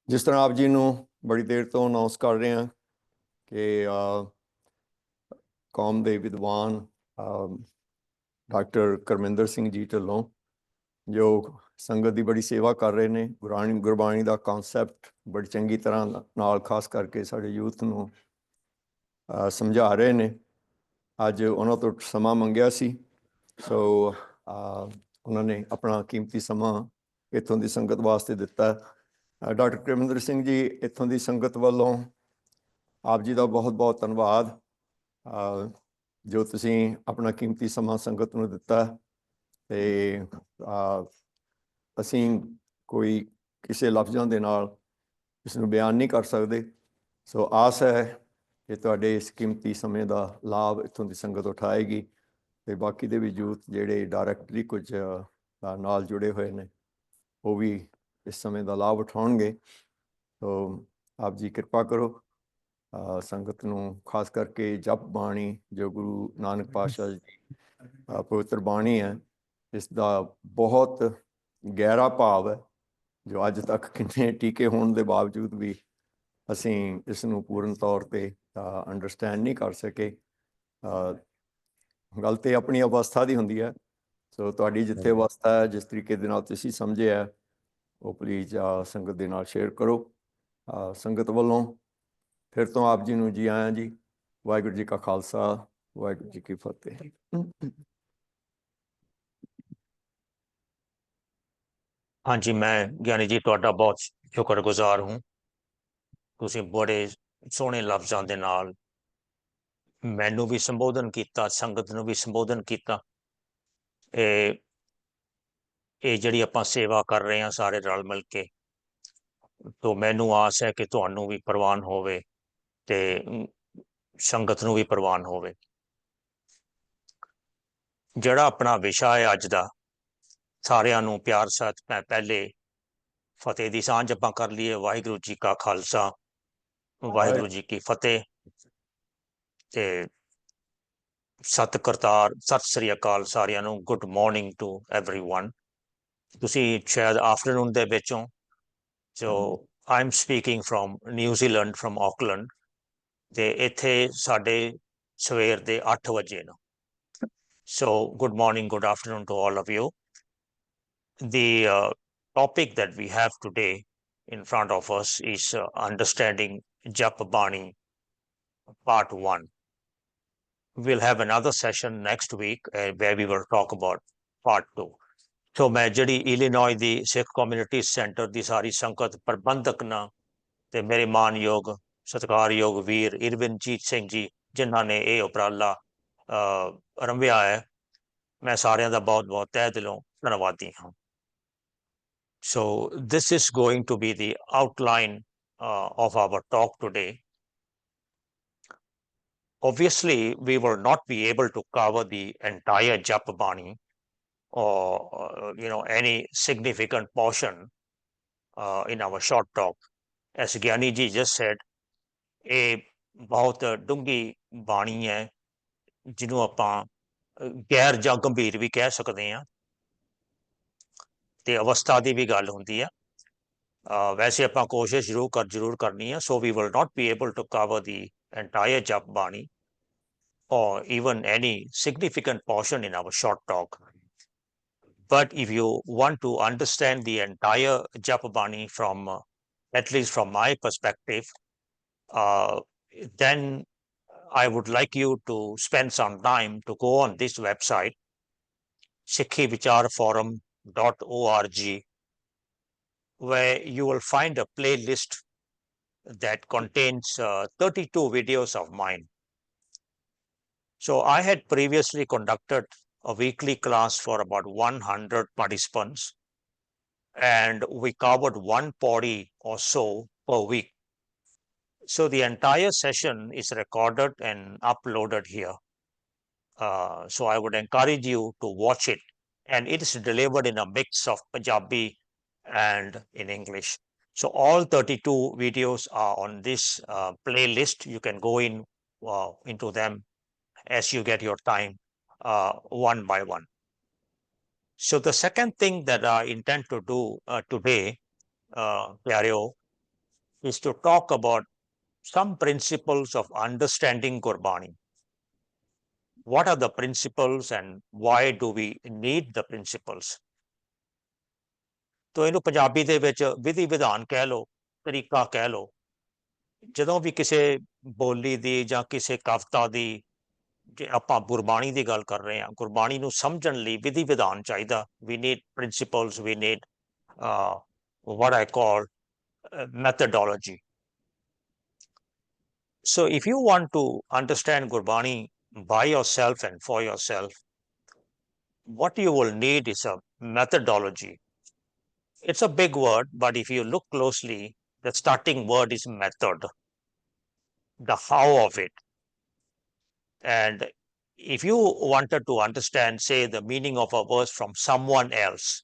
ਜਿਸ ਤਰ੍ਹਾਂ ਆਪ ਜੀ ਨੂੰ ਬੜੀ ਦੇਰ ਤੋਂ ਅਨਾਉਂਸ ਕਰ ਰਹੇ ਹਾਂ ਕਿ ਕੌਮ ਦੇ ਵਿਦਵਾਨ ਡਾਕਟਰ ਕਰਮਿੰਦਰ ਸਿੰਘ ਜੀ ਢਿੱਲੋਂ ਜੋ ਸੰਗਤ ਦੀ ਬੜੀ ਸੇਵਾ ਕਰ ਰਹੇ ਨੇ, ਗੁਰਬਾਣੀ ਦਾ ਕਨਸੈਪਟ ਬੜੀ ਚੰਗੀ ਤਰ੍ਹਾਂ ਨਾਲ ਖਾਸ ਕਰਕੇ ਸਾਡੇ ਯੂਥ ਨੂੰ ਸਮਝਾ ਰਹੇ ਨੇ। ਅੱਜ ਉਹਨਾਂ ਤੋਂ ਸਮਾਂ ਮੰਗਿਆ ਸੀ, ਸੋ ਉਹਨਾਂ ਨੇ ਆਪਣਾ ਕੀਮਤੀ ਸਮਾਂ ਇੱਥੋਂ ਦੀ ਸੰਗਤ ਵਾਸਤੇ ਦਿੱਤਾ। ਡਾਕਟਰ ਕਰਮਿੰਦਰ ਸਿੰਘ ਜੀ, ਇੱਥੋਂ ਦੀ ਸੰਗਤ ਵੱਲੋਂ ਆਪ ਜੀ ਦਾ ਬਹੁਤ ਬਹੁਤ ਧੰਨਵਾਦ ਜੋ ਤੁਸੀਂ ਆਪਣਾ ਕੀਮਤੀ ਸਮਾਂ ਸੰਗਤ ਨੂੰ ਦਿੱਤਾ। ਅਤੇ ਅਸੀਂ ਕੋਈ ਕਿਸੇ ਲਫ਼ਜ਼ਾਂ ਦੇ ਨਾਲ ਇਸ ਨੂੰ ਬਿਆਨ ਨਹੀਂ ਕਰ ਸਕਦੇ। ਸੋ ਆਸ ਹੈ ਕਿ ਤੁਹਾਡੇ ਇਸ ਕੀਮਤੀ ਸਮੇਂ ਦਾ ਲਾਭ ਇੱਥੋਂ ਦੀ ਸੰਗਤ ਉਠਾਏਗੀ ਅਤੇ ਬਾਕੀ ਦੇ ਵੀ ਯੂਥ ਜਿਹੜੇ ਡਾਇਰੈਕਟਲੀ ਕੁਝ ਨਾਲ ਜੁੜੇ ਹੋਏ ਨੇ ਉਹ ਵੀ ਇਸ ਸਮੇਂ ਦਾ ਲਾਭ ਉਠਾਉਣਗੇ। ਸੋ ਆਪ ਜੀ ਕਿਰਪਾ ਕਰੋ, ਸੰਗਤ ਨੂੰ ਖਾਸ ਕਰਕੇ ਜਪ ਬਾਣੀ ਜੋ ਗੁਰੂ ਨਾਨਕ ਪਾਤਸ਼ਾਹ ਜੀ ਪਵਿੱਤਰ ਬਾਣੀ ਹੈ, ਇਸ ਦਾ ਬਹੁਤ ਗਹਿਰਾ ਭਾਵ ਹੈ ਜੋ ਅੱਜ ਤੱਕ ਕਿੰਨੇ ਟੀਕੇ ਹੋਣ ਦੇ ਬਾਵਜੂਦ ਵੀ ਅਸੀਂ ਇਸ ਨੂੰ ਪੂਰਨ ਤੌਰ 'ਤੇ ਅੰਡਰਸਟੈਂਡ ਨਹੀਂ ਕਰ ਸਕੇ। ਗੱਲ ਤਾਂ ਆਪਣੀ ਅਵਸਥਾ ਦੀ ਹੁੰਦੀ ਹੈ। ਸੋ ਤੁਹਾਡੀ ਜਿੱਥੇ ਅਵਸਥਾ ਹੈ, ਜਿਸ ਤਰੀਕੇ ਦੇ ਨਾਲ ਤੁਸੀਂ ਸਮਝਿਆ, ਉਹ ਪਲੀਜ਼ ਸੰਗਤ ਦੇ ਨਾਲ ਸ਼ੇਅਰ ਕਰੋ। ਸੰਗਤ ਵੱਲੋਂ ਫਿਰ ਤੋਂ ਆਪ ਜੀ ਨੂੰ ਜੀ ਆਇਆਂ ਜੀ। ਵਾਹਿਗੁਰੂ ਜੀ ਕਾ ਖਾਲਸਾ, ਵਾਹਿਗੁਰੂ ਜੀ ਕੀ ਫਤਿਹ। हाँ जी, मैं ज्ञानी जी तुहाडा बहुत शुक्रगुजार हूँ। तुसीं बड़े सोहणे लफ्ज़ां दे नाल मैनू भी संबोधन किया, संगत नूं भी संबोधन किया। ये जिहड़ी आपां सेवा कर रहे हैं सारे रल मिल के, तो मैनू आस है कि तुहानूं भी प्रवान होवे ते संगत नूं भी प्रवान होवे। जिहड़ा अपना विशा है अज दा, सारिਆਂ ਨੂੰ प्यार साथ मैं पहले फतेह दी सांझ आपां कर लईए। वाहिगुरू जी का खालसा, वाहिगुरू जी की फतेह। ते सत करतार, सत श्री अकाल सारिਆਂ ਨੂੰ। Good morning to everyone. तुसीं शायद आफ्टरनून दे विच हो। So I am speaking from New Zealand, from Auckland. ते इत्थे साडे सवेर दे 8 वजे ने। So good morning, good afternoon to all of you. The topic that we have today in front of us is understanding Jap Bani, part 1. We'll have another session next week where we will talk about part 2. So मैं जिहड़ी Illinois दी Sikh community centre दी सारी संगत प्रबंधक ना ते मेरे मानयोग सत्कारयोग वीर इरविनजीत सिंह जी जिन्हां ने ये उपराला आरंभिया है, मैं सारिਆਂ ਦਾ बहुत बहुत तह दिलों धन्नवादी हाँ। So this is going to be the outline of our talk today. Obviously, we will not be able to cover the entire Jap Bani or any significant portion in our short talk. As Gyani ji just said, a बहुत डूंगी बाणी है जिन्हों आपां गैर ਜਾਂ गंभीर भी कह सकते हैं ते अवस्था की भी गल होंदी है। वैसे आपां कोशिश जरूर करनी है। So we will not be able to cover the entire Jap Bani or even any significant portion in our short talk. But if you want to understand the entire Jap Bani from, at least from my perspective, then I would like you to spend some time to go on this website, sikhivicharforum.org, where you will find a playlist that contains 32 videos of mine. So I had previously conducted a weekly class for about 100 participants, and we covered one pori or so per week. So the entire session is recorded and uploaded here. So I would encourage you to watch it, and it is delivered in a mix of Punjabi and in English. So all 32 videos are on this playlist. You can go into them as you get your time, one by one. So the second thing that I intend to do today Pyareo, is to talk about some principles of understanding Gurbani. What are the principles and why do we need the principles? ਤੋ ਇਹਨੂੰ ਪੰਜਾਬੀ ਦੇ ਵਿੱਚ ਵਿਧੀ ਵਿਧਾਨ ਕਹਿ ਲਓ, ਤਰੀਕਾ ਕਹਿ ਲਓ। ਜਦੋਂ ਵੀ ਕਿਸੇ ਬੋਲੀ ਦੀ ਜਾਂ ਕਿਸੇ ਕਵਿਤਾ ਦੀ ਜੇ ਆਪਾਂ ਗੁਰਬਾਣੀ ਦੀ ਗੱਲ ਕਰ ਰਹੇ ਹਾਂ, ਗੁਰਬਾਣੀ ਨੂੰ ਸਮਝਣ ਲਈ ਵਿਧੀ ਵਿਧਾਨ ਚਾਹੀਦਾ। We need principles, we need what I call methodology. So if you want to understand Gurbani by yourself and for yourself, what you will need is a methodology. It's a big word, but if you look closely, the starting word is method, the how of it. And if you wanted to understand, say, the meaning of a verse from someone else,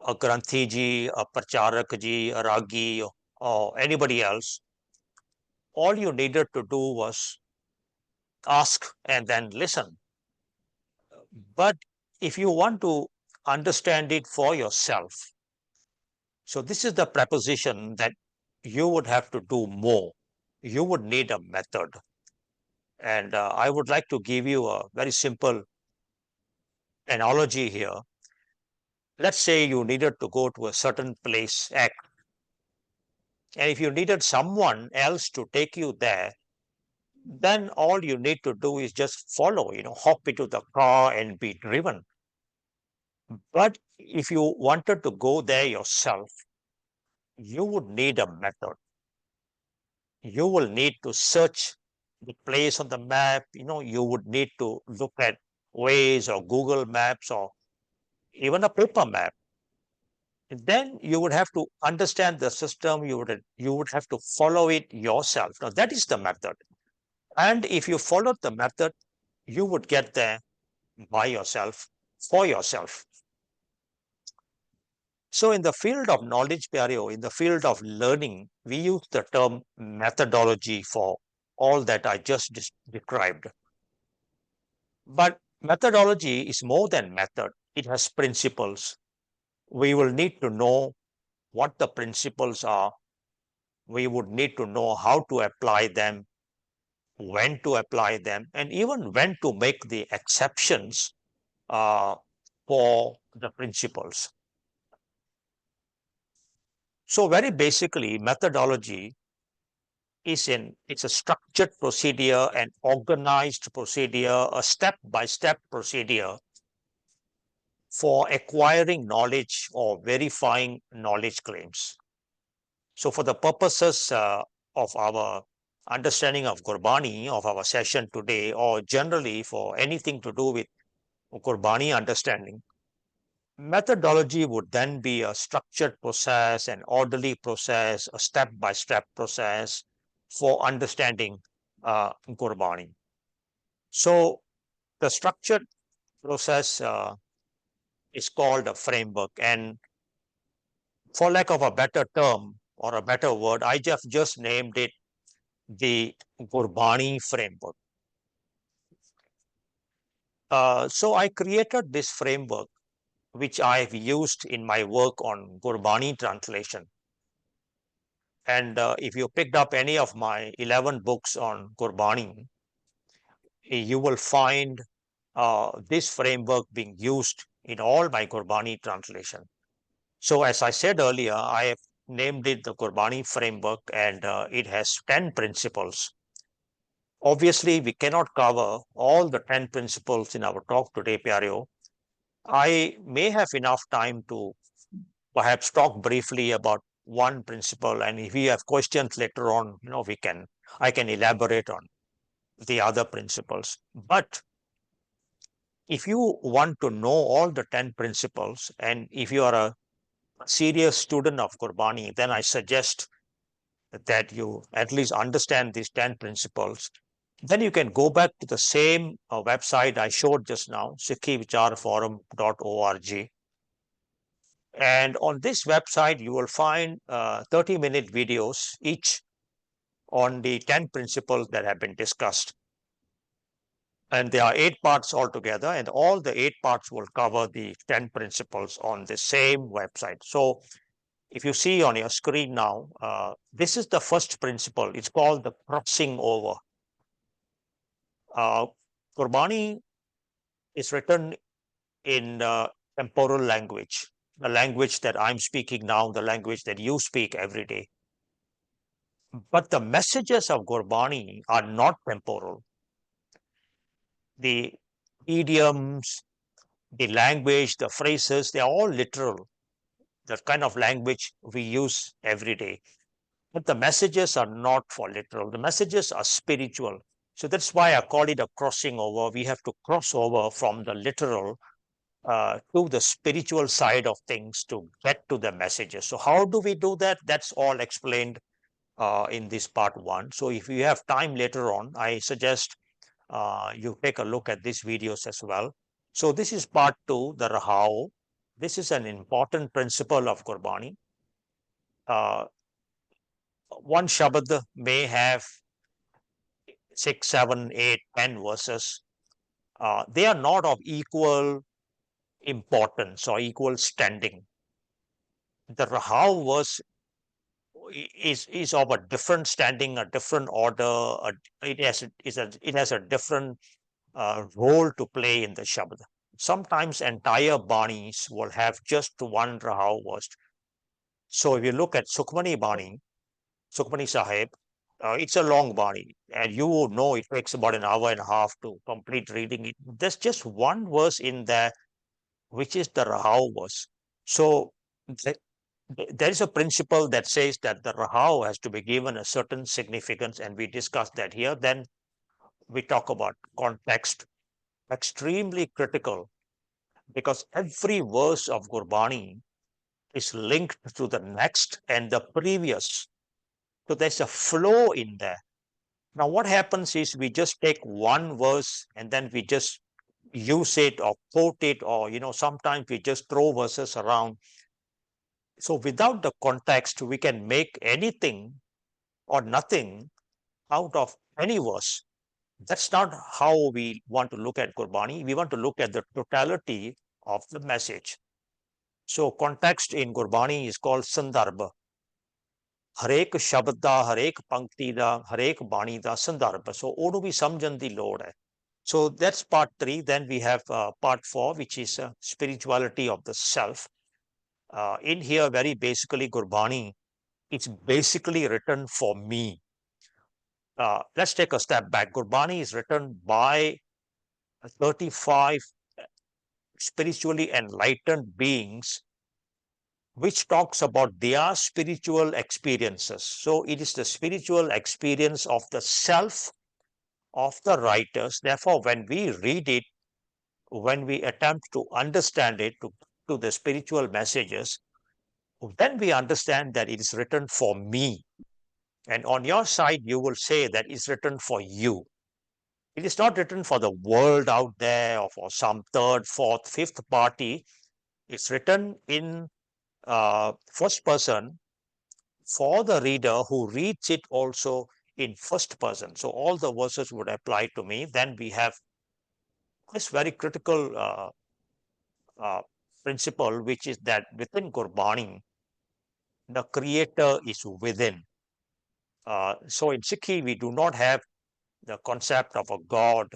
a Granthi ji, a Pracharak ji, a Ragi, or anybody else, all you needed to do was ask and then listen. But if you want to understand it for yourself, so this is the preposition that you would have to do more. You would need a method. And I would like to give you a very simple analogy here. Let's say you needed to go to a certain place X, and if you needed someone else to take you there, then all you need to do is just follow, hop into the car and be driven. But if you wanted to go there yourself, you would need a method. You will need to search the place on the map. You would need to look at Waze or Google Maps or even a paper map. And then you would have to understand the system. You would have to follow it yourself. Now that is the method. And if you followed the method, you would get there by yourself, for yourself. So in the field of knowledge, Pyareo, in the field of learning, we use the term methodology for all that I just described. But methodology is more than method. It has principles. We will need to know what the principles are. We would need to know how to apply them, when to apply them, and even when to make the exceptions for the principles. So very basically, methodology it's a structured procedure, an organized procedure, a step-by-step procedure for acquiring knowledge or verifying knowledge claims. So for the purposes of our understanding of Gurbani, of our session today, or generally for anything to do with Gurbani understanding, methodology would then be a structured process, an orderly process, a step-by-step process for understanding Gurbani. So the structured process is called a framework, and for lack of a better term or a better word, I just named it the Gurbani framework. So I created this framework, which I've used in my work on Gurbani translation. And if you picked up any of my 11 books on Gurbani, you will find this framework being used in all my Gurbani translation. So as I said earlier, I have named it the Gurbani framework, and it has 10 principles. Obviously, we cannot cover all the 10 principles in our talk today, Pyareo. I may have enough time to perhaps talk briefly about one principle, and if we have questions later on, I can elaborate on the other principles. But if you want to know all the 10 principles, and if you are a serious student of Gurbani, then I suggest that you at least understand these 10 principles. Then you can go back to the same website I showed just now, sikhivicharforum.org. And on this website, you will find 30-minute videos each on the 10 principles that have been discussed. And there are 8 parts altogether, and all the 8 parts will cover the 10 principles on the same website. So If you see on your screen now, this is the first principle. It's called the crossing over. Gurbani is written in temporal language, the language that I'm speaking now, the language that you speak every day. But the messages of Gurbani are not temporal. The idioms, the language, the phrases, they are all literal, the kind of language we use every day. But the messages are not for literal. The messages are spiritual. So that's why I call it a crossing over. We have to cross over from the literal to the spiritual side of things to get to the messages. So how do we do that? That's all explained in this part 1. So if you have time later on, I suggest you take a look at these videos as well. So this is part 2, the Rahao. This is an important principle of Gurbani. One Shabad may have 6, 7, 8, 10 verses. They are not of equal importance or equal standing. The Rahao verse is of a different standing, a different order. It has a different role to play in the Shabad. Sometimes entire Banis will have just one Rahao verse. So if you look at Sukhmani Bani, Sukhmani Sahib, it's a long Bani, and you would know it takes about an hour and a half to complete reading it. There's just one verse in there, which is the Rahao verse. So there is a principle that says that the Rahao has to be given a certain significance, and we discussed that here. Then we talk about context, extremely critical, because every verse of Gurbani is linked to the next and the previous. So there's a flow in there. Now, what happens is we just take one verse and then we just use it or quote it, or, sometimes we just throw verses around. So without the context, we can make anything or nothing out of any verse. That's not how we want to look at Gurbani. We want to look at the totality of the message. So context in Gurbani is called Sandarbha. ਹਰੇਕ ਸ਼ਬਦ ਦਾ, ਹਰੇਕ ਪੰਕਤੀ ਦਾ, ਹਰੇਕ ਬਾਣੀ ਦਾ ਸੰਦਰਭ. So ਉਹਨੂੰ ਵੀ ਸਮਝਣ ਦੀ ਲੋੜ ਹੈ. So that's part 3. Then we have part 4, which is spirituality of the self. In here, very basically, Gurbani, it's basically written for me. Let's take a step back. Gurbani is written by 35 spiritually enlightened beings, which talks about their spiritual experiences. So it is the spiritual experience of the self of the writers. Therefore, when we read it, when we attempt to understand it, to the spiritual messages, then we understand that it is written for me. And on your side, you will say that it's written for you. It is not written for the world out there or for some third, fourth, fifth party. It's written in first person for the reader who reads it also in first person. So all the verses would apply to me. Then we have this very critical principle, which is that within Gurbani, the creator is within. So in Sikhi, we do not have the concept of a God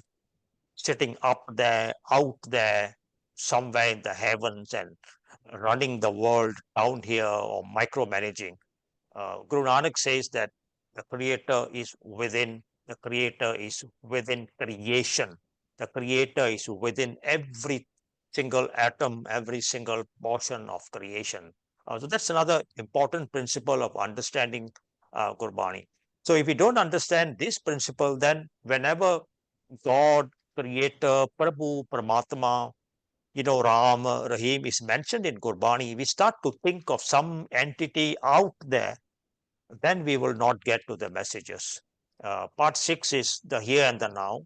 sitting up there, out there, somewhere in the heavens and running the world down here or micromanaging. Guru Nanak says that the creator is within, the creator is within creation, the creator is within every single atom, every single portion of creation. So that's another important principle of understanding Gurbani. So if we don't understand this principle, then whenever God, creator, Prabhu, Paramatma, Ram, Rahim is mentioned in Gurbani, we start to think of some entity out there, then we will not get to the messages. Part 6 is the here and the now.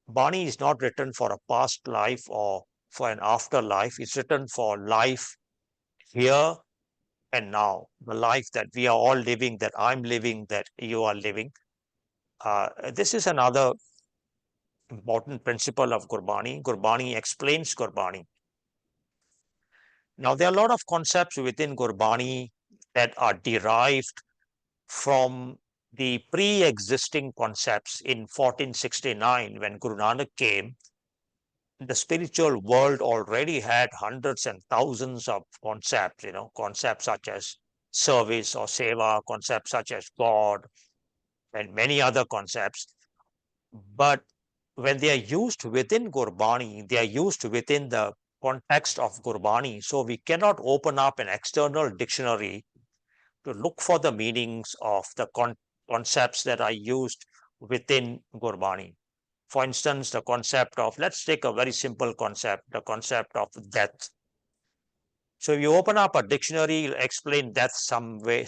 Bani is not written for a past life or for an afterlife. It's written for life here and now, the life that we are all living, that I'm living, that you are living. This is another important principle of Gurbani. Gurbani explains Gurbani. Now, there are a lot of concepts within Gurbani that are derived from the pre-existing concepts in 1469 when Guru Nanak came. The spiritual world already had hundreds and thousands of concepts, concepts such as service or seva, concepts such as God, and many other concepts. But when they are used within Gurbani, they are used within the context of Gurbani. So we cannot open up an external dictionary to look for the meanings of the concepts that are used within Gurbani. For instance, the concept of, let's take a very simple concept, the concept of death. So if you open up a dictionary, it'll explain death some way.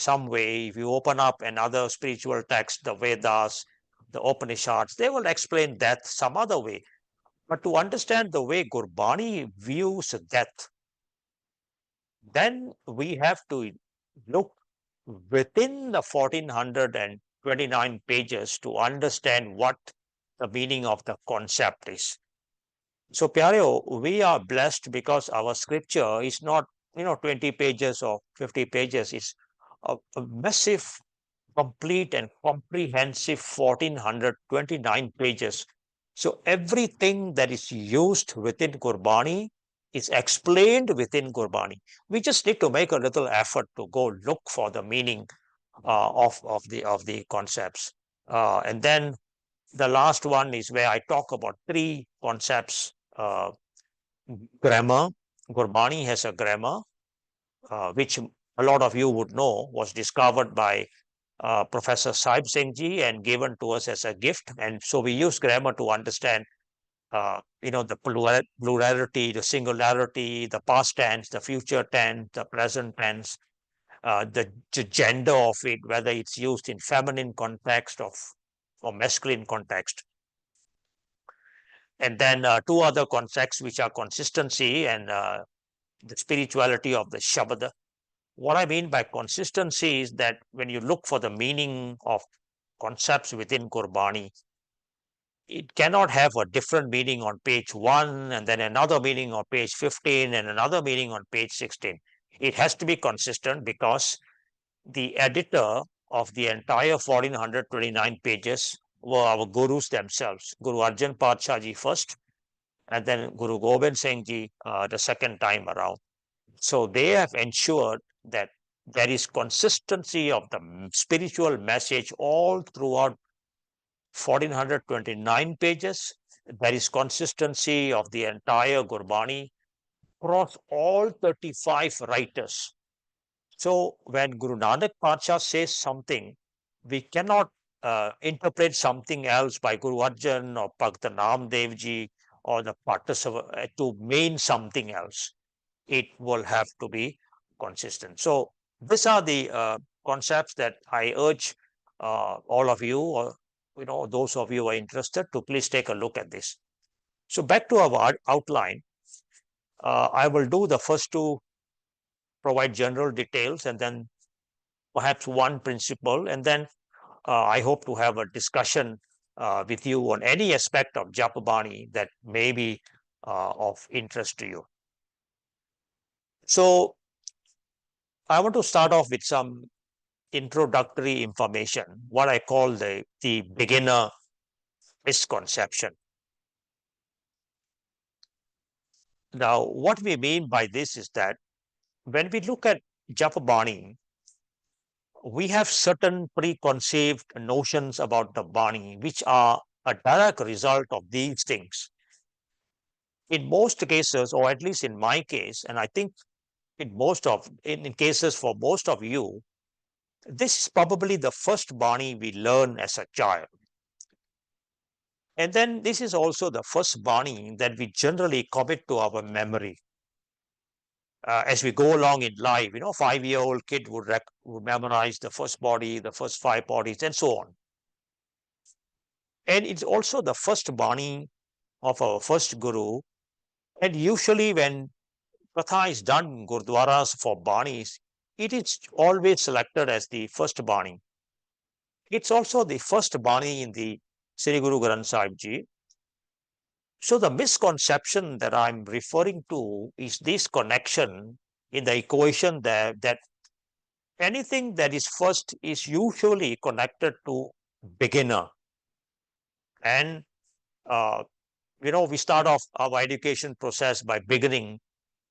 If you open up another spiritual text, the Vedas, the Upanishads, they will explain death some other way. But to understand the way Gurbani views death, then we have to look within the 1429 pages to understand what the meaning of the concept is. So, Pyareo, we are blessed because our scripture is not, 20 pages or 50 pages. It's a massive, complete and comprehensive 1429 pages. So everything that is used within Gurbani is explained within Gurbani. We just need to make a little effort to go look for the meaning of the concepts. And then the last one is where I talk about three concepts. Grammar. Gurbani has a grammar, which a lot of you would know was discovered by Professor Sahib Singh ji and given to us as a gift. And so we use grammar to understand, the plurality, the singularity, the past tense, the future tense, the present tense, the gender of it, whether it's used in feminine context or masculine context. And then two other concepts, which are consistency and the spirituality of the Shabad. What I mean by consistency is that when you look for the meaning of concepts within Gurbani, it cannot have a different meaning on page 1 and then another meaning on page 15 and another meaning on page 16. It has to be consistent because the editor of the entire 1429 pages were our gurus themselves, Guru Arjan Padshahi ji first, and then Guru Gobind Singh ji the second time around. So they have ensured that there is consistency of the spiritual message all throughout 1429 pages. There is consistency of the entire Gurbani across all 35 writers. So when Guru Nanak Padshahi says something, we cannot interpret something else by Guru Arjan or Bhakt Namdev ji or the Patasava to mean something else. It will have to be consistent. So these are the concepts that I urge all of you, or those of you who are interested, to please take a look at this. So back to our outline. I will do the first two, provide general details, and then perhaps one principle, and then I hope to have a discussion with you on any aspect of Japabani that may be of interest to you. So I want to start off with some introductory information, what I call the beginner misconception. Now, what we mean by this is that when we look at Japabani, we have certain preconceived notions about the Bani, which are a direct result of these things. In most cases, or at least in my case, and I think in cases for most of you, this is probably the first Bani we learn as a child. And then this is also the first Bani that we generally commit to our memory. As we go along in life, 5-year-old kid would memorize the first body, the first 5 bodies, and so on. And it's also the first Bani of our first Guru. And usually when Katha is done in Gurdwaras for Banis, it is always selected as the first Bani. It's also the first Bani in the Sri Guru Granth Sahib Ji. So the misconception that I'm referring to is this connection in the equation there that anything that is first is usually connected to beginner. And we start off our education process by beginning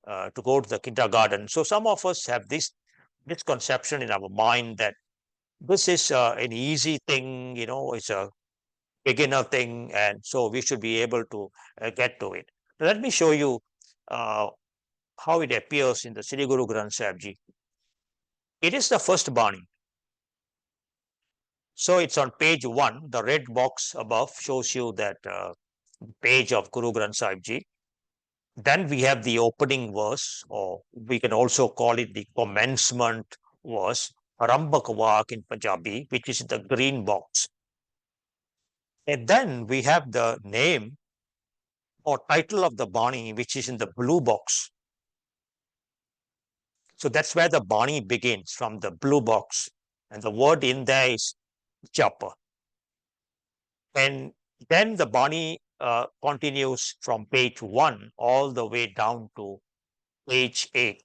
to go to the kindergarten. So some of us have this misconception in our mind that this is an easy thing, it's a beginner thing, and so we should be able to get to it. Let me show you how it appears in the Sri Guru Granth Sahib Ji. It is the first Bani. So it's on page 1. The red box above shows you that page of Guru Granth Sahib Ji. Then we have the opening verse, or we can also call it the commencement verse, Arambak Vak in Punjabi, which is in the green box. And then we have the name or title of the Bani, which is in the blue box. So that's where the Bani begins, from the blue box. And the word in there is Japa. And then the Bani continues from page 1 all the way down to page 8.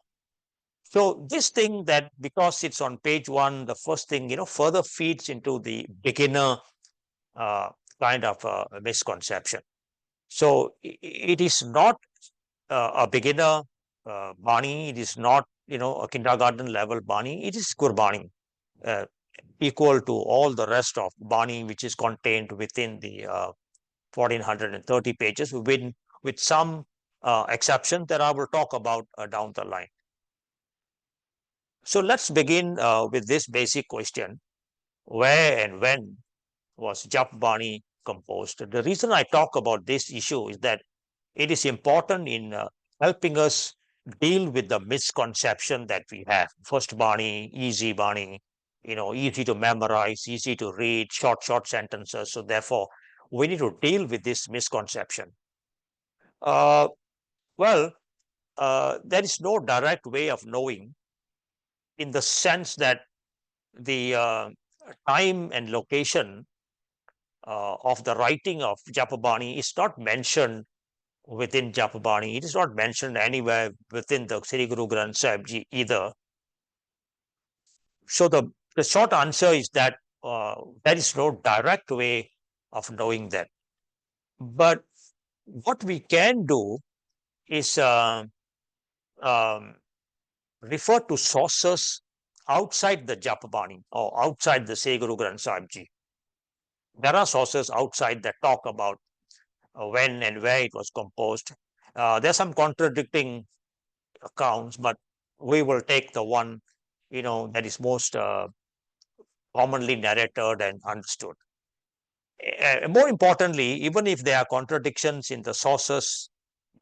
So this thing, that because it's on page 1, the first thing, further feeds into the beginner kind of a misconception. So it is not a beginner Bani. It is not, a kindergarten level Bani. It is Gurbani, equal to all the rest of Bani, which is contained within the 1430 pages, with some exception that I will talk about down the line. So let's begin with this basic question: where and when was Jap Bani composed? The reason I talk about this issue is that it is important in helping us deal with the misconception that we have. First Bani, easy Bani, easy to memorize, easy to read, short sentences. So therefore, we need to deal with this misconception. Well, there is no direct way of knowing, in the sense that the time and location of the writing of Japabani is not mentioned within Japabani. It is not mentioned anywhere within the Sri Guru Granth Sahib Ji either. So the short answer is that there is no direct way of knowing that. But what we can do is refer to sources outside the Japabani or outside the Sri Guru Granth Sahib Ji. There are sources outside that talk about when and where it was composed. There are some contradicting accounts, but we will take the one that is most commonly narrated and understood. More importantly, even if there are contradictions in the sources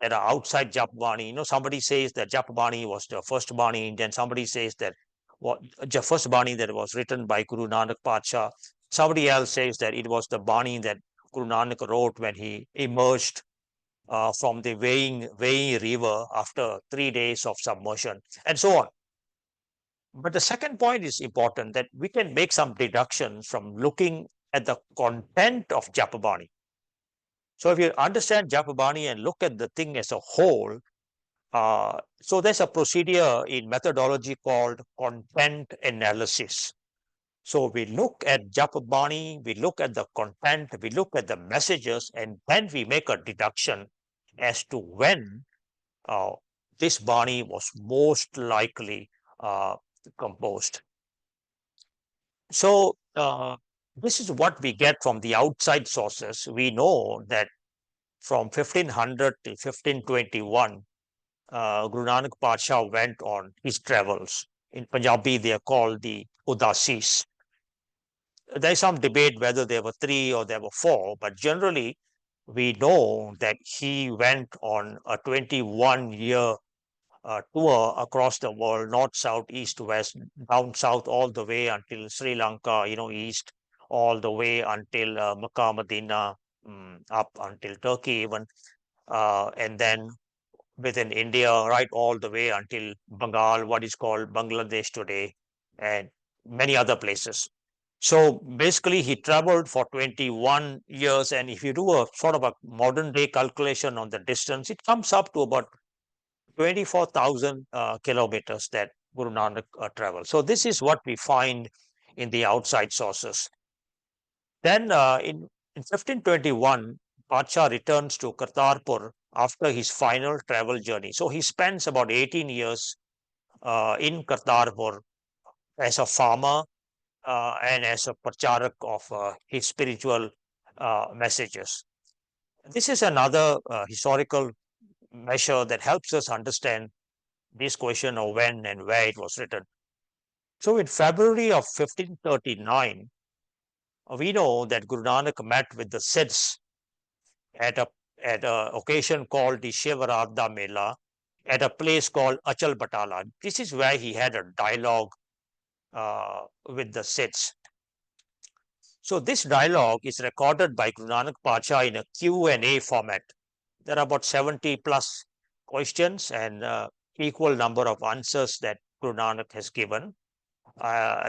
that are outside Japabani, somebody says that Japabani was the first Bani, then somebody says that the first Bani that was written by Guru Nanak Pacha. Somebody else says that it was the Bani that Guru Nanak wrote when he emerged from the Vein river after 3 days of submersion, and so on. But the second point is important, that we can make some deductions from looking at the content of Japabani. So if you understand Japabani and look at the thing as a whole, so there's a procedure in methodology called content analysis. So we look at Japabani, we look at the content, we look at the messages, and then we make a deduction as to when this Bani was most likely composed. So this is what we get from the outside sources. We know that from 1500 to 1521, Guru Nanak Pacha went on his travels. In Punjabi, they are called the Udasis. There is some debate whether there were 3 or there were 4, but generally we know that he went on a 21-year tour across the world, north, south, east, west, down south, all the way until Sri Lanka, east, all the way until Makkah, Medina, up until Turkey even, and then within India, right all the way until Bengal, what is called Bangladesh today, and many other places. So basically, he traveled for 21 years, and if you do a sort of a modern day calculation on the distance, it comes up to about 24,000 kilometers that Guru Nanak traveled. So this is what we find in the outside sources. Then in 1521, Pacha returns to Kartarpur after his final travel journey. So he spends about 18 years in Kartarpur as a farmer and as a pracharak of his spiritual messages. This is another historical measure that helps us understand this question of when and where it was written. So in February of 1539, we know that Guru Nanak met with the Sikhs at a occasion called the Shivaradha Mela at a place called Achal Batala. This is where he had a dialogue with the Sikhs. So this dialogue is recorded by Guru Nanak Pacha in a Q&A format. There are about 70 plus questions and equal number of answers that Guru Nanak has given.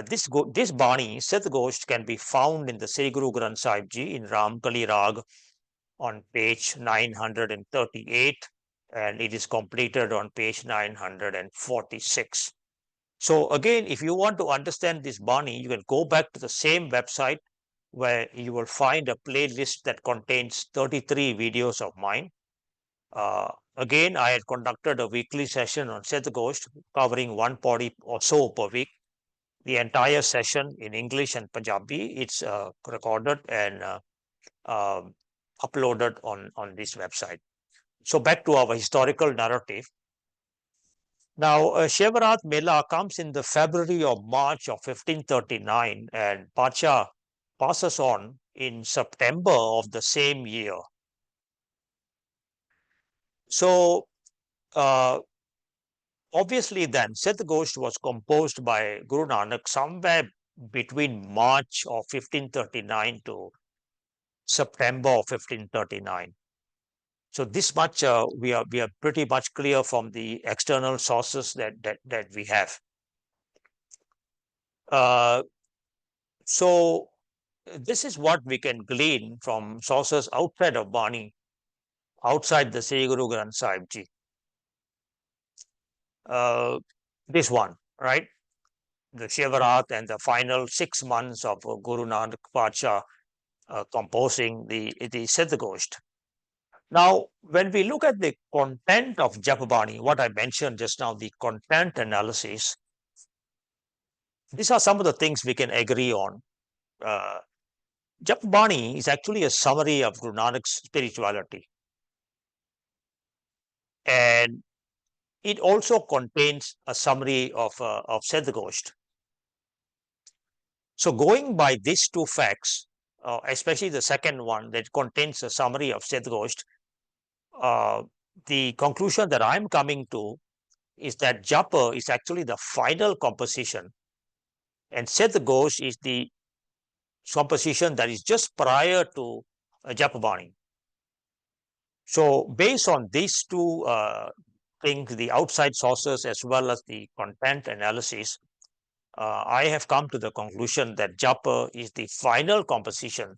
This Bani, Sith Ghost, can be found in the Sri Guru Granth Sahib Ji in Ramkali Rag on page 938, and it is completed on page 946. So again, if you want to understand this Bani, you can go back to the same website where you will find a playlist that contains 33 videos of mine. Again, I had conducted a weekly session on Seth Ghost covering 140 or so per week. The entire session in English and Punjabi, it's recorded and uploaded on this website. So back to our historical narrative. Now, Shivarat Mela comes in the February or March of 1539, and Pacha passes on in September of the same year. So, obviously then, Seth Ghost was composed by Guru Nanak somewhere between March of 1539 to September of 1539. So this much we are pretty much clear from the external sources that we have. So this is what we can glean from sources outside of Bani, outside the Sri Guru Granth Sahib Ji. This one, right? The Shivarat and the final 6 months of Guru Nanak Pacha composing the Siddha Ghost. Now, when we look at the content of Japabani, what I mentioned just now, the content analysis, these are some of the things we can agree on. Japabani is actually a summary of Guru Nanak's spirituality. And it also contains a summary of Siddha Ghost. So going by these two facts, especially the second one that contains a summary of Siddha Ghost, the conclusion that I'm coming to is that Japa is actually the final composition, and Siddha Ghost is the composition that is just prior to Japabani. So based on these two things, the outside sources as well as the content analysis, I have come to the conclusion that Japa is the final composition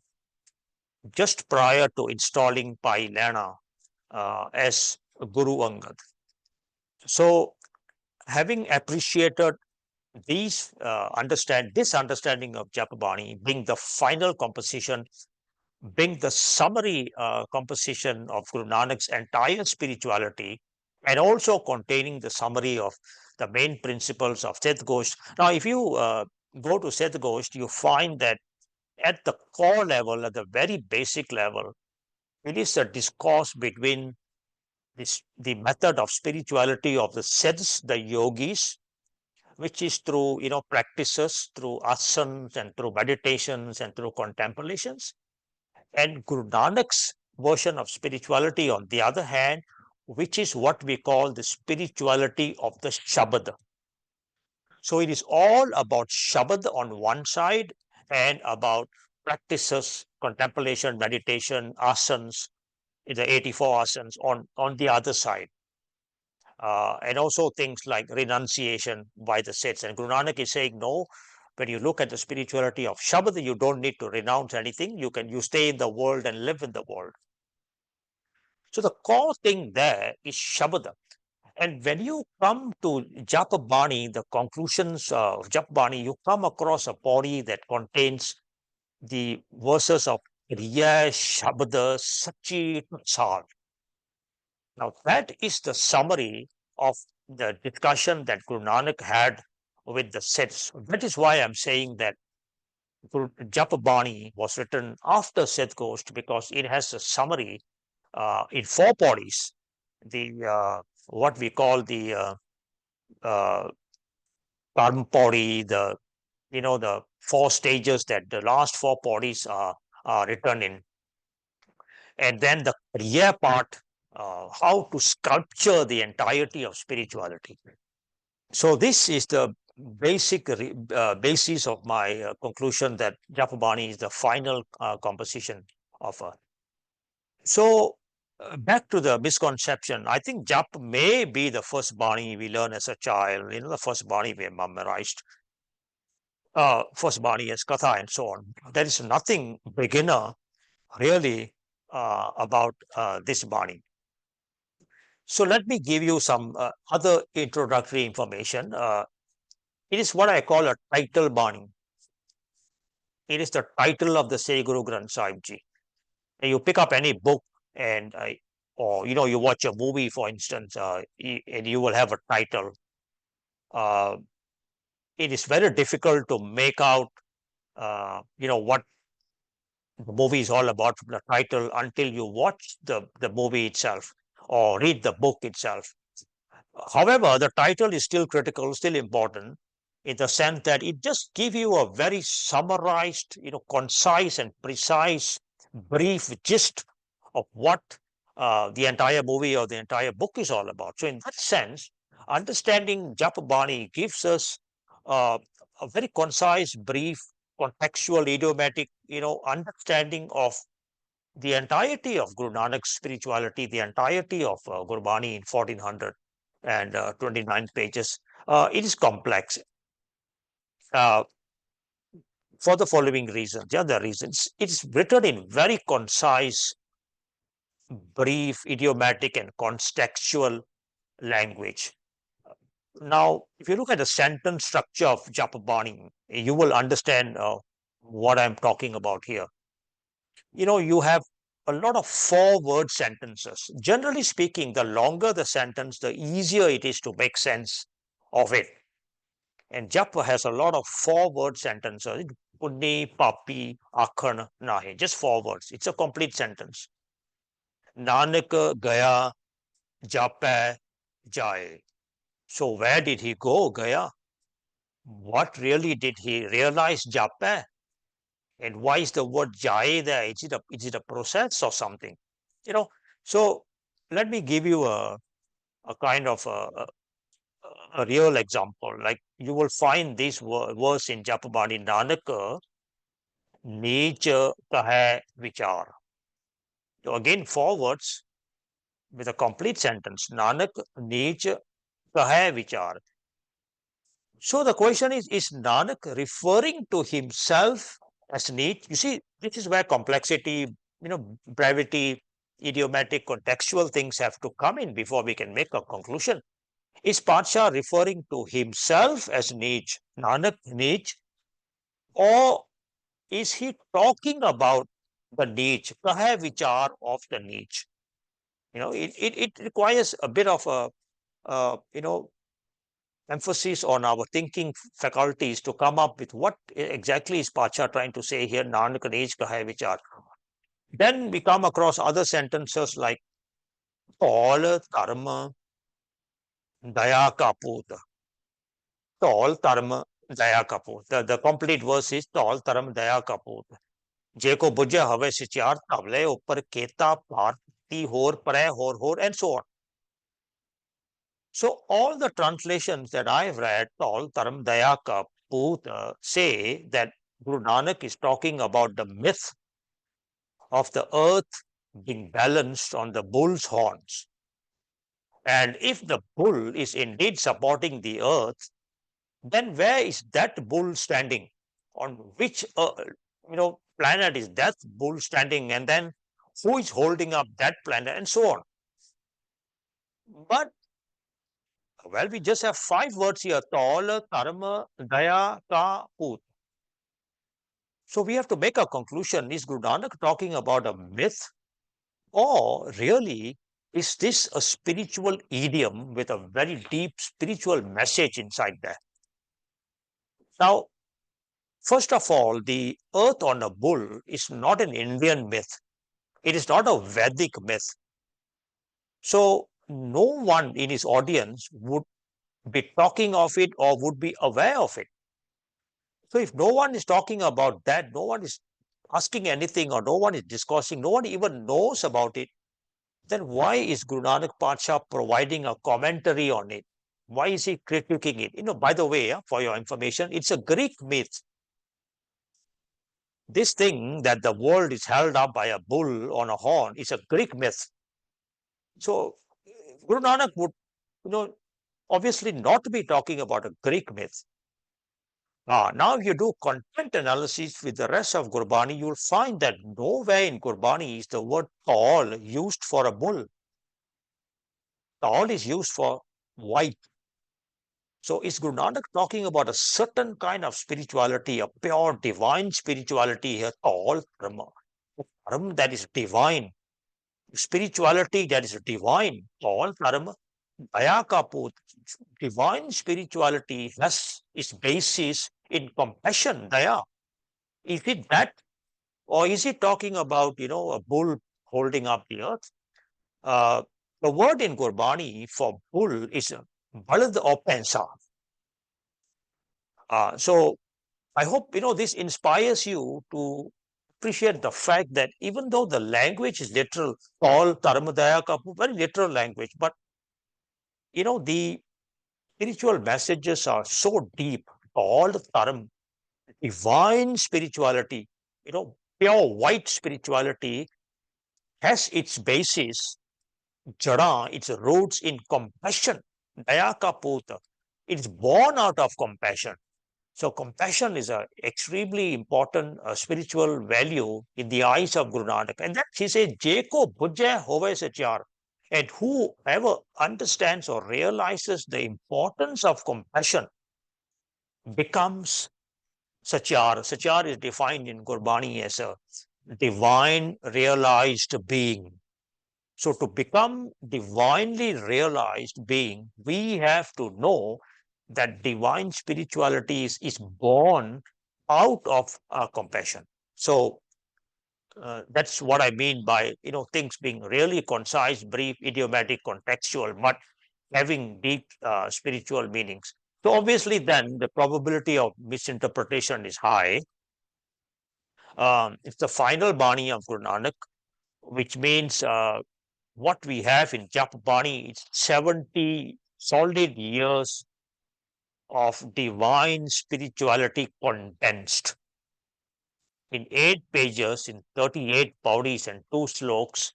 just prior to installing Pai Lena as Guru Angad. So having appreciated this understanding of Japabani being the final composition, being the summary composition of Guru Nanak's entire spirituality, and also containing the summary of the main principles of Seth Ghost. Now, if you go to Seth Ghost, you find that at the core level, at the very basic level, it is a discourse between the method of spirituality of the Seths, the yogis, which is through practices, through asanas and through meditations and through contemplations. And Guru Nanak's version of spirituality, on the other hand, which is what we call the spirituality of the Shabad. So it is all about Shabad on one side and about practices, contemplation, meditation, asanas, the 84 asanas on the other side. And also things like renunciation by the Sikhs. And Guru Nanak is saying, no, when you look at the spirituality of Shabad, you don't need to renounce anything. You stay in the world and live in the world. So the core thing there is Shabad. And when you come to Japa Bani, the conclusions of Japa Bani, you come across a body that contains the verses of Kriya, Shabda, Sachi, Sal. Now, that is the summary of the discussion that Guru Nanak had with the Sikhs. That is why I'm saying that Japa Bani was written after Seth Ghost, because it has a summary in 4 bodies. The what we call the Karma body, the the 4 stages that the last 4 bodies are written in, and then the Kriya part, how to sculpture the entirety of spirituality. So this is the basic basis of my conclusion that Japa Bani is the final composition of a. So back to the misconception, I think Jap may be the first Bani we learn as a child, the first Bani we memorized, first Bani as Katha and so on. There is nothing beginner really about this Bani. So let me give you some other introductory information. It is what I call a title Bani. It is the title of the Sri Guru Granth Sahib Ji. And you pick up any book and or you watch a movie, for instance, and you will have a title. It is very difficult to make out what the movie is all about from the title until you watch the movie itself or read the book itself. However, the title is still critical, still important, in the sense that it just gives you a very summarized, concise and precise, brief gist of what the entire movie or the entire book is all about. So, in that sense, understanding Japa Bani gives us a very concise, brief, contextual, idiomatic, understanding of the entirety of Guru Nanak's spirituality, the entirety of Guru Bani in 1429 pages. It is complex for the following reasons. The other reasons, it's written in very concise, brief, idiomatic, and contextual language. Now, if you look at the sentence structure of Japa Bani, you will understand what I'm talking about here. You have a lot of 4-word sentences. Generally speaking, the longer the sentence, the easier it is to make sense of it. And Japa has a lot of 4-word sentences. Punni, papi, akhan, nahi. Just 4 words. It's a complete sentence. Nanak gaya, japa, jaye. So where did he go, gaya? What really did he realize, japa? And why is the word jaye there? Is it a process or something? So let me give you a kind of a real example. Like you will find this verse in Japa Bani, Nanak Neech kahe vichar. So again, 4 words with a complete sentence. Nanak Neech kahe vichar. So the question is Nanak referring to himself as neat? You see, this is where complexity, brevity, idiomatic, contextual things have to come in before we can make a conclusion. Is Padsha referring to himself as Neech, Nanak Neech, or is he talking about the Neech, Kaha Vichar of the Neech? It requires a bit of a emphasis on our thinking faculties to come up with what exactly is Pacha trying to say here, Nanak Neech Kaha Vichar. Then we come across other sentences like Tol Karma Daya Kaput. Tol Karma Daya Kaput. The complete verse is Tol Karma Daya Kaput. Jeko Bujja Have Sichar Tavle Upar Keta Parti Hor Pare Hor and so on. So all the translations that I've read, Tol Taram Daya Kaput, say that Guru Nanak is talking about the myth of the earth being balanced on the bull's horns. And if the bull is indeed supporting the earth, then where is that bull standing? On which planet is that bull standing? And then who is holding up that planet? And so on. But Well, we just have 5 words here. Taul, Dharma, Daya, Ka, Put. So we have to make a conclusion. Is Guru Nanak talking about a myth, or really is this a spiritual idiom with a very deep spiritual message inside there? Now, first of all, the earth on a bull is not an Indian myth. It is not a Vedic myth. So no one in his audience would be talking of it or would be aware of it. So if no one is talking about that, no one is asking anything or no one is discussing, no one even knows about it, then why is Guru Nanak Pacha providing a commentary on it? Why is he critiquing it? By the way, for your information, it's a Greek myth. This thing that the world is held up by a bull on a horn is a Greek myth. So Guru Nanak would, obviously not be talking about a Greek myth. Now, if you do content analysis with the rest of Gurbani, you'll find that nowhere in Gurbani is the word tall used for a bull. Tall is used for white. So is Guru Nanak talking about a certain kind of spirituality, a pure divine spirituality here, tall dharma that is divine, spirituality that is divine, tall dharma, daya ka put. Divine spirituality has its basis in compassion, daya. Is it that? Or is he talking about, a bull holding up the earth? The word in Gurbani for bull is balad or pensa. So I hope, this inspires you to appreciate the fact that even though the language is literal, all Dharmadaya Kapu, very literal language, but, the spiritual messages are so deep. All the Dharam, divine spirituality, pure white spirituality has its basis, jada, its roots in compassion, daya ka puta. It's born out of compassion. So compassion is a extremely important spiritual value in the eyes of Guru Nanak. And that he says, Jeko bhujya hove sachar. And whoever understands or realizes the importance of compassion becomes Sachar. Sachar is defined in Gurbani as a divine realized being. So to become divinely realized being, we have to know that divine spirituality is born out of compassion. So that's what I mean by, things being really concise, brief, idiomatic, contextual, but having deep spiritual meanings. So obviously then the probability of misinterpretation is high. It's the final Bani of Guru Nanak, which means what we have in Jap Bani is 70 solid years of divine spirituality condensed in 8 pages, in 38 paudis and 2 sloks.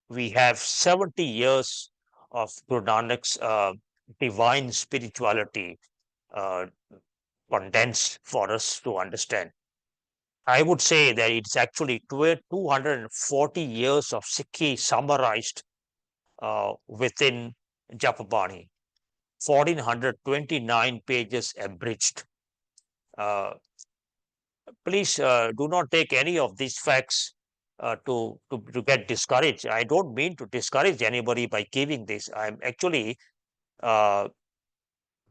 We have 70 years of Guru Nanak's divine spirituality uh, condensed for us to understand. I would say that it's actually 240 years of Sikhi summarized within Japabani, 1429 pages abridged. Please do not take any of these facts to get discouraged. I don't mean to discourage anybody by giving this. I'm actually uh,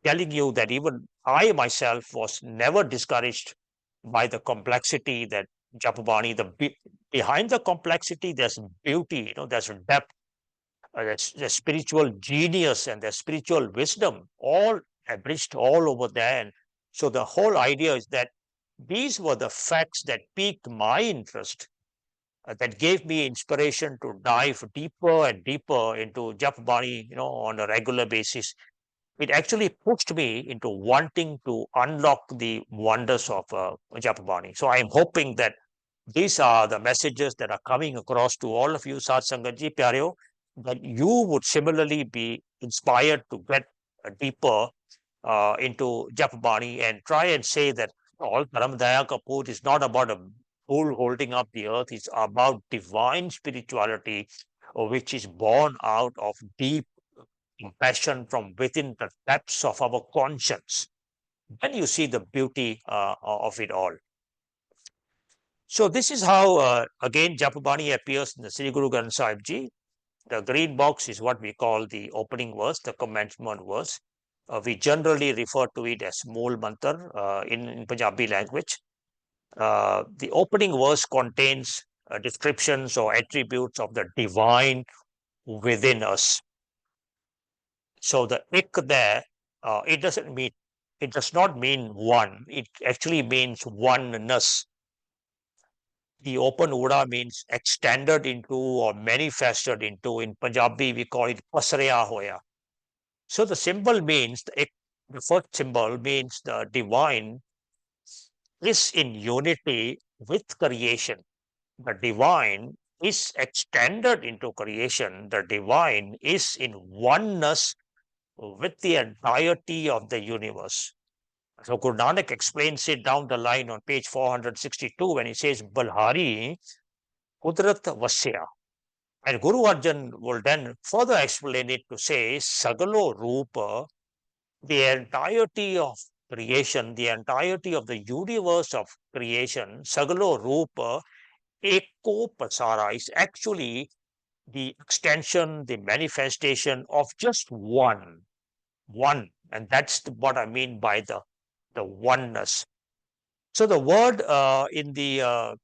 telling you that even I myself was never discouraged by the complexity that Japabani, behind the complexity, there's beauty, there's depth, there's spiritual genius and there's spiritual wisdom, all abridged all over there. And so the whole idea is that these were the facts that piqued my interest, that gave me inspiration to dive deeper and deeper into Japabani, on a regular basis. It actually pushed me into wanting to unlock the wonders of Japabani. So I am hoping that these are the messages that are coming across to all of you, Sat Sangat Ji Pyareo, that you would similarly be inspired to get deeper into Japabani and try and say that all Paramdaya Kapoor is not about a bull holding up the earth, it's about divine spirituality, which is born out of deep compassion from within the depths of our conscience, then you see the beauty of it all. So this is how, again, Japa Bani appears in the Sri Guru Granth Sahib Ji. The green box is what we call the opening verse, the commencement verse. We generally refer to it as Mool Mantar in Punjabi language. The opening verse contains descriptions or attributes of the divine within us. So the ik there, it does not mean one. It actually means oneness. The open uda means extended into or manifested into. In Punjabi, we call it pasarya hoya. So the symbol means, the first symbol means the divine is in unity with creation. The divine is extended into creation. The divine is in oneness with the entirety of the universe. So Guru Nanak explains it down the line on page 462 when he says, Balhari Kudrat Vasya. And Guru Arjan will then further explain it to say, Sagalo Rupa, the entirety of creation, the entirety of the universe of creation, Sagalo Rupa, Eko Pasara, is actually the extension, the manifestation of just one. And that's what I mean by the oneness. So the word in the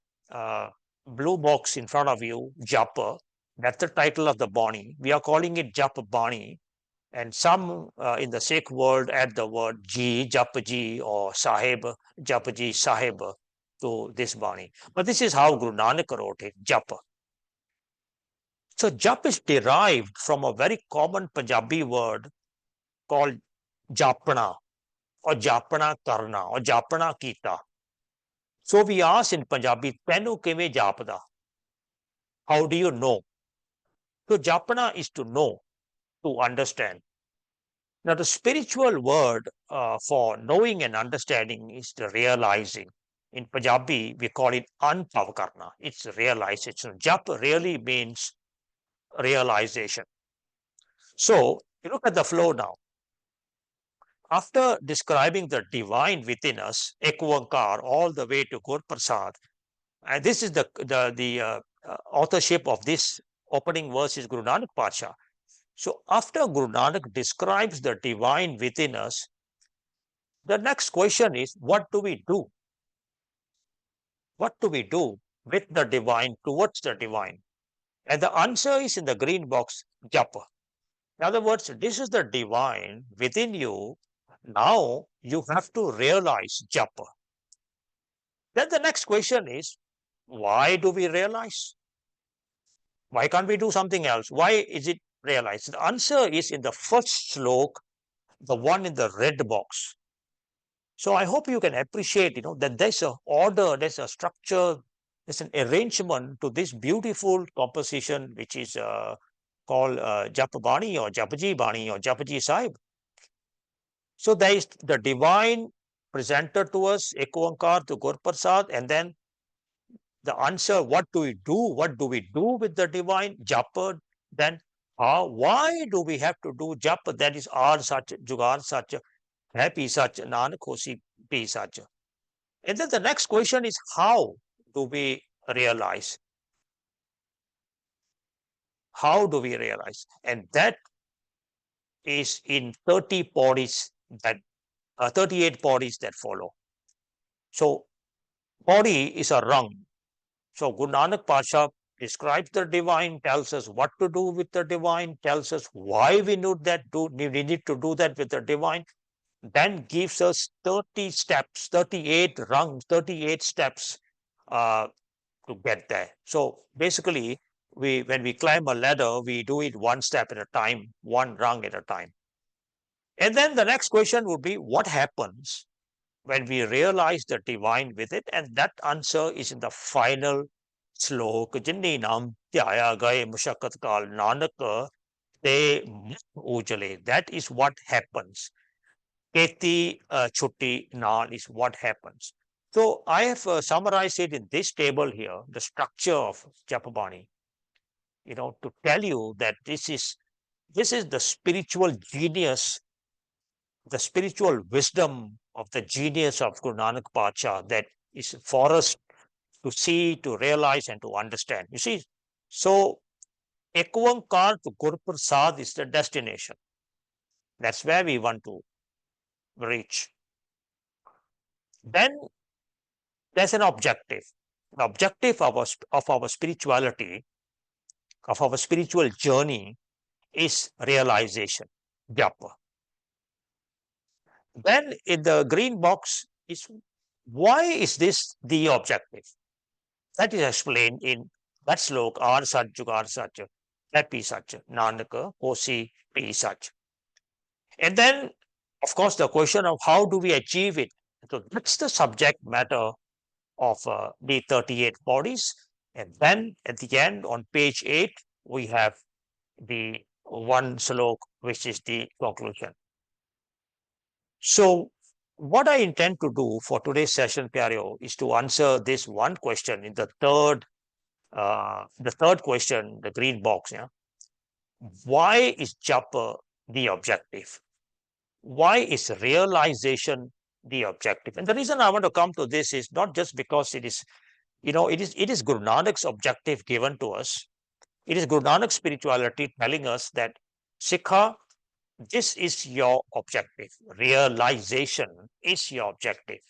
blue box in front of you, Japa, that's the title of the Bani. We are calling it Japa Bani. And some in the Sikh world add the word Ji, Japa Ji, or Sahib, Japa Ji, Sahib to this Bani. But this is how Guru Nanak wrote it, Japa. So Jap is derived from a very common Punjabi word called Japana, or Japana Karna, or Japana Kita. So we ask in Punjabi, Tenu kive japda? How do you know? So Japana is to know, to understand. Now the spiritual word for knowing and understanding is the realizing. In Punjabi, we call it Anbhav Karna. It's realization. Jap really means realization. So you look at the flow now. After describing the divine within us, Ekwankar, all the way to Gur Prasad, and this is the authorship of this opening verse is Guru Nanak Pasha. So after Guru Nanak describes the divine within us, the next question is, what do we do? What do we do with the divine, towards the divine? And the answer is in the green box, Japa. In other words, this is the divine within you. Now you have to realize Japa. Then the next question is, why do we realize? Why can't we do something else? Why is it realized? The answer is in the first slok, the one in the red box. So I hope you can appreciate, that there's a order, there's a structure, there's an arrangement to this beautiful composition, which is called Japa Bani or Japaji Bani or Japaji Sahib. So there is the divine presented to us, Eko to Gur Prasad, and then the answer, what do we do? What do we do with the divine? Japa. Then why do we have to do japa? That is our such, jugar such, happy such, nanak hosi be such. And then the next question is, how do we realize? How do we realize? And that is in 30 bodies that 38 bodies that follow. So body is a rung. So Guru Nanak Pasha describes the divine, tells us what to do with the divine, tells us why we need to do that with the divine, then gives us 30 steps, 38 rungs, 38 steps to get there. So basically, when we climb a ladder, we do it one step at a time, one rung at a time. And then the next question would be, what happens when we realize the divine with it? And that answer is in the final slok. Jinni naam tyaya gaye mushakat kal nanak te ujale. That is what happens. Keti chutti nal is what happens. So I have summarized it in this table here, the structure of Japabani, to tell you that this is This is the spiritual genius, the spiritual wisdom of the genius of Guru Nanak Pacha that is for us to see, to realize, and to understand. You see, so Ek Oankar to Guru Prasad is the destination. That's where we want to reach. Then there's an objective. The objective of our spirituality, of our spiritual journey, is realization, japa. Then in the green box is, why is this the objective? That is explained in that slok, Ar Sach, Jugar Sach, Happy Sach, Nanak, Hosi, Pi Sach. And then, of course, the question of how do we achieve it? So that's the subject matter of the 38 bodies. And then at the end, on page 8, we have the one slok, which is the conclusion. So what I intend to do for today's session, Pyareo, is to answer this one question in the third question, the green box. Yeah, why is japa the objective? Why is realization the objective? And the reason I want to come to this is not just because it is, it is Guru Nanak's objective given to us. It is Guru Nanak's spirituality telling us that Sikha, this is your objective. Realization is your objective.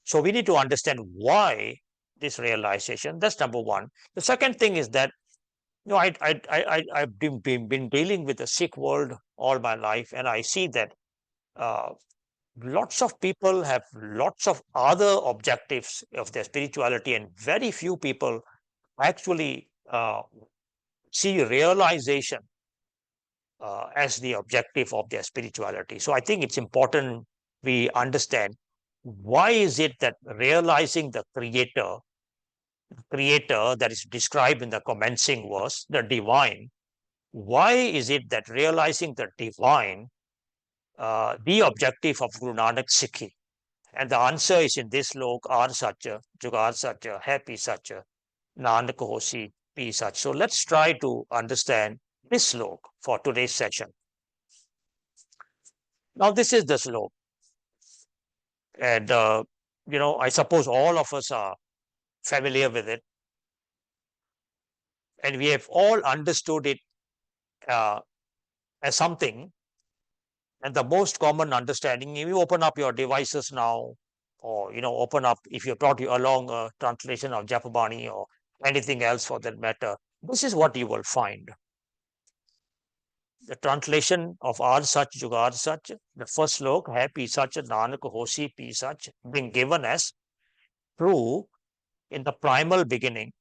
So we need to understand why this realization. That's number one. The second thing is that, I've been dealing with the Sikh world all my life, and I see that lots of people have lots of other objectives of their spirituality, and very few people actually see realization as the objective of their spirituality. So I think it's important we understand why is it that realizing the creator that is described in the commencing verse, the divine, why is it that realizing the divine, the objective of Guru Nanak Sikhi? And the answer is in this slok, Ar Sacha, Jugar Sacha, Happy Sacha, Nanak Hosi, Pi Sach. So let's try to understand this slok for today's session. Now, this is the slok. And, I suppose all of us are familiar with it. And we have all understood it as something. And the most common understanding, if you open up your devices now, or, open up, if you brought you along a translation of Bani or anything else for that matter, this is what you will find. The translation of Ar Sach, Jugar Sach, the first slok, Happy Sach, Nanak Hosi Pi Sach, being given as true in the primal beginning,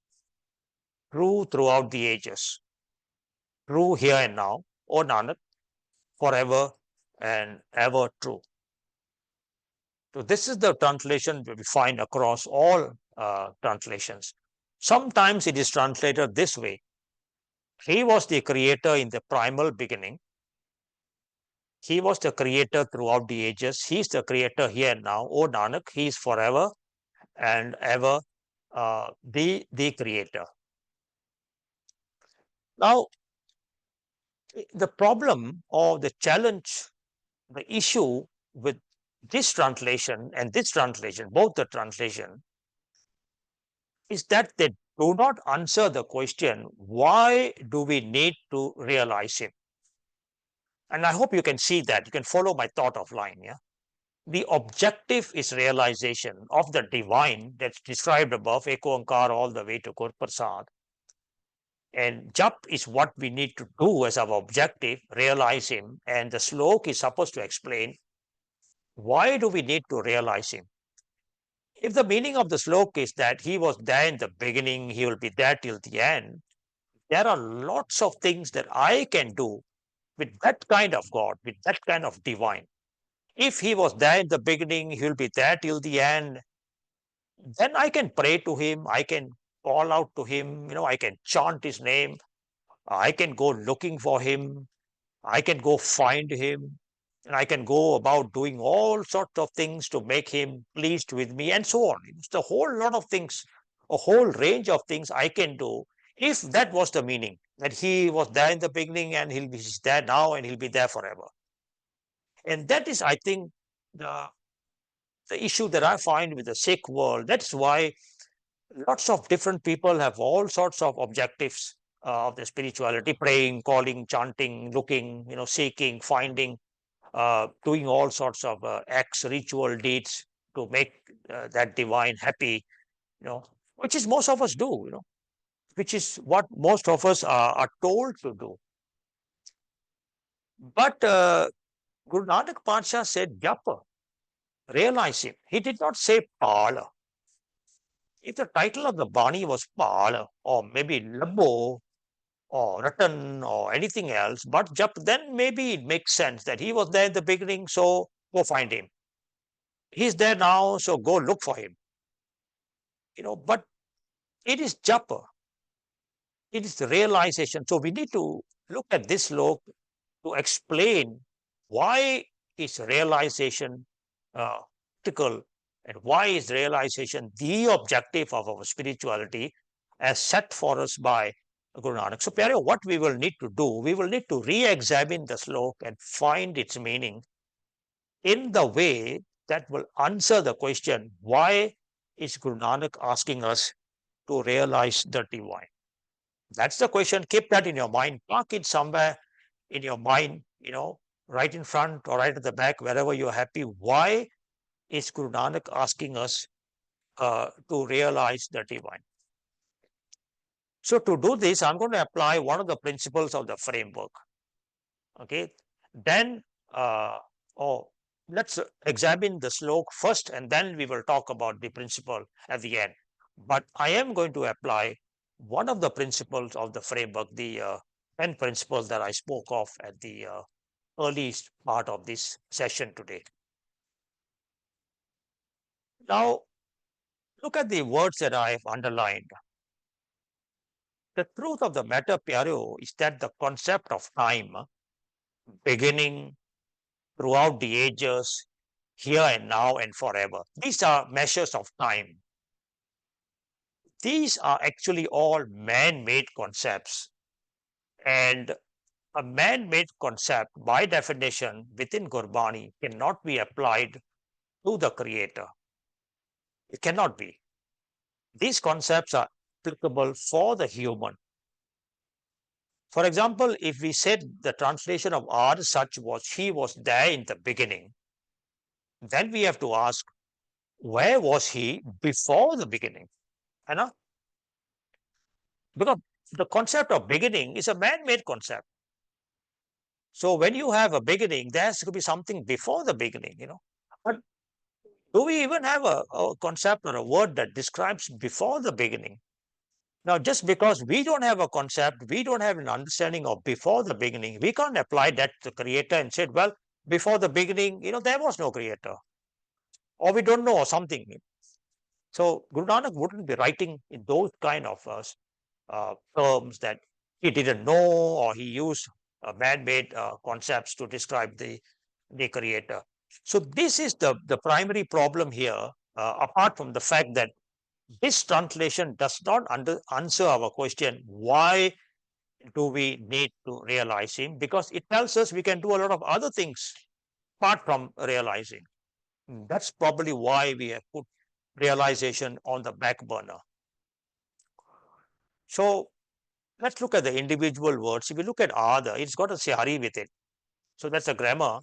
true throughout the ages, true here and now, O Nanak, forever and ever true. So this is the translation we find across all translations. Sometimes it is translated this way. He was the creator in the primal beginning. He was the creator throughout the ages. He is the creator here and now. O Nanak, he is forever and ever the creator. Now, the problem or the challenge, the issue with this translation and this translation, both the translation, is that they do not answer the question, why do we need to realize him? And I hope you can see that. You can follow my thought offline. Yeah. The objective is realization of the divine that's described above, Ek Oankar all the way to Guru Prasad. And jap is what we need to do as our objective, realize him. And the slok is supposed to explain, why do we need to realize him? If the meaning of the slok is that he was there in the beginning, he will be there till the end, there are lots of things that I can do with that kind of God, with that kind of divine. If he was there in the beginning, he will be there till the end, then I can pray to him, I can call out to him, I can chant his name, I can go looking for him, I can go find him, and I can go about doing all sorts of things to make him pleased with me, and so on. It's a whole lot of things, a whole range of things I can do, if that was the meaning. that he was there in the beginning and he's there now and he'll be there forever. And that is, I think, the issue that I find with the Sikh world. That's why lots of different people have all sorts of objectives of the spirituality: praying, calling, chanting, looking, seeking, finding, doing all sorts of acts, ritual deeds to make that divine happy, which is most of us do, which is what most of us are told to do. But Guru Nanak Padsha said japa, realize him. He did not say pala. If the title of the Bani was pala or maybe labbo or Ratan or anything else, but jap, then maybe it makes sense that he was there in the beginning, so go find him. He's there now, so go look for him. But it is japa. It is the realization. So we need to look at this slok to explain why is realization critical, and why is realization the objective of our spirituality as set for us by Guru Nanak. So, Pyareo, what we will need to do, we will need to re-examine the slok and find its meaning in the way that will answer the question, why is Guru Nanak asking us to realize the divine? That's the question. Keep that in your mind. Park it somewhere in your mind, right in front or right at the back, wherever you're happy. Why is Guru Nanak asking us to realize the divine? So to do this, I'm going to apply one of the principles of the framework. Okay. Then, let's examine the slok first, and then we will talk about the principle at the end. But I am going to apply one of the principles of the framework, the 10 principles that I spoke of at the early part of this session today. Now, look at the words that I have underlined. The truth of the matter, Pyareo, is that the concept of time, beginning, throughout the ages, here and now and forever, these are measures of time. These are actually all man-made concepts. And a man-made concept, by definition, within Gurbani, cannot be applied to the creator. It cannot be. These concepts are applicable for the human. For example, if we said the translation of Ad Sach was he was there in the beginning, then we have to ask, where was he before the beginning? Because the concept of beginning is a man-made concept. So when you have a beginning, there has to be something before the beginning, But do we even have a concept or a word that describes before the beginning? Now, just because we don't have a concept, we don't have an understanding of before the beginning, we can't apply that to the creator and say, well, before the beginning, there was no creator, or we don't know, or something. So Guru Nanak wouldn't be writing in those kind of terms that he didn't know, or he used man-made concepts to describe the creator. So this is the primary problem here, apart from the fact that this translation does not answer our question, why do we need to realize him? Because it tells us we can do a lot of other things apart from realizing. That's probably why we have put realization on the back burner. So let's look at the individual words. If we look at Ad, it's got a Sihari with it. So that's a grammar.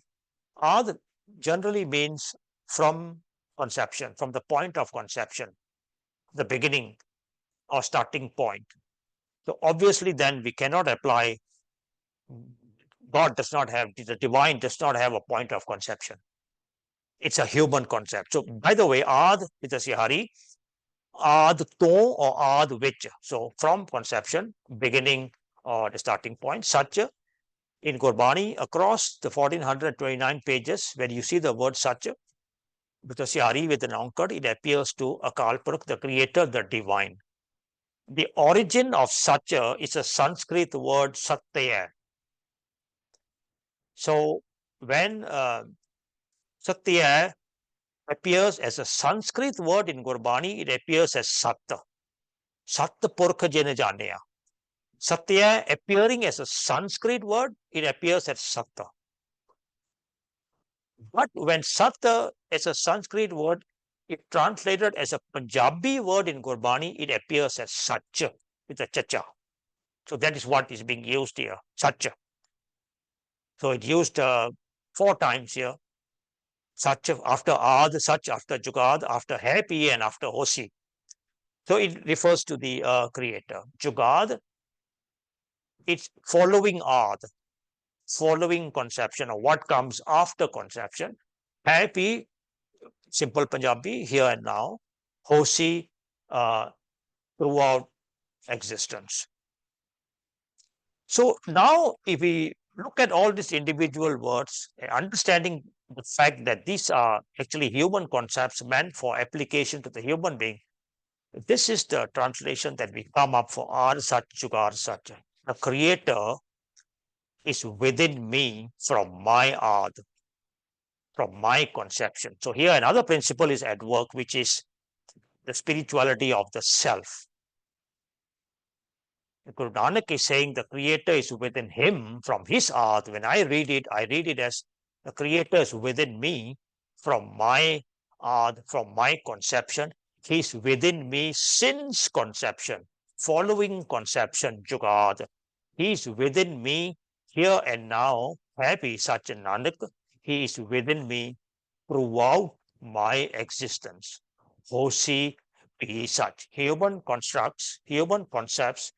Ad generally means from conception, from the point of conception, the beginning or starting point. So obviously then we cannot apply, God does not have, the divine does not have a point of conception. It's a human concept. So by the way, Ad is a Sihari, Ad to or Ad which. So from conception, beginning or the starting point, such in Gurbani across the 1429 pages, when you see the word such with a Sihari with an Ankar, it appears to Akal Purukh, the creator, the divine. The origin of Satya is a Sanskrit word Satya. So when Satya appears as a Sanskrit word in Gurbani, it appears as Sat. Sat Purkha Jene Janeya. Satya appearing as a Sanskrit word, it appears as Satta. But when Satta is a Sanskrit word, if translated as a Punjabi word in Gurbani, it appears as Sach with a chacha. So that is what is being used here, Sach. So it used 4 times here. Sach after Ad, Sach after Jugad, after Happy, and after Hosi. So it refers to the creator. Jugad, it's following Ad, following conception, or what comes after conception. Happy, simple Punjabi, here and now. Hosi, throughout existence. So now if we look at all these individual words, understanding the fact that these are actually human concepts meant for application to the human being, this is the translation that we come up for Ar Sach Jugar Sach. The creator is within me from my Ad, from my conception. So here another principle is at work, which is the spirituality of the self. Guru Nanak is saying the creator is within him from his Ad. When I read it as the creator is within me from my Ad, from my conception. He is within me since conception, following conception, Jugad. He is within me here and now, happy Sach Nanak. He is within me throughout my existence. Hosi be such. Human constructs, human concepts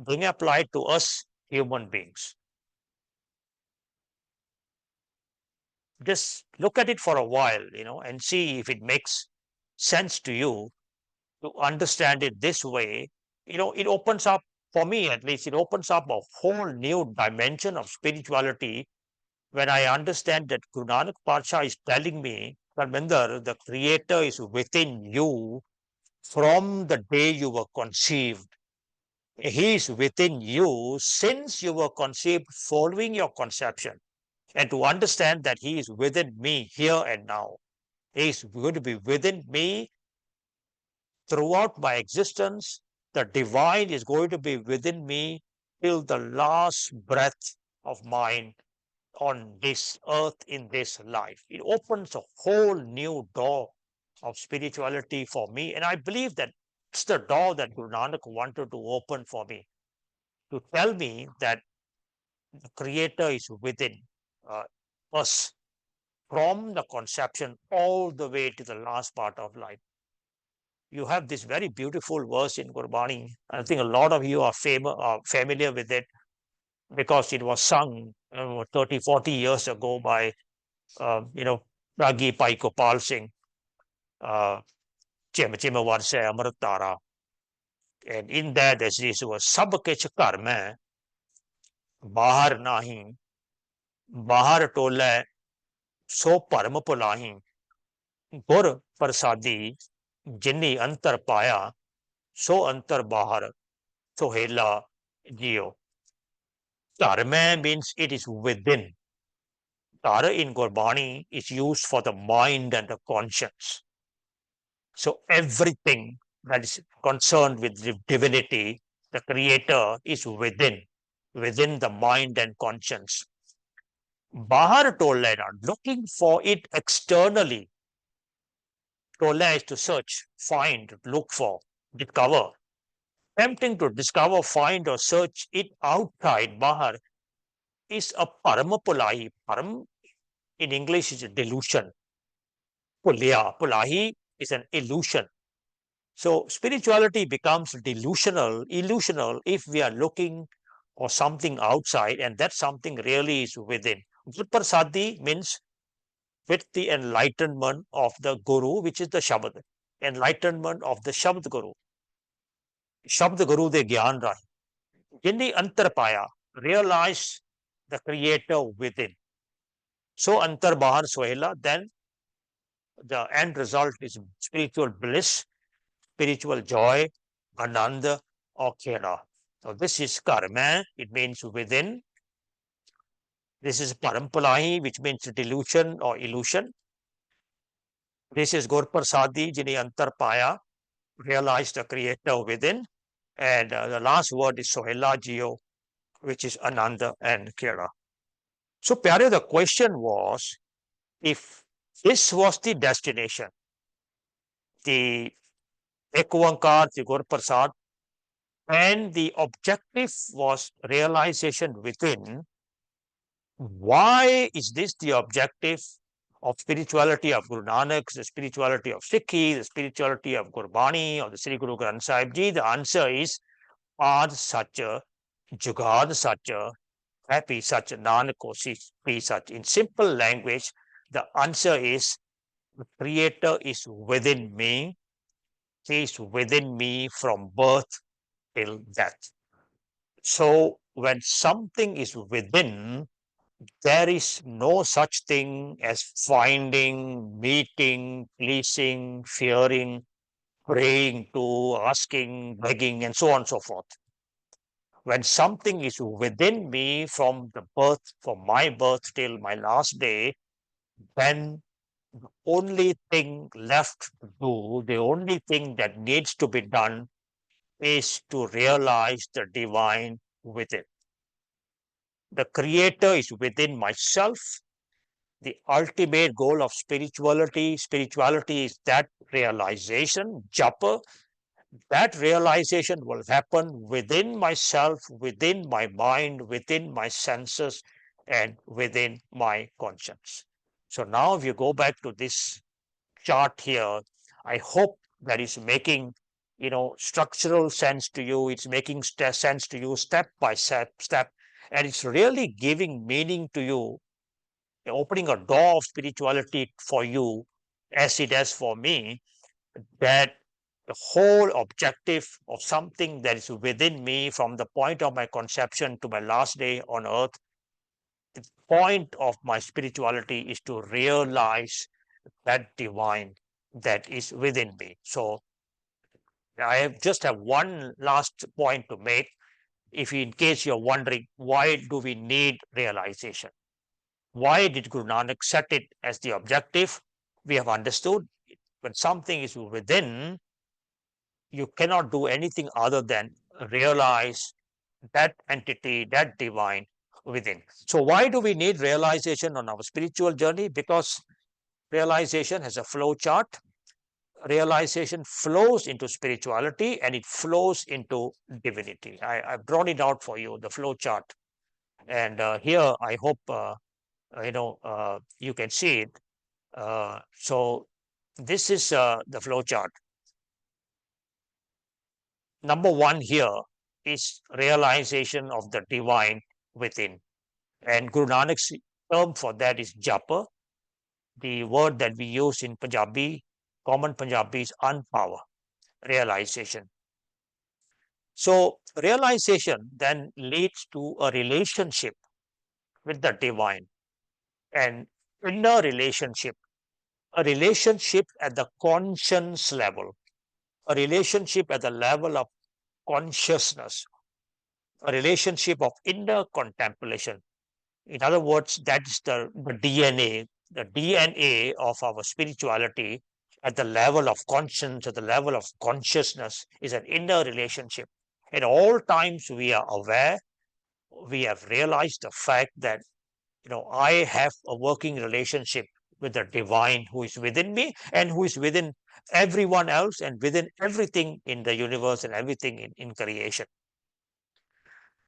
being applied to us human beings. Just look at it for a while, and see if it makes sense to you to understand it this way. It opens up, for me at least, it opens up a whole new dimension of spirituality when I understand that Guru Nanak Patsha is telling me, Karminder, the creator is within you from the day you were conceived. He is within you since you were conceived, following your conception. And to understand that he is within me here and now. He is going to be within me throughout my existence. The divine is going to be within me till the last breath of mine on this earth in this life. It opens a whole new door of spirituality for me. And I believe that it's the door that Guru Nanak wanted to open for me, to tell me that the creator is within us from the conception all the way to the last part of life. You have this very beautiful verse in Gurbani. I think a lot of you are familiar with it because it was sung 30, 40 years ago by, Ragi Pai Gopal Singh, Chim Chim Varse Amrit Tara. And in that, there's this was Sab Kich Kar Mein, Bahar Nahi, Bahar Tole, So Param Pulahi, Gur Prasadi, Jinni Antar Paya, So Antar Bahar, Sohela Geo. Karma means it is within. Tara in Gurbani is used for the mind and the conscience. So everything that is concerned with divinity, the creator is within the mind and conscience. Bahar Tola, looking for it externally. Tola is to search, find, look for, discover. Attempting to discover, find, or search it outside Bahar is a paramapulahi. Param in English is a delusion. Pulahi is an illusion. So spirituality becomes illusional if we are looking for something outside, and that something really is within. Prasadi means with the enlightenment of the Guru, which is the Shabad. Enlightenment of the Shabad Guru. Shabad Guru de Gyan Rahi. Jinni Antar Paya, realize the creator within. So Antar Bahar Sohela, then the end result is spiritual bliss, spiritual joy, ananda, or khera. So this is karma, it means within. This is parampalahi, which means delusion or illusion. This is Gur Prasadi, jini antar paya, realize the creator within. And the last word is Sohela Jio, which is Ananda and Kira. So, Pyare, the question was, if this was the destination, the Ek Oankar, the Gur Prasad, and the objective was realization within, why is this the objective of spirituality of Guru Nanak, the spirituality of Sikh, the spirituality of Guru Bani, or the Sri Guru Granth Sahib Ji? The answer is Ad Sacha, Jugad Sacha, Happy Sach, Nanak Be Sach. In simple language, the answer is the Creator is within me. He is within me from birth till death. So when something is within, there is no such thing as finding, meeting, pleasing, fearing, praying to, asking, begging, and so on and so forth. When something is within me from my birth till my last day, then the only thing left to do, the only thing that needs to be done is to realize the divine within. The Creator is within myself. The ultimate goal of spirituality is that realization, japa. That realization will happen within myself, within my mind, within my senses, and within my conscience. So now if you go back to this chart here, I hope that is making structural sense to you. It's making sense to you step by step, and it's really giving meaning to you, opening a door of spirituality for you, as it has for me, that the whole objective of something that is within me from the point of my conception to my last day on earth, the point of my spirituality is to realize that divine that is within me. So I just have one last point to make. If in case you're wondering, why do we need realization? Why did Guru Nanak set it as the objective? We have understood when something is within, you cannot do anything other than realize that entity, that divine within. So why do we need realization on our spiritual journey? Because realization has a flow chart. Realization flows into spirituality and it flows into divinity. I've drawn it out for you, the flow chart. And here I hope you can see it. So this is the flow chart. Number one here is realization of the divine within. And Guru Nanak's term for that is japa. The word that we use in Punjabi, common Punjabi, is unpower, realization. So realization then leads to a relationship with the divine, and inner relationship, a relationship at the conscience level, a relationship at the level of consciousness, a relationship of inner contemplation. In other words, that's the DNA of our spirituality at the level of conscience, at the level of consciousness, is an inner relationship. At all times, we are aware, we have realized the fact that, I have a working relationship with the divine who is within me and who is within everyone else and within everything in the universe and everything in creation.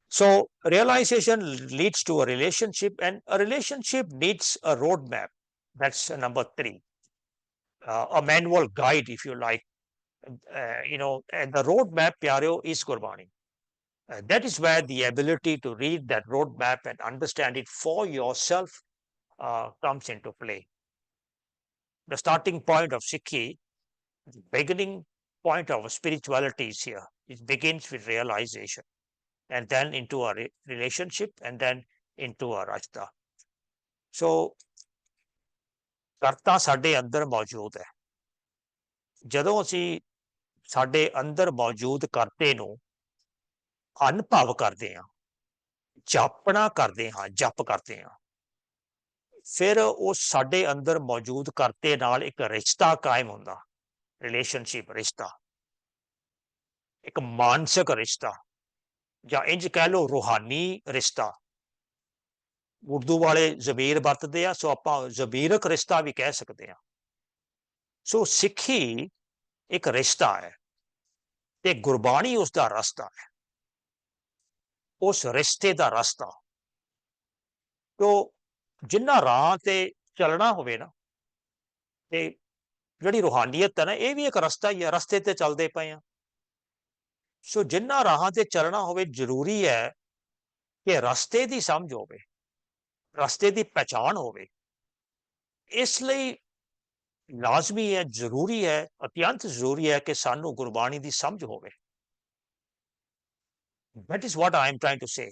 So realization leads to a relationship, and a relationship needs a roadmap. That's number three, a manual guide, if you like. And the roadmap, Pyareo, is Gurbani. That is where the ability to read that roadmap and understand it for yourself comes into play. The starting point of Sikhi, the beginning point of spirituality is here. It begins with realization, and then into a relationship, and then into a rashta. So ਕਰਤਾ ਸਾਡੇ ਅੰਦਰ ਮੌਜੂਦ ਹੈ। ਜਦੋਂ ਅਸੀਂ ਸਾਡੇ ਅੰਦਰ ਮੌਜੂਦ ਕਰਤੇ ਨੂੰ ਅਨੁਭਵ ਕਰਦੇ ਹਾਂ, ਜਾਪਣਾ ਕਰਦੇ ਹਾਂ, ਜਪ ਕਰਦੇ ਹਾਂ, ਫਿਰ ਉਹ ਸਾਡੇ ਅੰਦਰ ਮੌਜੂਦ ਕਰਤੇ ਨਾਲ ਇੱਕ ਰਿਸ਼ਤਾ ਕਾਇਮ ਹੁੰਦਾ, ਰਿਲੇਸ਼ਨਸ਼ਿਪ, ਰਿਸ਼ਤਾ। ਇੱਕ ਮਾਨਸਿਕ ਰਿਸ਼ਤਾ ਜਾਂ ਇੰਜ ਕਹਿ ਲਓ ਰੂਹਾਨੀ ਰਿਸ਼ਤਾ। ਉਰਦੂ ਵਾਲੇ ਜ਼ਮੀਰ ਵਰਤਦੇ ਆ, ਸੋ ਆਪਾਂ ਜ਼ਮੀਰਕ ਰਿਸ਼ਤਾ ਵੀ ਕਹਿ ਸਕਦੇ ਹਾਂ। ਸੋ ਸਿੱਖੀ ਇੱਕ ਰਿਸ਼ਤਾ ਹੈ ਤੇ ਗੁਰਬਾਣੀ ਉਸ ਦਾ ਰਸਤਾ ਹੈ, ਉਸ ਰਿਸ਼ਤੇ ਦਾ ਰਸਤਾ। ਤੋ ਜਿੰਨਾ ਰਾਹ ਤੇ ਚੱਲਣਾ ਹੋਵੇ ਨਾ, ਤੇ ਜਿਹੜੀ ਰੂਹਾਨੀਅਤ ਹੈ ਨਾ, ਇਹ ਵੀ ਇੱਕ ਰਸਤਾ ਹੀ ਹੈ, ਰਸਤੇ ਤੇ ਚੱਲਦੇ ਪਏ ਆ। ਸੋ ਜਿੰਨਾ ਰਾਹਾਂ ਤੇ ਚੱਲਣਾ ਹੋਵੇ, ਜ਼ਰੂਰੀ ਹੈ ਕਿ ਰਸਤੇ ਦੀ ਸਮਝ ਹੋਵੇ, ਰਸਤੇ ਦੀ ਪਹਿਚਾਣ ਹੋਵੇ। ਇਸ ਲਈ ਲਾਜ਼ਮੀ ਹੈ, ਜ਼ਰੂਰੀ ਹੈ, ਅਤਿਅੰਤ ਜ਼ਰੂਰੀ ਹੈ ਕਿ ਸਾਨੂੰ ਗੁਰਬਾਣੀ ਦੀ ਸਮਝ ਹੋਵੇ। that is what I am trying to say,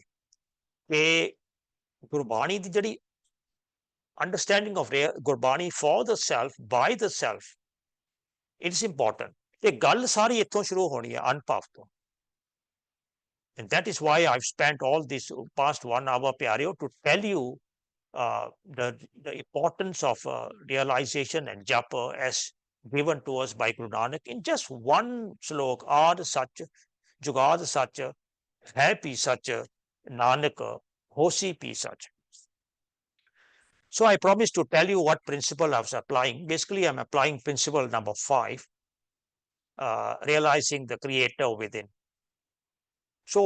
ਕਿ ਗੁਰਬਾਣੀ ਦੀ ਜਿਹੜੀ understanding of Gurbani for the self ਬਾय the self, it's important. ਤੇ ਗੱਲ ਸਾਰੀ ਇੱਥੋਂ ਸ਼ੁਰੂ ਹੋਣੀ ਹੈ, ਅਨੁਭਵ ਤੋਂ। And that is why I've spent all this past 1 hour, Pyareo, to tell you the importance of realization and japa as given to us by Guru Nanak in just one slok. Aad sach, jugad sach, hai pi sach, Nanak hosi pi sach. So I promised to tell you what principle I was applying. Basically, I'm applying principle number 5, realizing the creator within. So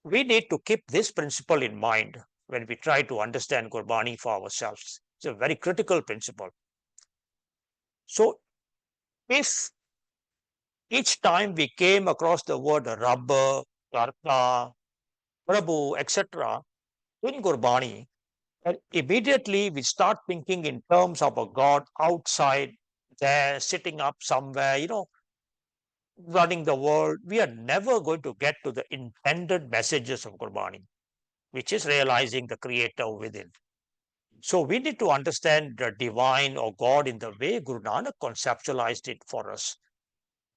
we need to keep this principle in mind when we try to understand Gurbani for ourselves. It's a very critical principle. So if each time we came across the word Rabb, Karta, Prabhu, etc. in Gurbani, and immediately we start thinking in terms of a God outside there, sitting up somewhere, running the world, we are never going to get to the intended messages of Gurbani, which is realizing the creator within. So we need to understand the divine or God in the way Guru Nanak conceptualized it for us.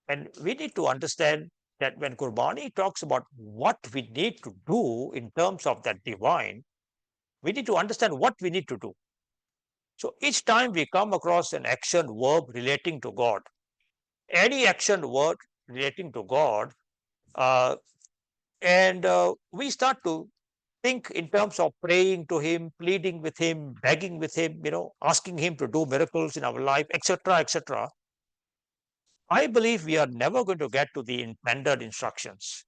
And we need to understand that when Gurbani talks about what we need to do in terms of that divine, we need to understand what we need to do. So each time we come across an action verb relating to God, any action word relating to God, and we start to think in terms of praying to him, pleading with him, begging with him, asking him to do miracles in our life, etc., etc. I believe we are never going to get to the intended instructions.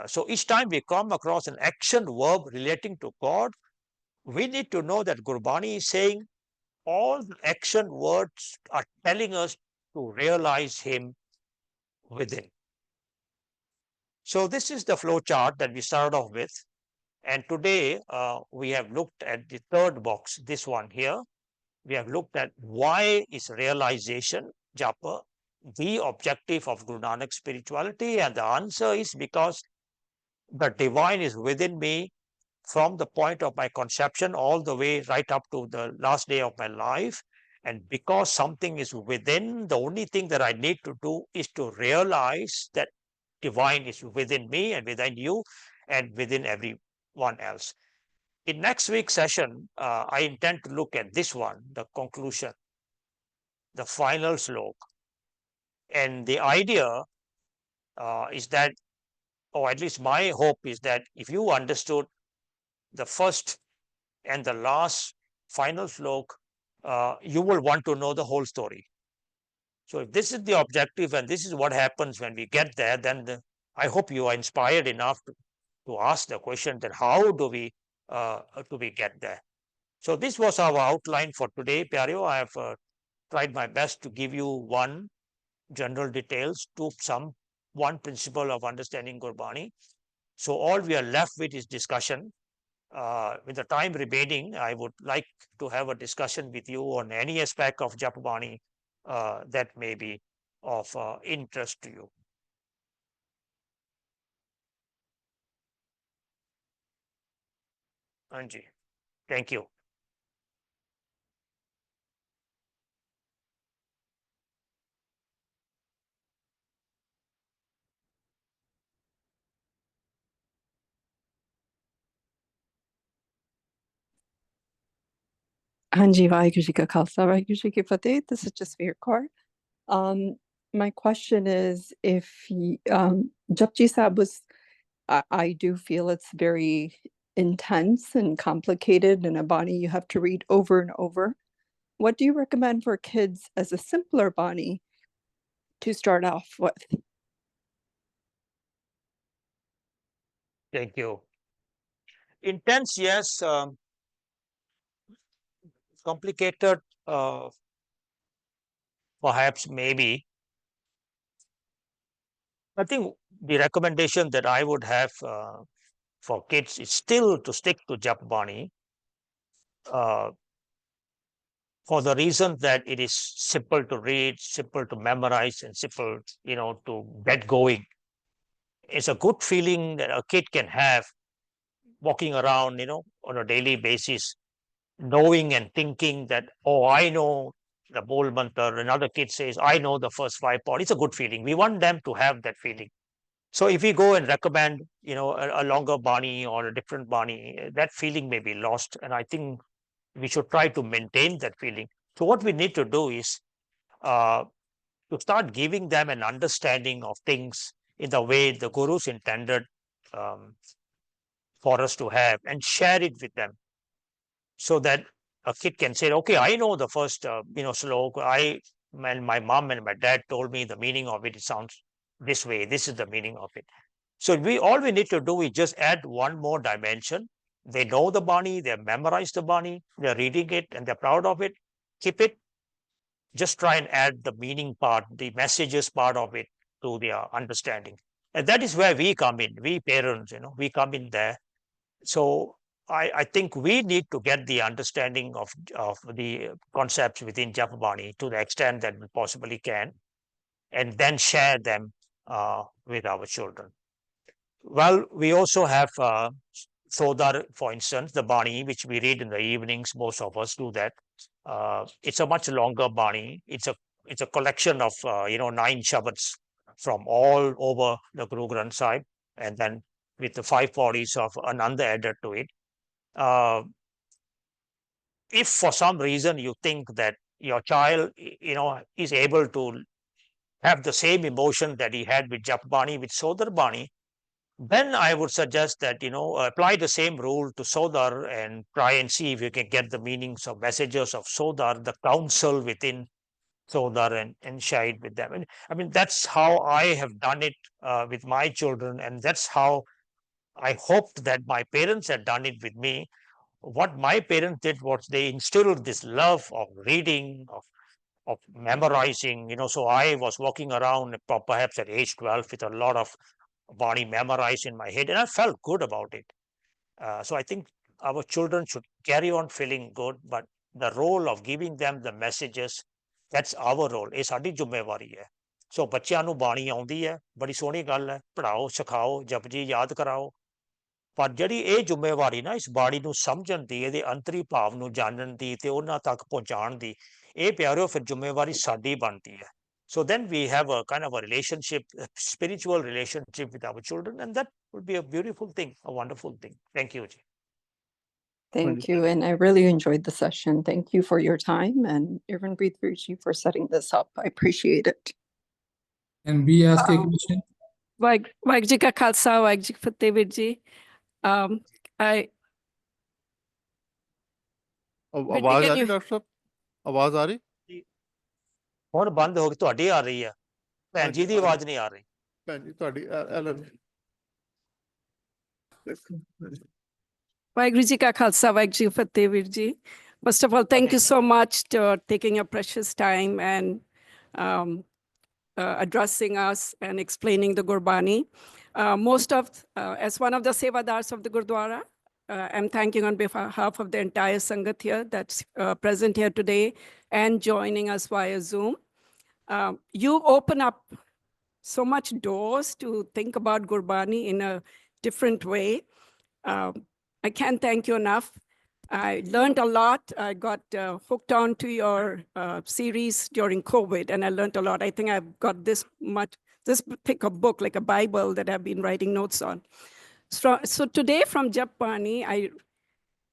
So each time we come across an action verb relating to God, we need to know that Gurbani is saying all the action words are telling us to realize him within. So this is the flow chart that we started off with. And today we have looked at the third box, this one here. We have looked at why is realization, japa, the objective of Guru Nanak spirituality. And the answer is because the divine is within me from the point of my conception all the way right up to the last day of my life. And because something is within, the only thing that I need to do is to realize that divine is within me and within you and within everyone else. In next week's session, I intend to look at this one, the conclusion, the final slok. And the idea is that, or at least my hope is that if you understood the first and the last final slok, you will want to know the whole story. So if this is the objective and this is what happens when we get there, then I hope you are inspired enough to ask the question that how do we get there? So this was our outline for today, Pyareo. I have tried my best to give you one general details to one principle of understanding Gurbani. So all we are left with is discussion. With the time remaining, I would like to have a discussion with you on any aspect of Japabani that may be of interest to you. Anji, thank you. ਹਾਂਜੀ ਵਾਹਿਗੁਰੂ ਜੀ ਕਾ ਖਾਲਸਾ ਵਾਹਿਗੁਰੂ ਜੀ ਕੀ ਫਤਿਹ। This is Jasveer Kaur. My question is if Japji Sahib was, I do feel it's very intense and complicated, and a Bani you have to read over and over. What do you recommend for kids as a simpler Bani to start off with? Thank you. Intense, yes. Complicated, perhaps, maybe. I think the recommendation that I would have for kids is still to stick to Jap Bani for the reason that it is simple to read, simple to memorize, and simple, to get going. It's a good feeling that a kid can have walking around, on a daily basis, knowing and thinking that, oh, I know the Bol Mantar. Another kid says, I know the first 5 points. It's a good feeling. We want them to have that feeling. So if we go and recommend, a longer Bani or a different Bani, that feeling may be lost. And I think we should try to maintain that feeling. So what we need to do is to start giving them an understanding of things in the way the gurus intended for us to have, and share it with them, so that a kid can say, okay, I know the first, slok. My mom and my dad told me the meaning of it. It sounds this way. This is the meaning of it. So all we need to do is just add one more dimension. They know the Bani, they memorize the Bani, they're reading it, and they're proud of it. Keep it. Just try and add the meaning part, the messages part of it to their understanding. And that is where we come in. We parents, we come in there. So I think we need to get the understanding of the concepts within Japabani to the extent that we possibly can, and then share them with our children. Well, we also have Sodar, for instance, the Bani, which we read in the evenings. Most of us do that. It's a much longer Bani. It's a collection of 9 Shabbats from all over the Guru Granth Sahib, and then with the 5 bodies of Ananda added to it. If for some reason you think that your child, is able to have the same emotion that he had with Japbani, with Sodar Bani, then I would suggest that, apply the same rule to Sodar and try and see if you can get the meanings of messages of Sodar, the counsel within Sodar, and share it with them. And I mean, that's how I have done it with my children. And that's how I hoped that my parents had done it with me. What my parents did was they instilled this love of reading, of memorizing, so I was walking around perhaps at age 12 with a lot of Bani memorized in my head, and I felt good about it. So I think our children should carry on feeling good, but the role of giving them the messages, that's our role. ਇਹ ਸਾਡੀ ਜ਼ਿੰਮੇਵਾਰੀ ਹੈ. ਸੋ ਬੱਚਿਆਂ ਨੂੰ ਬਾਣੀ ਆਉਂਦੀ ਹੈ, ਬੜੀ ਸੋਹਣੀ ਗੱਲ ਹੈ, ਪੜ੍ਹਾਓ, ਸਿਖਾਓ, ਜਪਜੀ ਯਾਦ ਕਰਾਓ। ਪਰ ਜਿਹੜੀ ਇਹ ਜ਼ਿੰਮੇਵਾਰੀ ਨਾ ਇਸ ਬਾਣੀ ਨੂੰ ਸਮਝਣ ਦੀ, ਇਹਦੇ ਅੰਤਰੀ ਭਾਵ ਨੂੰ ਜਾਣਨ ਦੀ ਤੇ ਉਹਨਾਂ ਤੱਕ ਪਹੁੰਚਾਉਣ ਦੀ, ਇਹ ਪਿਆਰਿਓ ਫਿਰ ਜ਼ਿੰਮੇਵਾਰੀ ਸਾਡੀ ਬਣਦੀ ਹੈ। So then we have a kind of a relationship, a spiritual relationship with our children, and that would be a beautiful thing, a wonderful thing. Thank you, Ji. Thank you. And I really enjoyed the session. Thank you for your time, and Irvinpreet Virji for setting this up. I appreciate it. And we ask a question. Waheguru ji ਕਾ ਖਾਲਸਾ, ਵਾਹਿਗੁਰੂ ਜੀ ਕੀ ਫਤਿਹ ਵੀਰ ਜੀ। ਆਵਾਜ਼ ਆ ਰਹੀ doctor ਸਾਹਿਬ? ਆਵਾਜ਼ ਆ ਰਹੀ? ਹੁਣ ਬੰਦ ਹੋ ਗਈ, ਤੁਹਾਡੀ ਆ ਰਹੀ ਹੈ, ਭੈਣ ਜੀ ਦੀ ਆਵਾਜ਼ ਨਹੀਂ ਆ ਰਹੀ। ਭੈਣ ਜੀ ਤੁਹਾਡੀ ਵਾਹਿਗੁਰੂ ਜੀ ਕਾ ਖਾਲਸਾ, ਵਾਹਿਗੁਰੂ ਜੀ ਕੀ ਫਤਿਹ ਵੀਰ ਜੀ। First of all, thank you so much for taking your precious time and addressing us and explaining the Gurbani. As one of the Sevadars of the Gurdwara, I'm thanking on behalf of the entire Sangat here that's present here today and joining us via Zoom. You open up so much doors to think about Gurbani in a different way. I can't thank you enough. I learned a lot. I got hooked on to your series during COVID, and I learned a lot. I think I've got this thick a book, like a Bible, that I've been writing notes on. So today from Jap Bani,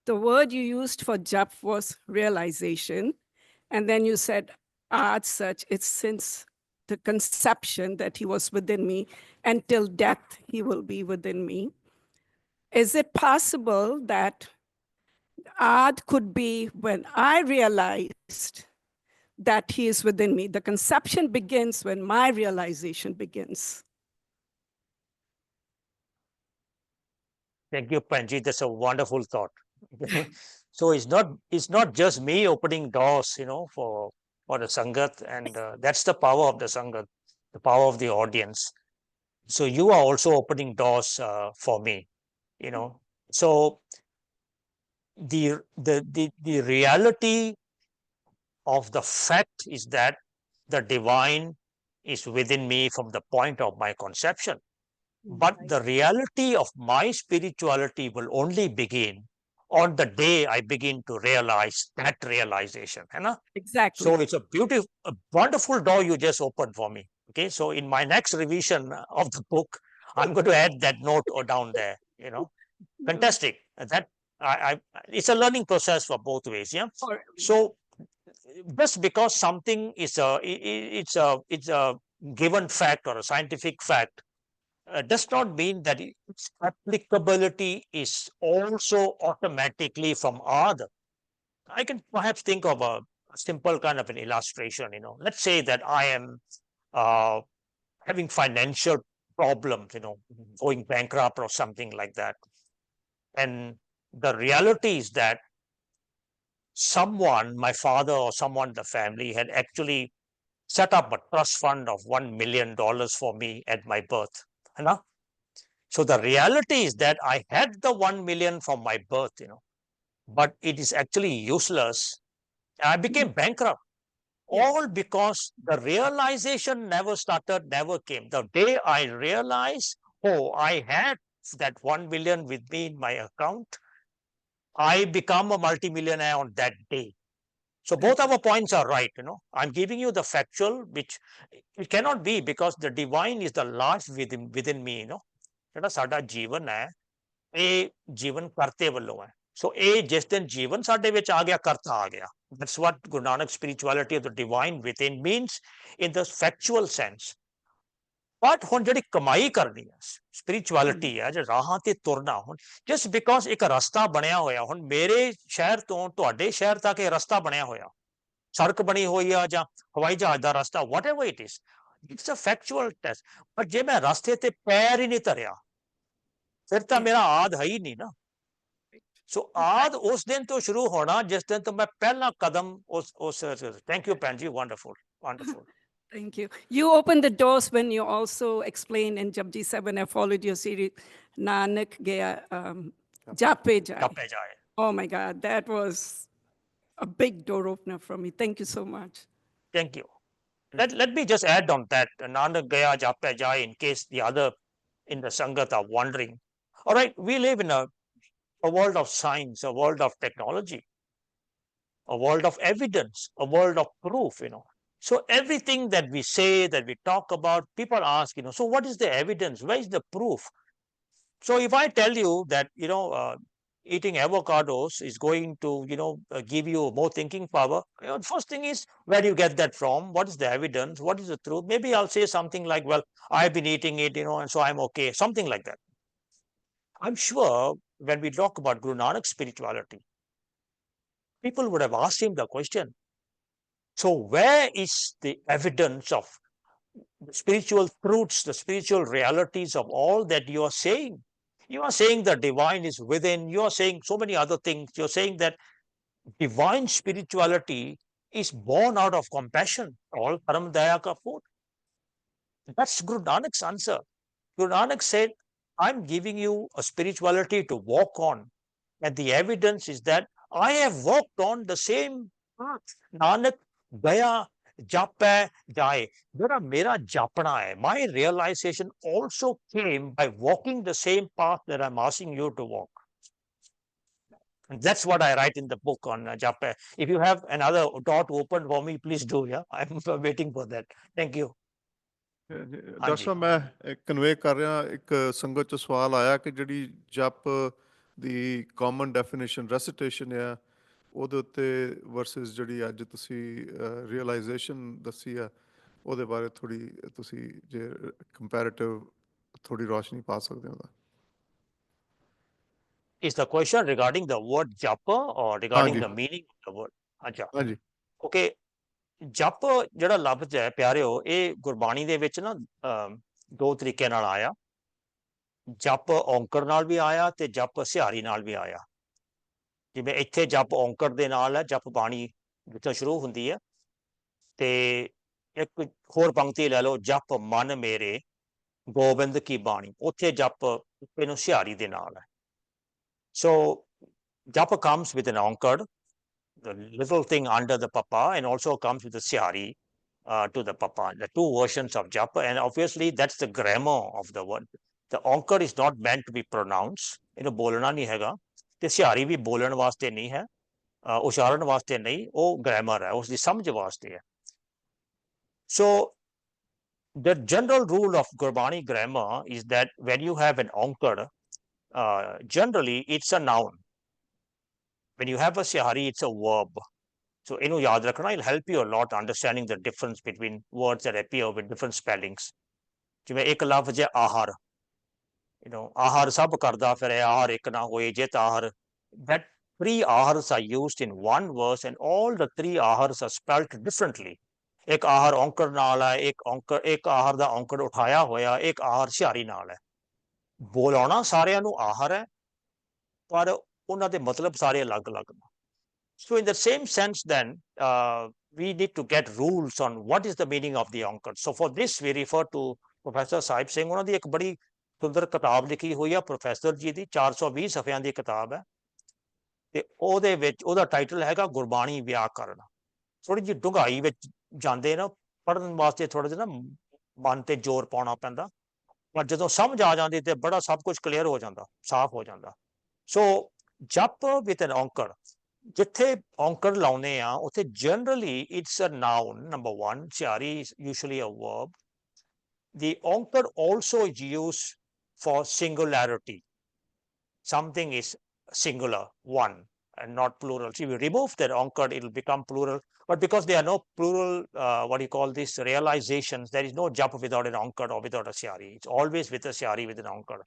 the word you used for Jap was realization. And then you said, as such, it's since the conception that he was within me, and till death he will be within me. Is it possible that Ad could be when I realized that he is within me? The conception begins when my realization begins. Thank you, Panji. That's a wonderful thought. So it's not just me opening doors, for the Sangat, and that's the power of the Sangat, the power of the audience. So you are also opening doors for me, So the reality of the fact is that the divine is within me from the point of my conception. But the reality of my spirituality will only begin on the day I begin to realize that realization. Exactly. So it's a wonderful door you just opened for me. Okay, so in my next revision of the book, I'm going to add that note down there. Fantastic. That it's a learning process for both ways. Yeah. So just because something is it's a given fact or a scientific fact does not mean that its applicability is also automatically from other. I can perhaps think of a simple kind of an illustration. Let's say that I am having financial problems, going bankrupt or something like that. And the reality is that someone, my father or someone in the family, had actually set up a trust fund of $1 million for me at my birth. So the reality is that I had the 1 million from my birth, but it is actually useless. I became bankrupt. All because the realization never started, never came. The day I realized, oh, I had that 1 million with me in my account, I become a multimillionaire on that day. So both our points are right. I'm giving you the factual, which it cannot be because the divine is the large within me. ਜਿਹੜਾ ਸਾਡਾ ਜੀਵਨ ਹੈ ਇਹ ਜੀਵਨ ਕਰਤੇ ਵੱਲੋਂ ਹੈ ਸੋ ਇਹ ਜਿਸ ਦਿਨ ਜੀਵਨ ਸਾਡੇ ਵਿੱਚ ਆ ਗਿਆ ਕਰਤਾ ਆ ਗਿਆ that's what Guru Nanak spirituality of the divine within means in the factual sense but ਹੁਣ ਜਿਹੜੀ ਕਮਾਈ ਕਰਨੀ ਹੈ spirituality ਹੈ ਜੇ ਰਾਹਾਂ ਤੇ ਤੁਰਨਾ ਹੁਣ just because ਇੱਕ ਰਸਤਾ ਬਣਿਆ ਹੋਇਆ ਹੁਣ ਮੇਰੇ ਸ਼ਹਿਰ ਤੋਂ ਤੁਹਾਡੇ ਸ਼ਹਿਰ ਤੱਕ ਇਹ ਰਸਤਾ ਬਣਿਆ ਹੋਇਆ ਸੜਕ ਬਣੀ ਹੋਈ ਆ ਜਾਂ ਹਵਾਈ ਜਹਾਜ਼ ਦਾ ਰਸਤਾ whatever it is it's a factual test but ਜੇ ਮੈਂ ਰਸਤੇ ਤੇ ਪੈਰ ਹੀ ਨਹੀਂ ਧਰਿਆ फिर तो मेरा आद है ही नहीं ना सो आद उस दिन तो शुरू होना जिस दिन तो मैं पहला कदम उस thank you Panji wonderful Thank you. You opened the doors when you also explained in Japji 7. I followed your series. Nanak gaya jape jaye. Oh my God, that was a big door opener for me. Thank you so much. Thank you. Let me just add on that. Nanak gaya jape jaye in case the other in the Sangat are wondering. All right, we live in a world of science, a world of technology, a world of evidence, a world of proof, So everything that we say, that we talk about, people ask, so what is the evidence? Where is the proof? So if I tell you that, eating avocados is going to, give you more thinking power, first thing is, where do you get that from? What is the evidence? What is the truth? Maybe I'll say something like, well, I've been eating it, and so I'm okay, something like that. I'm sure when we talk about Guru Nanak's spirituality, people would have asked him the question, so where is the evidence of the spiritual truths, the spiritual realities of all that you are saying? You are saying the divine is within, you are saying so many other things. You're saying that divine spirituality is born out of compassion, all param daya ka food. That's Guru Nanak's answer. Guru Nanak said, I'm giving you a spirituality to walk on. And the evidence is that I have walked on the same path. Nanak gaya jape jaye. Mera japna hai. My realization also came by walking the same path that I'm asking you to walk. And that's what I write in the book on jape. If you have another door to open for me, please do. Yeah, I'm waiting for that. Thank you. Doctor ਸਾਹਿਬ ਮੈਂ convey ਕਰ ਰਿਹਾ ਇੱਕ ਸੰਗਤ 'ਚ ਸਵਾਲ ਆਇਆ ਕਿ ਜਿਹੜੀ ਜਪ ਦੀ ਕਾਮਨ ਡੈਫੀਨੇਸ਼ਨ ਰੈਸੀਟੇਸ਼ਨ ਆ ਉਹਦੇ ਉੱਤੇ ਵਰਸਸ ਜਿਹੜੀ ਅੱਜ ਤੁਸੀਂ ਰੀਅਲਾਈਜੇਸ਼ਨ ਦੱਸੀ ਆ ਉਹਦੇ ਬਾਰੇ ਥੋੜੀ ਤੁਸੀਂ ਜੇ ਕੰਪੈਰੀਟਿਵ ਥੋੜੀ ਰੋਸ਼ਨੀ ਪਾ ਸਕਦੇ ਹੋ ਤਾਂ Is the question regarding the word japa or regarding ਹਾਂਜੀ the meaning of the word? Acha. ਹਾਂਜੀ Okay. ਜਪ ਜਿਹੜਾ ਲਫ਼ਜ਼ ਹੈ ਪਿਆਰਿਓ, ਇਹ ਗੁਰਬਾਣੀ ਦੇ ਵਿੱਚ ਨਾ ਦੋ ਤਰੀਕੇ ਨਾਲ ਆਇਆ। ਜਪ ਔਂਕੜ ਨਾਲ ਵੀ ਆਇਆ ਤੇ ਜਪ ਸਿਹਾਰੀ ਨਾਲ ਵੀ ਆਇਆ। ਜਿਵੇਂ ਇੱਥੇ ਜਪ ਔਂਕੜ ਦੇ ਨਾਲ ਹੈ, ਜਪ ਬਾਣੀ ਜਿੱਥੋਂ ਸ਼ੁਰੂ ਹੁੰਦੀ ਹੈ, ਤੇ ਇੱਕ ਹੋਰ ਪੰਕਤੀ ਲੈ ਲਓ, ਜਪ ਮਨ ਮੇਰੇ ਗੋਬਿੰਦ ਕੀ ਬਾਣੀ, ਉੱਥੇ ਜਪ ਇਹਨੂੰ ਸਿਹਾਰੀ ਦੇ ਨਾਲ ਹੈ। So japa comes with an onkad, the little thing under the papa, and also comes with the sihari to the papa, the two versions of japa. And obviously that's the grammar of the word. The onkad is not meant to be pronounced, bolna nahi hega, te sihari bhi bolan vaste nahi hai, usharan vaste nahi, oh grammar hai, usdi samjh vaste hai. So the general rule of Gurbani grammar is that when you have an onkad, generally it's a noun. When you have a sihari, it's a verb. So inu yaad rakhna, it'll help you a lot understanding the difference between words that appear with different spellings. ਜਿਵੇਂ ਇੱਕ ਲਫ਼ਜ਼ ਹੈ ਆਹਾਰ, ਆਹਾਰ ਸਭ ਕਰਦਾ ਫਿਰ ਆਹਾਰ ਇੱਕ ਨਾ ਹੋਏ ਜਿਤ ਆਹਾਰ, that three ahars are used in one verse and all the three ahars are spelt differently. ਇੱਕ ਆਹਾਰ ਔਂਕੜ ਨਾਲ ਹੈ, ਇੱਕ ਆਹਾਰ ਦਾ ਔਂਕੜ ਉਠਾਇਆ ਹੋਇਆ, ਇੱਕ ਆਹਾਰ ਸਿਹਾਰੀ ਨਾਲ ਹੈ। ਬੋਲਾਉਣਾ ਸਾਰਿਆਂ ਨੂੰ ਆਹਾਰ ਹੈ, ਪਰ ਉਹਨਾਂ ਦੇ ਮਤਲਬ ਸਾਰੇ ਅਲੱਗ-ਅਲੱਗ ਨੇ। So in the same sense then, we need to get rules on what is the meaning of the onkad. So for this we refer to Professor Sahib Singh, ਉਹਨਾਂ ਦੀ ਇੱਕ ਬੜੀ ਸੁੰਦਰ ਕਿਤਾਬ ਲਿਖੀ ਹੋਈ ਆ ਪ੍ਰੋਫੈਸਰ ਜੀ ਦੀ, 420 ਸਫ਼ਿਆਂ ਦੀ ਕਿਤਾਬ ਹੈ, ਤੇ ਉਹਦੇ ਵਿੱਚ ਉਹਦਾ ਟਾਈਟਲ ਹੈਗਾ ਗੁਰਬਾਣੀ ਵਿਆਕਰਨ। ਥੋੜੀ ਜਿਹੀ ਡੂੰਘਾਈ ਵਿੱਚ ਜਾਂਦੇ ਨਾ, ਪੜ੍ਹਨ ਵਾਸਤੇ ਥੋੜਾ ਜਿਹਾ ਨਾ ਮਨ ਤੇ ਜ਼ੋਰ ਪਾਉਣਾ ਪੈਂਦਾ, ਪਰ ਜਦੋਂ ਸਮਝ ਆ ਜਾਂਦੀ ਤੇ ਬੜਾ ਸਭ ਕੁਝ ਕਲੀਅਰ ਹੋ ਜਾਂਦਾ, ਸਾਫ਼ ਹੋ ਜਾਂਦਾ। ਸੋ ਜਪ ਵਿਦ ਐਨ ਔਂਕੜ, ਜਿੱਥੇ ਔਂਕੜ ਲਾਉਂਦੇ ਆ ਉੱਥੇ generally it's a noun, number one. Sihari is usually a verb. The onkad also is used for singularity. Something is singular, one, and not plural. So if you remove that onkad, it will become plural. But because there are no plural, what do you call this, realizations, there is no japa without an onkad or without a sihari. It's always with a sihari with an onkad.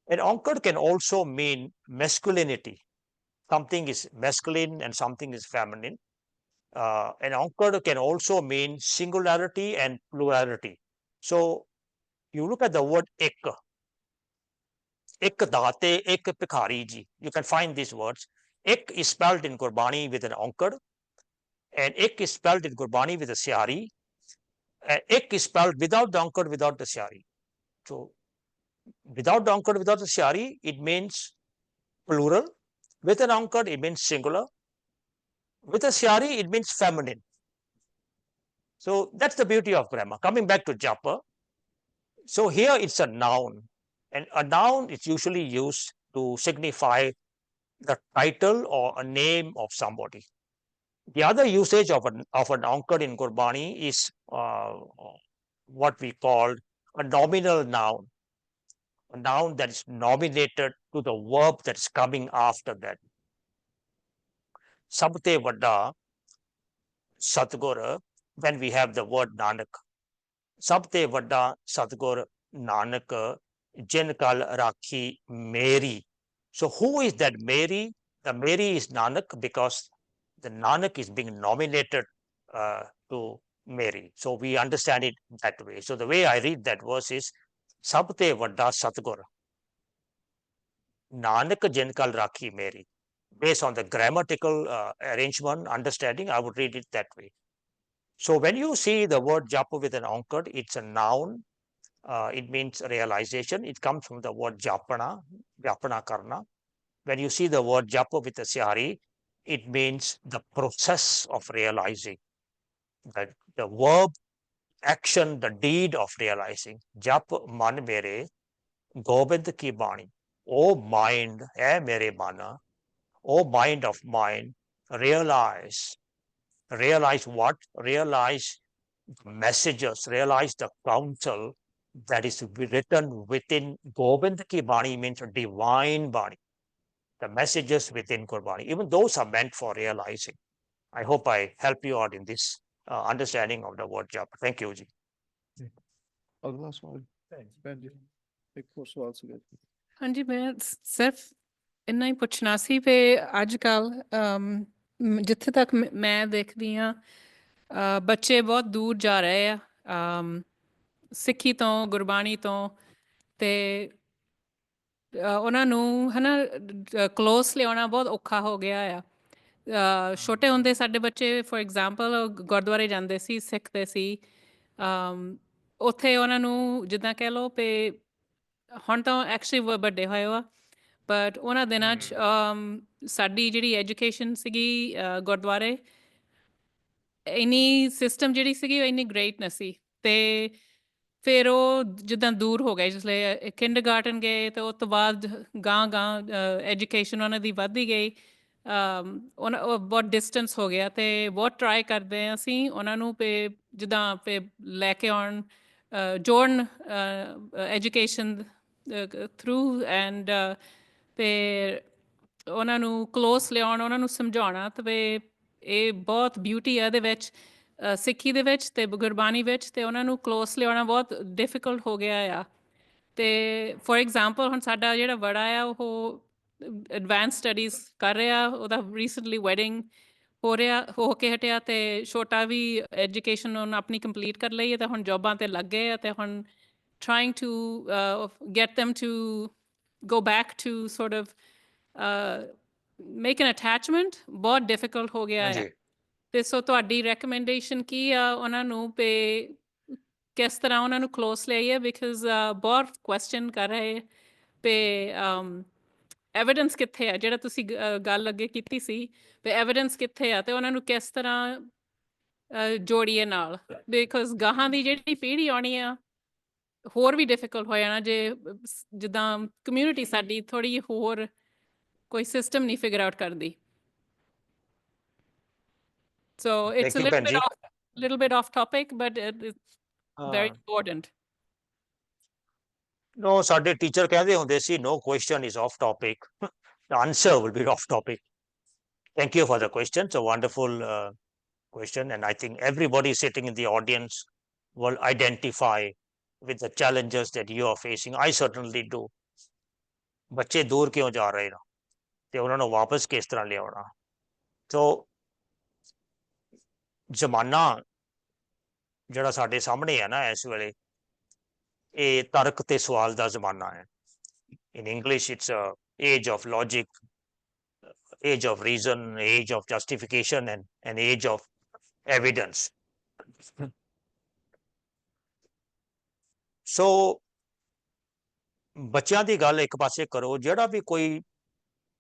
An onkad can also mean masculinity. Something is masculine and something is feminine. An onkad can also mean singularity and plurality. So you look at the word ek date, ek pikhari ji. You can find these words. Ek is spelled in Gurbani with an onkad, and ek is spelled in Gurbani with a sihari. Ek is spelled without the onkad, without the sihari. So without the onkad, without the sihari, it means plural. With an onkad, it means singular. With a sihari, it means feminine. So that's the beauty of grammar. Coming back to japa. So here it's a noun, and a noun is usually used to signify the title or a name of somebody. The other usage of an onkad in Gurbani is what we call a nominal noun. A noun that is nominated to the verb that's coming after that. Sabte Vadda Satguru, when we have the word Nanak. Sabte Vadda Satgur Nanak, Jin Kal Rakhi Mary. So who is that Mary? The Mary is Nanak because the Nanak is being nominated to Mary. So we understand it that way. So the way I read that verse is Sabte Vadda Satgur Nanak Jin Kal Rakhi Mary. Based on the grammatical arrangement, understanding, I would read it that way. So when you see the word japa with an onkad, it's a noun. It means realization. It comes from the word japana karna. When you see the word japa with a sihari, it means the process of realizing. The verb, action, the deed of realizing. Jap man mere, Gobind ki bani. O mind, mere mana. O mind of mine, realize. Realize what? Realize messages, realize the counsel that is written within Gobind ki Bani, means a divine Bani. The messages within Gurbani, even those are meant for realizing. I hope I help you out in this. understanding of the word jap. Thank you ji. ਅਗਲਾ ਸਵਾਲ ਭੈਣ ਜੀ ਇੱਕ ਹੋਰ ਸਵਾਲ ਸੀਗਾ ਜੀ। ਹਾਂਜੀ ਮੈਂ ਸਿਰਫ ਇੰਨਾ ਹੀ ਪੁੱਛਣਾ ਸੀ ਵੀ ਅੱਜ ਕੱਲ੍ਹ ਜਿੱਥੇ ਤੱਕ ਮੈਂ ਦੇਖਦੀ ਹਾਂ ਬੱਚੇ ਬਹੁਤ ਦੂਰ ਜਾ ਰਹੇ ਆ ਸਿੱਖੀ ਤੋਂ ਗੁਰਬਾਣੀ ਤੋਂ ਤੇ ਉਹਨਾਂ ਨੂੰ ਹੈ ਨਾ ਕਲੋਸ ਲਿਆਉਣਾ ਬਹੁਤ ਔਖਾ ਹੋ ਗਿਆ ਆ ਛੋਟੇ ਹੁੰਦੇ ਸਾਡੇ ਬੱਚੇ ਫੋਰ ਐਗਜ਼ਾਮਪਲ ਗੁਰਦੁਆਰੇ ਜਾਂਦੇ ਸੀ ਸਿੱਖਦੇ ਸੀ ਉੱਥੇ ਉਹਨਾਂ ਨੂੰ ਜਿੱਦਾਂ ਕਹਿ ਲਓ ਵੀ ਹੁਣ ਤਾਂ ਐਕਚੁਅਲੀ ਵੱਡੇ ਹੋਏ ਆ ਬਟ ਉਹਨਾਂ ਦਿਨਾਂ 'ਚ ਸਾਡੀ ਜਿਹੜੀ ਐਜੂਕੇਸ਼ਨ ਸੀਗੀ ਗੁਰਦੁਆਰੇ ਇੰਨੀ ਸਿਸਟਮ ਜਿਹੜੀ ਸੀਗੀ ਉਹ ਇੰਨੀ ਗ੍ਰੇਟ ਨਹੀਂ ਸੀ ਅਤੇ ਫਿਰ ਉਹ ਜਿੱਦਾਂ ਦੂਰ ਹੋ ਗਏ ਜਿਸਲੇ ਕਿੰਡਰਗਾਰਟਨ ਗਏ ਅਤੇ ਉਸ ਤੋਂ ਬਾਅਦ ਗਾਂ ਐਜੂਕੇਸ਼ਨ ਉਹਨਾਂ ਦੀ ਵੱਧਦੀ ਗਈ ਉਹ ਬਹੁਤ ਡਿਸਟੈਂਸ ਹੋ ਗਿਆ ਅਤੇ ਬਹੁਤ ਟਰਾਈ ਕਰਦੇ ਹਾਂ ਅਸੀਂ ਉਹਨਾਂ ਨੂੰ ਪੇ ਜਿੱਦਾਂ ਪੇ ਲੈ ਕੇ ਆਉਣ ਜੋੜਨ ਐਜੂਕੇਸ਼ਨ ਥਰੂ ਐਂਡ ਅਤੇ ਉਹਨਾਂ ਨੂੰ ਕਲੋਸ ਲਿਆਉਣ ਉਹਨਾਂ ਨੂੰ ਸਮਝਾਉਣਾ ਅਤੇ ਇਹ ਬਹੁਤ ਬਿਊਟੀ ਹੈ ਇਹਦੇ ਵਿੱਚ ਸਿੱਖੀ ਦੇ ਵਿੱਚ ਅਤੇ ਗੁਰਬਾਣੀ ਵਿੱਚ ਅਤੇ ਉਹਨਾਂ ਨੂੰ ਕਲੋਸ ਲਿਆਉਣਾ ਬਹੁਤ ਡਿਫੀਕਲਟ ਹੋ ਗਿਆ ਆ ਅਤੇ ਫੋਰ ਐਗਜ਼ਾਮਪਲ ਹੁਣ ਸਾਡਾ ਜਿਹੜਾ ਬੜਾ ਆ ਉਹ ਐਡਵਾਂਸ ਸਟੱਡੀਜ਼ ਕਰ ਰਿਹਾ ਉਹਦਾ ਰੀਸੈਂਟਲੀ ਵੈਡਿੰਗ ਹੋ ਕੇ ਹਟਿਆ ਅਤੇ ਛੋਟਾ ਵੀ ਐਜੂਕੇਸ਼ਨ ਉਹਨੇ ਆਪਣੀ ਕੰਪਲੀਟ ਕਰ ਲਈ ਹੈ ਅਤੇ ਹੁਣ ਜੋਬਾਂ 'ਤੇ ਲੱਗ ਗਏ ਆ ਅਤੇ ਹੁਣ trying to get them to go back to sort of make an attachment ਬਹੁਤ difficult ਹੋ ਗਿਆ ਹੈ ਅਤੇ ਸੋ ਤੁਹਾਡੀ ਰੈਕਮੈਂਡੇਸ਼ਨ ਕੀ ਆ ਉਹਨਾਂ ਨੂੰ ਪੇ ਕਿਸ ਤਰ੍ਹਾਂ ਉਹਨਾਂ ਨੂੰ ਕਲੋਸ ਲਿਆਈਏ ਬਿਕਾਜ਼ ਬਹੁਤ ਕੁਐਸਚਨ ਕਰ ਰਹੇ ਪੇ ਐਵੀਡੈਂਸ ਕਿੱਥੇ ਆ ਜਿਹੜਾ ਤੁਸੀਂ ਗੱਲ ਅੱਗੇ ਕੀਤੀ ਸੀ ਵੀ ਐਵੀਡੈਂਸ ਕਿੱਥੇ ਆ ਅਤੇ ਉਹਨਾਂ ਨੂੰ ਕਿਸ ਤਰ੍ਹਾਂ ਜੋੜੀਏ ਨਾਲ ਬਿਕਾਜ਼ ਗਾਹਾਂ ਦੀ ਜਿਹੜੀ ਪੀੜ੍ਹੀ ਆਉਣੀ ਆ ਹੋਰ ਵੀ ਡਿਫਿਕਲਟ ਹੋ ਜਾਣਾ ਜੇ ਜਿੱਦਾਂ ਕਮਿਊਨਿਟੀ ਸਾਡੀ ਥੋੜ੍ਹੀ ਹੋਰ ਕੋਈ ਸਿਸਟਮ ਨਹੀਂ ਫਿਗਰ ਆਊਟ ਕਰਦੀ so it's a little bit off topic but it's very important No, ਸਾਡੇ ਟੀਚਰ ਕਹਿੰਦੇ ਹੁੰਦੇ ਸੀ no question is off topic the answer will be off topic. Thank you for the question. It's a wonderful question and I think everybody sitting in the audience will identify with the challenges that you are facing. I certainly do. ਬੱਚੇ ਦੂਰ ਕਿਉਂ ਜਾ ਰਹੇ ਨੇ ਤੇ ਉਹਨਾਂ ਨੂੰ ਵਾਪਸ ਕਿਸ ਤਰ੍ਹਾਂ ਲਿਆਉਣਾ ਸੋ ਜ਼ਮਾਨਾ ਜਿਹੜਾ ਸਾਡੇ ਸਾਹਮਣੇ ਹੈ ਨਾ ਇਸ ਵੇਲੇ ਇਹ ਤਰਕ ਤੇ ਸਵਾਲ ਦਾ ਜ਼ਮਾਨਾ ਹੈ in English it's a age of logic age of reason age of justification and an age of evidence so ਬੱਚਿਆਂ ਦੀ ਗੱਲ ਇੱਕ ਪਾਸੇ ਕਰੋ ਜਿਹੜਾ ਵੀ ਕੋਈ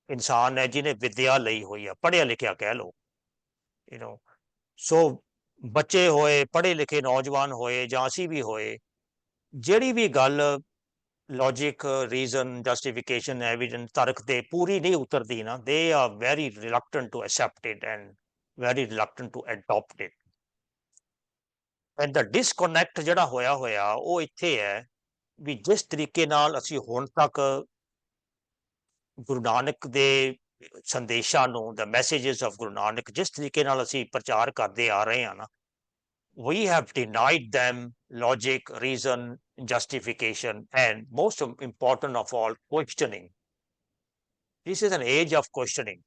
ਇਨਸਾਨ ਹੈ ਜਿਹਨੇ ਵਿਦਿਆ ਲਈ ਹੋਈ ਆ ਪੜ੍ਹਿਆ ਲਿਖਿਆ ਕਹਿ ਲਓ ਸੋ ਬੱਚੇ ਹੋਏ ਪੜ੍ਹੇ ਲਿਖੇ ਨੌਜਵਾਨ ਹੋਏ ਜਾਂ ਅਸੀਂ ਵੀ ਹੋਏ ਜਿਹੜੀ ਵੀ ਗੱਲ ਲੌਜਿਕ ਰੀਜ਼ਨ ਜਸਟੀਫਿਕੇਸ਼ਨ ਐਵੀਡੈਂਸ ਤਰਕ ਤੇ ਪੂਰੀ ਨਹੀਂ ਉਤਰਦੀ ਨਾ they are very reluctant to accept it and very reluctant to adopt it and ਦਾ ਡਿਸਕਨੈਕਟ ਜਿਹੜਾ ਹੋਇਆ ਉਹ ਇੱਥੇ ਹੈ ਵੀ ਜਿਸ ਤਰੀਕੇ ਨਾਲ ਅਸੀਂ ਹੁਣ ਤੱਕ ਗੁਰੂ ਨਾਨਕ ਦੇ ਸੰਦੇਸ਼ਾਂ ਨੂੰ the messages of Guru Nanak ਜਿਸ ਤਰੀਕੇ ਨਾਲ ਅਸੀਂ ਪ੍ਰਚਾਰ ਕਰਦੇ ਆ ਰਹੇ ਹਾਂ ਨਾ we have denied them logic reason justification and most important of all questioning. This is an age of questioning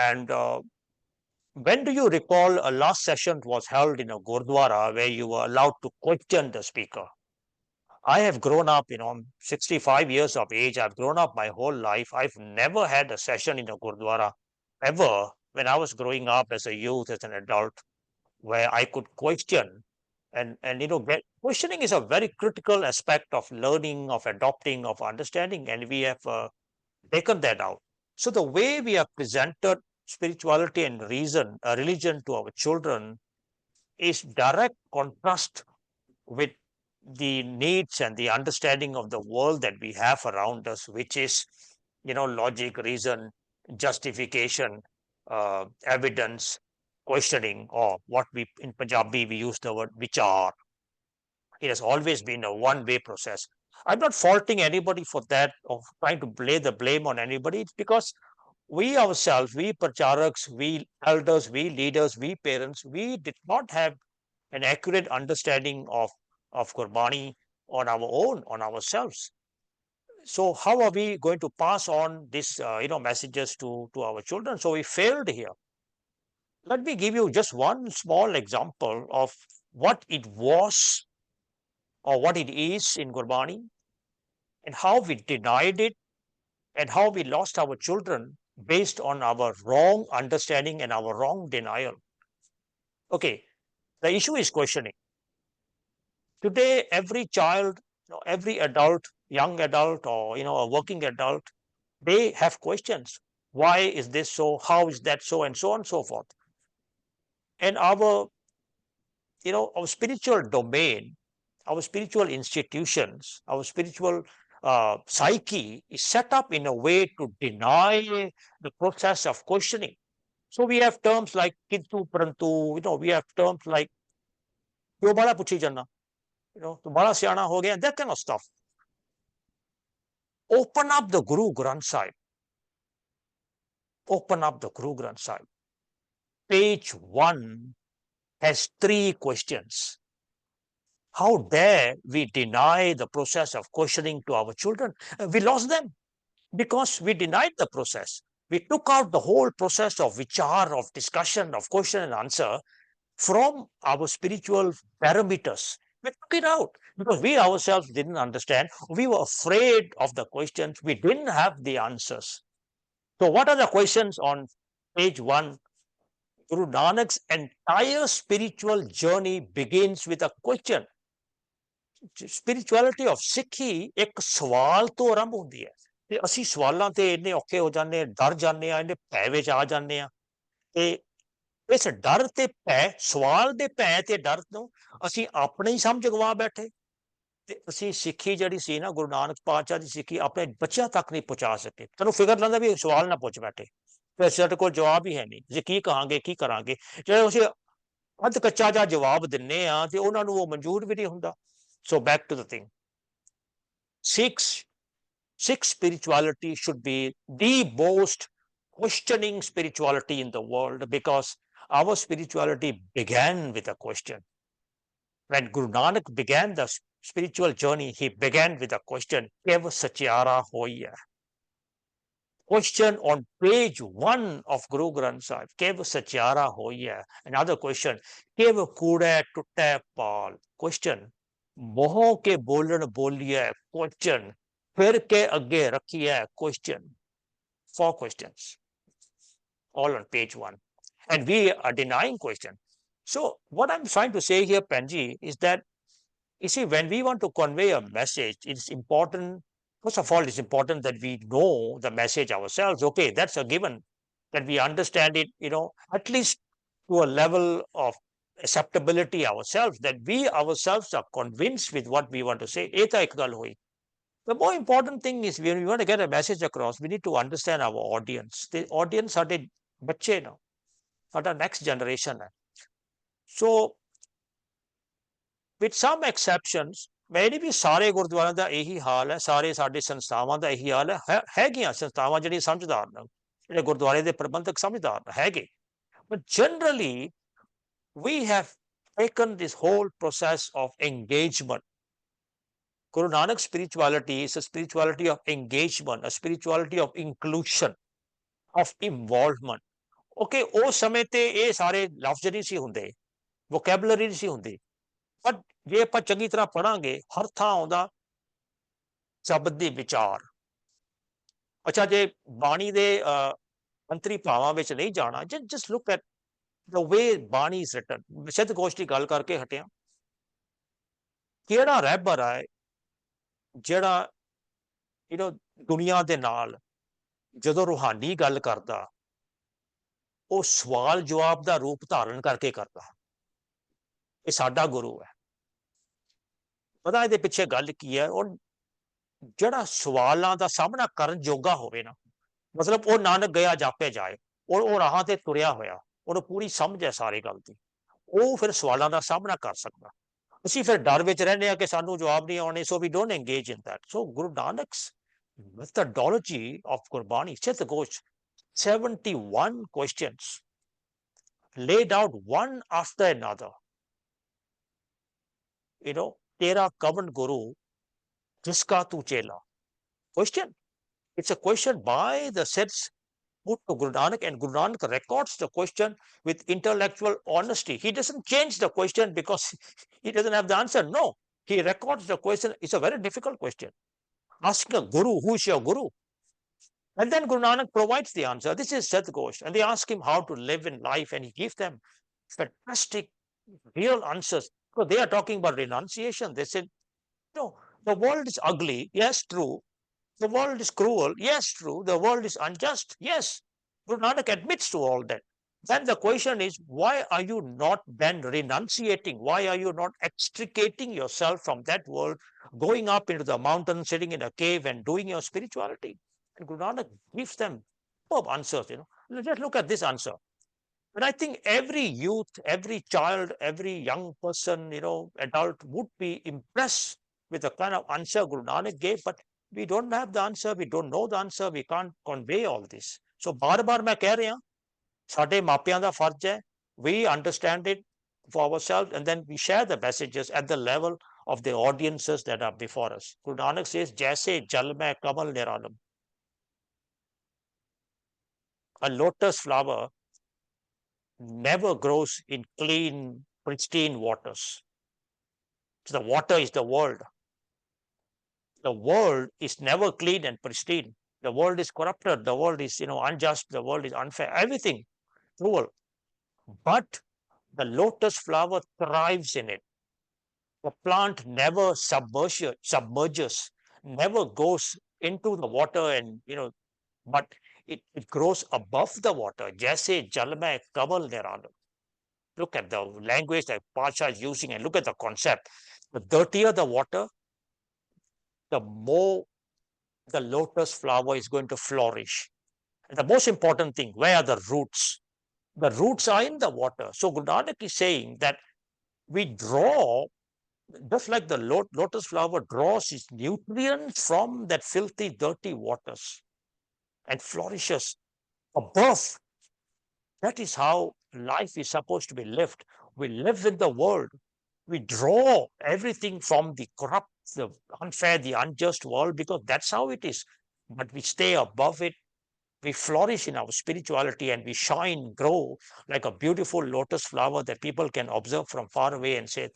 and when do you recall a last session was held in a Gurdwara where you were allowed to question the speaker? I have grown up, I'm 65 years of age. I've grown up my whole life. I've never had a session in a Gurdwara ever when I was growing up as a youth, as an adult, where I could question and questioning is a very critical aspect of learning, of adopting, of understanding, and we have taken that out. So the way we have presented spirituality and religion to our children is direct contrast with the needs and the understanding of the world that we have around us, which is, logic, reason, justification, evidence, questioning, or what we in Punjabi we use the word vichar. It has always been a one-way process. I'm not faulting anybody for that or trying to lay the blame on anybody. It's because we ourselves, we pracharaks, we elders, we leaders, we parents, we did not have an accurate understanding of Gurbani on our own, on ourselves. So how are we going to pass on this, messages to our children? So we failed here. Let me give you just one small example of what it was or what it is in Gurbani and how we denied it and how we lost our children based on our wrong understanding and our wrong denial. Okay, the issue is questioning. Today, every child, every adult, young adult, or a working adult, they have questions. Why is this so? How is that so? And so on and so forth. And our spiritual domain, our spiritual institutions, our spiritual psyche is set up in a way to deny the process of questioning. So we have terms like kintu parantu, we have terms like yo bada puchi janna, tu bada siyana ho gaya, that kind of stuff. Open up the Guru Granth Sahib. Open up the Guru Granth Sahib. Page 1 has 3 questions. How dare we deny the process of questioning to our children? We lost them because we denied the process. We took out the whole process of vichar, of discussion, of question and answer from our spiritual parameters. We took it out because we ourselves didn't understand. We were afraid of the questions. We didn't have the answers. So what are the questions on page 1? Guru Nanak's entire spiritual journey begins with a question. Spirituality of Sikhi ਇੱਕ ਸਵਾਲ ਤੋਂ ਆਰੰਭ ਹੁੰਦੀ ਹੈ ਤੇ ਅਸੀਂ ਸਵਾਲਾਂ ਤੇ ਇੰਨੇ ਔਖੇ ਹੋ ਜਾਂਦੇ ਆ, ਡਰ ਜਾਂਦੇ ਆ, ਇੰਨੇ ਭੈ ਵਿੱਚ ਆ ਜਾਂਦੇ ਆ ਤੇ ਇਸ ਡਰ ਤੇ ਭੈ, ਸਵਾਲ ਦੇ ਭੈ ਤੇ ਡਰ ਤੋਂ ਅਸੀਂ ਆਪਣੇ ਹੀ ਸਮਝ ਗਵਾ ਬੈਠੇ ਤੇ ਅਸੀਂ ਸਿੱਖੀ ਜਿਹੜੀ ਸੀ ਨਾ, ਗੁਰੂ ਨਾਨਕ ਪਾਤਸ਼ਾਹ ਦੀ ਸਿੱਖੀ ਆਪਣੇ ਬੱਚਿਆਂ ਤੱਕ ਨਹੀਂ ਪਹੁੰਚਾ ਸਕੇ। ਤੁਹਾਨੂੰ ਫਿਕਰ ਲੈਂਦਾ ਵੀ ਸਵਾਲ ਨਾ ਪੁੱਛ ਬੈਠੇ ਤੇ ਸਾਡੇ ਕੋਲ ਜਵਾਬ ਹੀ ਹੈ ਨਹੀਂ, ਅਸੀਂ ਕੀ ਕਹਾਂਗੇ, ਕੀ ਕਰਾਂਗੇ। ਜਿਹੜੇ ਅਸੀਂ ਅੱਧ ਕੱਚਾ ਜਿਹਾ ਜਵਾਬ ਦਿੰਨੇ ਆ ਤੇ ਉਹਨਾਂ ਨੂੰ ਉਹ ਮਨਜ਼ੂਰ ਵੀ ਨਹੀਂ ਹੁੰਦਾ। So back to the thing. Sikh spirituality should be the most questioning spirituality in the world because our spirituality began with a question. When Guru Nanak began the spiritual journey, he began with a question, Kev Sachiara Hoya. Question on page 1 of Guru Granth Sahib, Kev Sachiara Hoya. Another question, Kev Kuda Tutta Pal. Question. मोह के बोलन बोलिए question, फिर के आगे रखिए question. 4 questions all on page 1 and we are denying question. So what I'm trying to say here, Panji, is that you see, when we want to convey a message, it's important, first of all, it's important that we know the message ourselves. Okay, that's a given, that we understand it, at least to a level of acceptability ourselves, that we ourselves are convinced with what we want to say. The more important thing is, when we want to get a message across, we need to understand our audience. The audience are the bache now, are the next generation. So with some exceptions, मेरे भी सारे गुरुद्वारों का यही हाल है, सारे साडे संस्थावां का यही हाल है गया संस्थावां जिहड़ी समझदार ने, जिहड़े गुरुद्वारे दे प्रबंधक समझदार है गए, but generally we have taken this whole process of engagement. Guru Nanak's spirituality is a spirituality of engagement, a spirituality of inclusion, of involvement. Okay, उस समय ते ये सारे लफ्ज़ नहीं सी हुंदे, vocabulary नहीं सी हुंदी, but जे ਆਪਾਂ ਚੰਗੀ ਤਰ੍ਹਾਂ ਪੜਾਂਗੇ ਹਰ ਥਾਂ ਆਉਂਦਾ ਸ਼ਬਦ ਦੀ ਵਿਚਾਰ। ਅੱਛਾ, ਜੇ ਬਾਣੀ ਦੇ ਅੰਤਰੀ ਭਾਵਾਂ ਵਿੱਚ ਨਹੀਂ ਜਾਣਾ, just look at the way Bani is written. ਸਿੱਧ ਗੋਸ਼ ਦੀ ਗੱਲ ਕਰਕੇ ਹਟਿਆ, ਕਿਹੜਾ ਰਹਿਬਰ ਹੈ ਜਿਹੜਾ ਦੁਨੀਆ ਦੇ ਨਾਲ ਜਦੋਂ ਰੂਹਾਨੀ ਗੱਲ ਕਰਦਾ ਉਹ ਸਵਾਲ ਜਵਾਬ ਦਾ ਰੂਪ ਧਾਰਨ ਕਰਕੇ ਕਰਦਾ। ਇਹ ਸਾਡਾ ਗੁਰੂ ਹੈ। ਪਤਾ ਇਹਦੇ ਪਿੱਛੇ ਗੱਲ ਕੀ ਹੈ? ਉਹ ਜਿਹੜਾ ਸਵਾਲਾਂ ਦਾ ਸਾਹਮਣਾ ਕਰਨ ਜੋਗਾ ਹੋਵੇ ਨਾ, ਮਤਲਬ ਉਹ ਨਾਨਕ ਗਿਆ ਜਾਪੇ ਜਾਏ, ਉਹ ਰਾਹਾਂ ਤੇ ਤੁਰਿਆ ਹੋਇਆ, ਉਹਨੂੰ ਪੂਰੀ ਸਮਝ ਹੈ ਸਾਰੀ ਗੱਲ ਦੀ, ਉਹ ਫਿਰ ਸਵਾਲਾਂ ਦਾ ਸਾਹਮਣਾ ਕਰ ਸਕਦਾ। ਅਸੀਂ ਫਿਰ ਡਰ ਵਿੱਚ ਰਹਿੰਦੇ ਹਾਂ ਕਿ ਸਾਨੂੰ ਜਵਾਬ ਨਹੀਂ ਆਉਣੇ, so we don't engage in that. So Guru Nanak's methodology of Gurbani, Siddh Ghosh, 71 questions laid out one after another. You know, Tera Kavan Guru, Jiska Tu Chela. Question. It's a question by the sets put to Guru Nanak, and Guru Nanak records the question with intellectual honesty. He doesn't change the question because he doesn't have the answer. No, he records the question. It's a very difficult question. Asking a guru, who is your guru? And then Guru Nanak provides the answer. This is Sadghosh. And they ask him how to live in life, and he gives them fantastic, real answers. So they are talking about renunciation. They said, no, the world is ugly. Yes, true. The world is cruel. Yes, true. The world is unjust. Yes. Guru Nanak admits to all that. Then the question is, why are you not then renunciating? Why are you not extricating yourself from that world, going up into the mountain, sitting in a cave and doing your spirituality? And Guru Nanak gives them superb answers. Just look at this answer. And I think every youth, every child, every young person, adult would be impressed with the kind of answer Guru Nanak gave, but we don't have the answer, we don't know the answer, we can't convey all this. So बार-बार मैं कह रहा, साडे मापियां दा फर्ज है, we understand it for ourselves, and then we share the messages at the level of the audiences that are before us. Guru Nanak says, जैसे जल में कमल निरालम. A lotus flower never grows in clean, pristine waters. So the water is the world. The world is never clean and pristine. The world is corrupted. The world is, unjust. The world is unfair. Everything cruel. But the lotus flower thrives in it. The plant never submerges, never goes into the water and, but it grows above the water. Jaise jal mein kamal nirana. Look at the language that Pasha is using and look at the concept. The dirtier the water, the more the lotus flower is going to flourish. And the most important thing, where are the roots? The roots are in the water. So Guru Nanak is saying that we draw, just like the lotus flower draws its nutrients from that filthy, dirty waters and flourishes above. That is how life is supposed to be lived. We live in the world. We draw everything from the corrupt, the unfair, the unjust world, because that's how it is. But we stay above it. We flourish in our spirituality and we shine, grow like a beautiful lotus flower that people can observe from far away and say,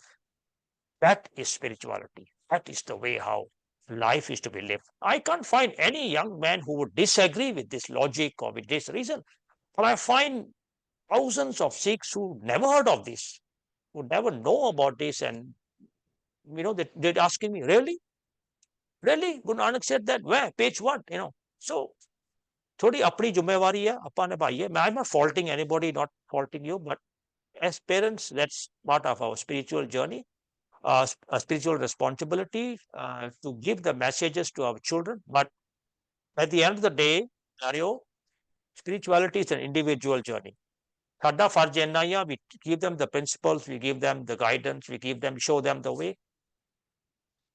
that is spirituality. That is the way how life is to be lived. I can't find any young man who would disagree with this logic or with this reason. But I find thousands of Sikhs who never heard of this, who never know about this, and they're asking me, really? Really? Guru Nanak said that, where? Page what? So थोड़ी अपनी जिम्मेवारी है, अपा निभाई है. I'm not faulting anybody, not faulting you, but as parents, that's part of our spiritual journey, a spiritual responsibility to give the messages to our children. But at the end of the day, Dario, spirituality is an individual journey. Saada farz inna hi, we give them the principles, we give them the guidance, we show them the way.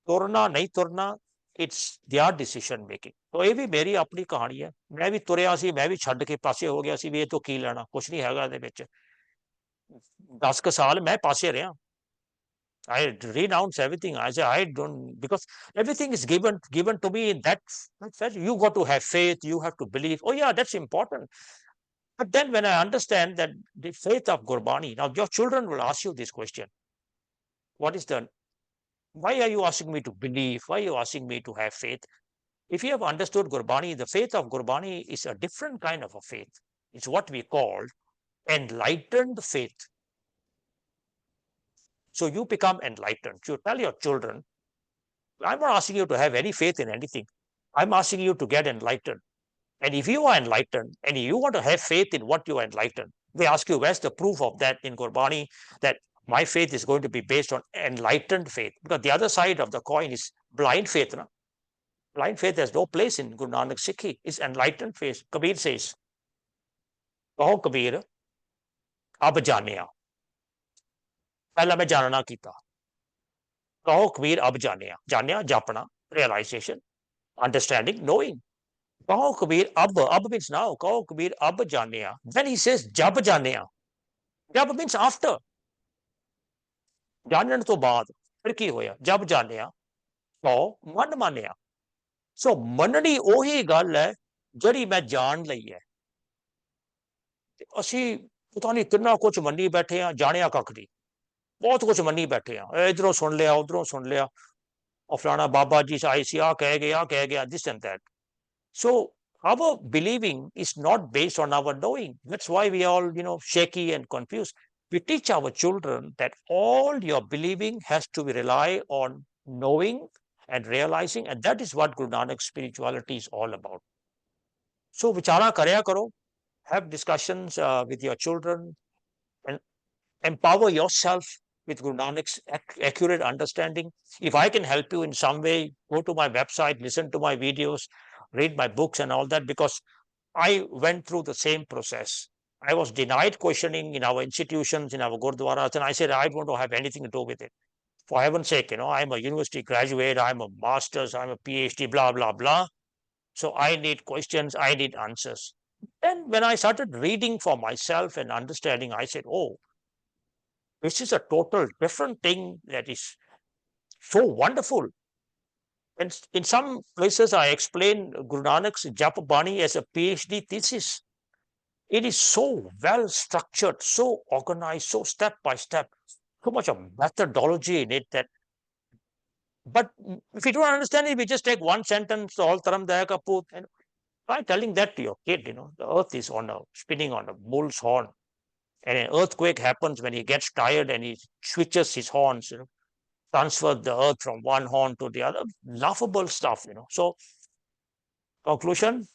Turna, nahi turna, it's their decision making. तो ये भी मेरी अपनी कहानी है. मैं भी तुरिया सी, मैं भी छड्ड के पासे हो गया सी, भी ये तो की लेना, कुछ नहीं हैगा ਇਹਦੇ ਵਿੱਚ. 10 ਸਾਲ मैं पासे रहा. I renounce everything. I say I don't, because everything is given to me in that. You got to have faith. You have to believe. Oh yeah, that's important. But then when I understand that the faith of Gurbani, now your children will ask you this question: why are you asking me to believe? Why are you asking me to have faith? If you have understood Gurbani, the faith of Gurbani is a different kind of a faith. It's what we call enlightened faith. So you become enlightened. You tell your children, I'm not asking you to have any faith in anything. I'm asking you to get enlightened. And if you are enlightened and you want to have faith in what you are enlightened, they ask you, where's the proof of that in Gurbani, that my faith is going to be based on enlightened faith? Because the other side of the coin is blind faith. No? Blind faith has no place in Guru Nanak Sikhi. It's enlightened faith. Kabir says, Kaho Kabir, ab janiya. पहला मैं जानना कीता. कहो कबीर अब जानिया. जानिया जापना, realization, understanding, knowing. कहो कबीर अब means now, कहो कबीर अब जानिया. Then he says जब जानिया. जब means after. जानन तो बाद फिर की होया जब जानिया तो मन मानिया. सो मननी ਉਹੀ ਗੱਲ ਹੈ ਜਿਹੜੀ ਮੈਂ ਜਾਣ ਲਈ ਹੈ. ਤੇ ਅਸੀਂ ਪਤਾ ਨਹੀਂ ਕਿੰਨਾ ਕੁਝ ਮੰਨੀ ਬੈਠੇ ਆ, ਜਾਣਿਆ ਕੱਖ ਨਹੀਂ. ਬਹੁਤ ਕੁਝ ਮੰਨੀ ਬੈਠੇ ਆ, ਇਧਰੋਂ ਸੁਣ ਲਿਆ ਉਧਰੋਂ ਸੁਣ ਲਿਆ, ਉਹ ਫਲਾਣਾ ਬਾਬਾ ਜੀ ਆਏ ਸੀ ਆ ਕਹਿ ਗਿਆ this and that. So our believing is not based on our knowing. That's why we are all shaky and confused. We teach our children that all your believing has to be rely on knowing and realizing, and that is what Guru Nanak's spirituality is all about. So vichara karya karo, have discussions with your children, and empower yourself with Guru Nanak's accurate understanding. If I can help you in some way, go to my website, listen to my videos, read my books and all that, because I went through the same process. I was denied questioning in our institutions, in our gurdwaras, and I said, I don't want to have anything to do with it. For heaven's sake, I'm a university graduate, I'm a master's, I'm a PhD, blah, blah, blah. So I need questions, I need answers. Then when I started reading for myself and understanding, I said, oh, this is a total different thing that is so wonderful. And in some places, I explain Guru Nanak's Japa Bani as a PhD thesis. It is so well structured, so organized, so step by step, so much of methodology in it that. But if you don't understand it, we just take one sentence, all taram daya kaput, and try telling that to your kid. The earth is spinning on a bull's horn, and an earthquake happens when he gets tired and he switches his horns. Transfer the earth from one horn to the other. Laughable stuff. So, conclusion: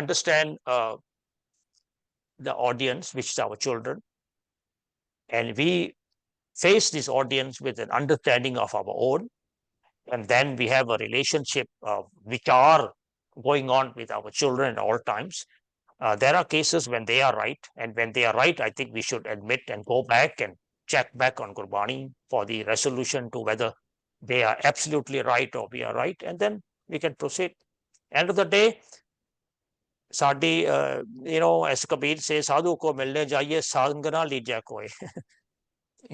understand the audience, which is our children, and we face this audience with an understanding of our own, and then we have a relationship which are going on with our children at all times. There are cases when they are right, and when they are right, I think we should admit and go back and check back on Gurbani for the resolution to whether they are absolutely right or we are right, and then we can proceed. End of the day, Sadi, as Kabir says, Sadhu ko milne jaiye, sang na lijya koi.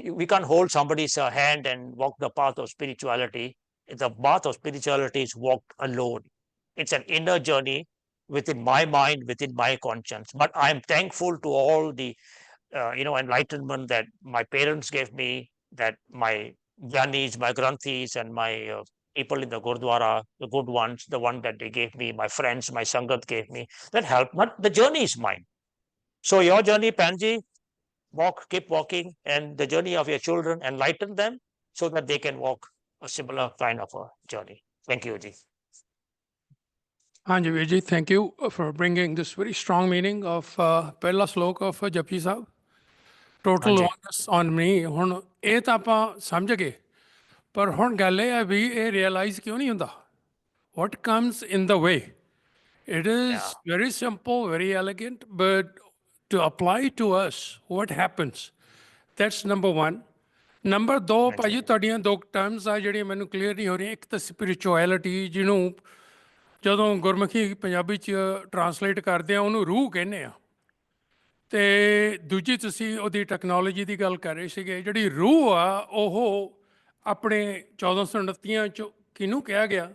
We can't hold somebody's hand and walk the path of spirituality. The path of spirituality is walked alone. It's an inner journey within my mind, within my conscience. But I'm thankful to all the enlightenment that my parents gave me, that my Janis, my Granthis, and my people in the Gurdwara, the good ones, the one that they gave me, my friends, my Sangat gave me, that helped. But the journey is mine. So your journey, Panji, keep walking, and the journey of your children, enlighten them so that they can walk a similar kind of a journey. Thank you, Ji. Hanji Veerji, thank you for bringing this very strong meaning of Pehla Slok of Japji Sahib. Total onus on me. ਹੁਣ ਇਹ ਤਾਂ ਆਪਾਂ ਸਮਝ ਗਏ, ਪਰ ਹੁਣ ਗੱਲ ਇਹ ਹੈ ਵੀ ਇਹ ਰਿਅਲਾਈਜ਼ ਕਿਉਂ ਨਹੀਂ ਹੁੰਦਾ? What comes in the way? It is very simple, very elegant, but to apply to us, what happens? That's number one. Number ਦੋ, ਭਾਜੀ ਤੁਹਾਡੀਆਂ ਦੋ ਟਰਮਸ ਆ ਜਿਹੜੀਆਂ ਮੈਨੂੰ ਕਲੀਅਰ ਨਹੀਂ ਹੋ ਰਹੀਆਂ. ਇੱਕ ਤਾਂ ਸਪਿਰਿਚੁਅਲਿਟੀ, ਜਿਹਨੂੰ ਜਦੋਂ ਗੁਰਮੁਖੀ ਪੰਜਾਬੀ 'ਚ ਟਰਾਂਸਲੇਟ ਕਰਦੇ ਆ ਉਹਨੂੰ ਰੂਹ ਕਹਿੰਦੇ ਆ, ਅਤੇ ਦੂਜੀ ਤੁਸੀਂ ਉਹਦੀ ਟੈਕਨੋਲੋਜੀ ਦੀ ਗੱਲ ਕਰ ਰਹੇ ਸੀਗੇ. ਜਿਹੜੀ ਰੂਹ ਆ ਉਹ ਆਪਣੇ 1429 'ਚ ਕਿਹਨੂੰ ਕਿਹਾ ਗਿਆ?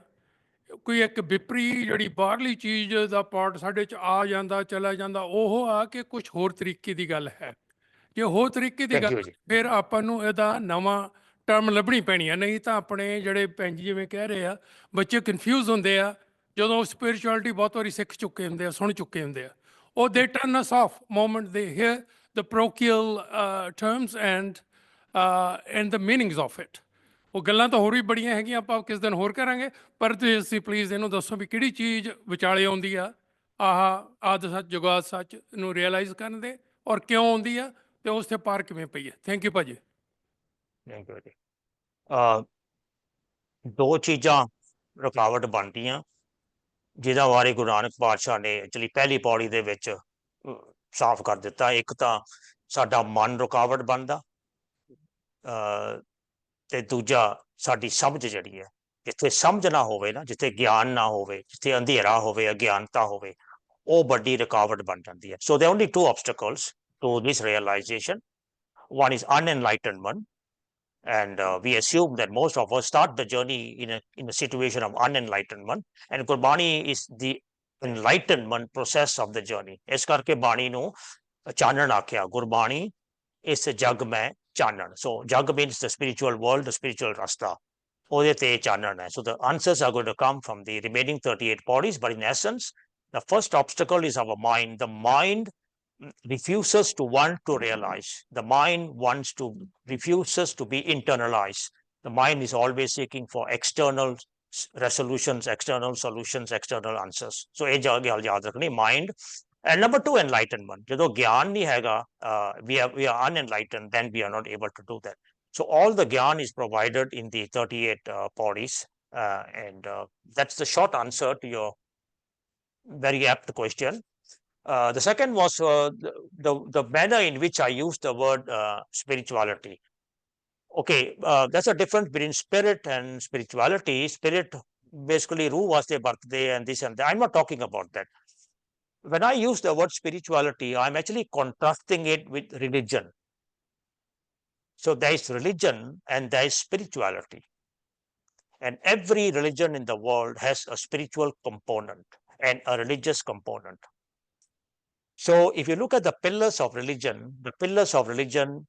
ਕੋਈ ਇੱਕ ਵਿਪਰੀ ਜਿਹੜੀ ਬਾਹਰਲੀ ਚੀਜ਼ ਦਾ ਪਾਰਟ ਸਾਡੇ 'ਚ ਆ ਜਾਂਦਾ ਚਲਾ ਜਾਂਦਾ, ਉਹ ਆ ਕਿ ਕੁਛ ਹੋਰ ਤਰੀਕੇ ਦੀ ਗੱਲ ਹੈ? ਜੇ ਹੋਰ ਤਰੀਕੇ ਦੀ ਗੱਲ ਫਿਰ ਆਪਾਂ ਨੂੰ ਇਹਦਾ ਨਵਾਂ ਟਰਮ ਲੱਭਣੀ ਪੈਣੀ ਆ, ਨਹੀਂ ਤਾਂ ਆਪਣੇ ਜਿਹੜੇ ਭੈਣ ਜੀ ਜਿਵੇਂ ਕਹਿ ਰਹੇ ਆ, ਬੱਚੇ ਕਨਫਿਊਜ਼ ਹੁੰਦੇ ਆ ਜਦੋਂ ਸਪਿਰਿਚੁਅਲਿਟੀ ਬਹੁਤ ਵਾਰੀ ਸਿੱਖ ਚੁੱਕੇ ਹੁੰਦੇ ਆ, ਸੁਣ ਚੁੱਕੇ ਹੁੰਦੇ ਆ. ਉਹ ਦੇ ਟਰਨ ਅਸ ਆਫ ਮੋਮੈਂਟ ਦੇ here the parochial terms and the meanings of it. ਉਹ ਗੱਲਾਂ ਤਾਂ ਹੋਰ ਵੀ ਬੜੀਆਂ ਹੈਗੀਆਂ, ਆਪਾਂ ਕਿਸ ਦਿਨ ਹੋਰ ਕਰਾਂਗੇ, ਪਰ ਤੁਸੀਂ ਪਲੀਜ਼ ਇਹਨੂੰ ਦੱਸੋ ਵੀ ਕਿਹੜੀ ਚੀਜ਼ ਵਿਚਾਲੇ ਆਉਂਦੀ ਆ ਆਦ ਸੱਚ ਜੁਗਾਦ ਸੱਚ ਨੂੰ ਰਿਅਲਾਈਜ਼ ਕਰਨ ਦੇ, ਔਰ ਕਿਉਂ ਆਉਂਦੀ ਆ, ਅਤੇ ਉਸ 'ਤੇ ਪਾਰ ਕਿਵੇਂ ਪਈ ਹੈ? ਥੈਂਕ ਯੂ ਭਾਜੀ. ਥੈਂਕ ਯੂ ਜੀ. ਦੋ ਚੀਜ਼ਾਂ ਰੁਕਾਵਟ ਬਣਦੀਆਂ ਜਿਹਦਾ ਬਾਰੇ ਗੁਰੂ ਨਾਨਕ ਪਾਤਸ਼ਾਹ ਨੇ ਐਕਚੁਅਲੀ ਪਹਿਲੀ ਪੌੜੀ ਦੇ ਵਿੱਚ ਸਾਫ਼ ਕਰ ਦਿੱਤਾ. ਇੱਕ ਤਾਂ ਸਾਡਾ ਮਨ ਰੁਕਾਵਟ ਬਣਦਾ, ਅਤੇ ਦੂਜਾ ਸਾਡੀ ਸਮਝ ਜਿਹੜੀ ਹੈ ਜਿੱਥੇ ਸਮਝ ਨਾ ਹੋਵੇ ਨਾ, ਜਿੱਥੇ ਗਿਆਨ ਨਾ ਹੋਵੇ, ਜਿੱਥੇ ਅੰਧੇਰਾ ਹੋਵੇ, ਅਗਿਆਨਤਾ ਹੋਵੇ, ਉਹ ਵੱਡੀ ਰੁਕਾਵਟ ਬਣ ਜਾਂਦੀ ਹੈ। So there are only two obstacles to this realization. One is unenlightenment, and we assume that most of us start the journey in a situation of unenlightenment, and Gurbani is the enlightenment process of the journey. ਇਸ ਕਰਕੇ ਬਾਣੀ ਨੂੰ ਚਾਨਣ ਆਖਿਆ, ਗੁਰਬਾਣੀ ਇਸ ਜਗ ਮੈਂ ਚਾਨਣ. So jag means the spiritual world, the spiritual rasta. ਉਹਦੇ ਤੇ ਚਾਨਣ ਹੈ. So the answers are going to come from the remaining 38 bodies, but in essence, the first obstacle is our mind. The mind refuses to want to realize. The mind refuses to be internalized. The mind is always seeking for external resolutions, external solutions, external answers. So ਇਹ ਗੱਲ ਯਾਦ ਰੱਖਣੀ, mind. And number two, enlightenment. ਜਦੋਂ ਗਿਆਨ ਨਹੀਂ ਹੈਗਾ, we are unenlightened, then we are not able to do that. So all the gyan is provided in the 38 bodies, and that's the short answer to your very apt question. The second was the manner in which I used the word spirituality. Okay, that's a difference between spirit and spirituality. Spirit, basically, Ruh was their birthday and this and that. I'm not talking about that. When I use the word spirituality, I'm actually contrasting it with religion. So there is religion and there is spirituality. And every religion in the world has a spiritual component and a religious component. So if you look at the pillars of religion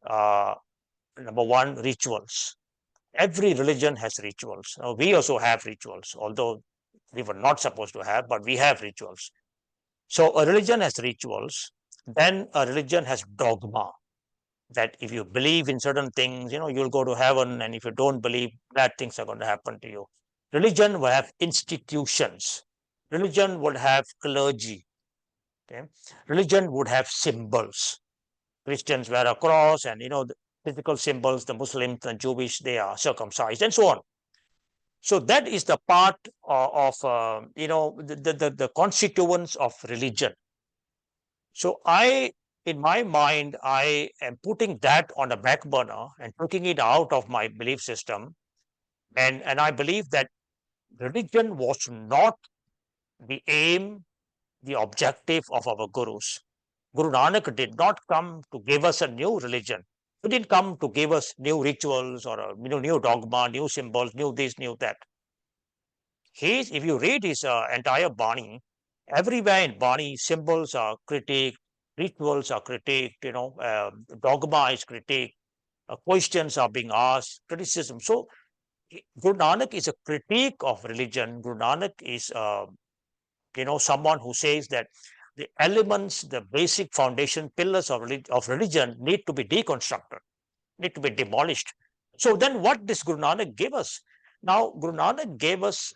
are, number one, rituals. Every religion has rituals. Now, we also have rituals, although we were not supposed to have, but we have rituals. So a religion has rituals, then a religion has dogma. That if you believe in certain things, you'll go to heaven, and if you don't believe, bad things are going to happen to you. Religion will have institutions. Religion would have clergy. Okay? Religion would have symbols. Christians wear a cross, and the physical symbols, the Muslims, the Jewish, they are circumcised, and so on. So that is the part of the constituents of religion. So in my mind, I am putting that on a back burner and taking it out of my belief system. And I believe that religion was not the aim, the objective of our gurus. Guru Nanak did not come to give us a new religion. He didn't come to give us new rituals or a new dogma, new symbols, new this, new that. If you read his entire Bani, everywhere in Bani, symbols are critiqued, rituals are critiqued, dogma is critiqued, questions are being asked, criticism. So Guru Nanak is a critique of religion. Guru Nanak is, someone who says that the elements, the basic foundation pillars of religion need to be deconstructed, need to be demolished. So then what does Guru Nanak give us? Now, Guru Nanak gave us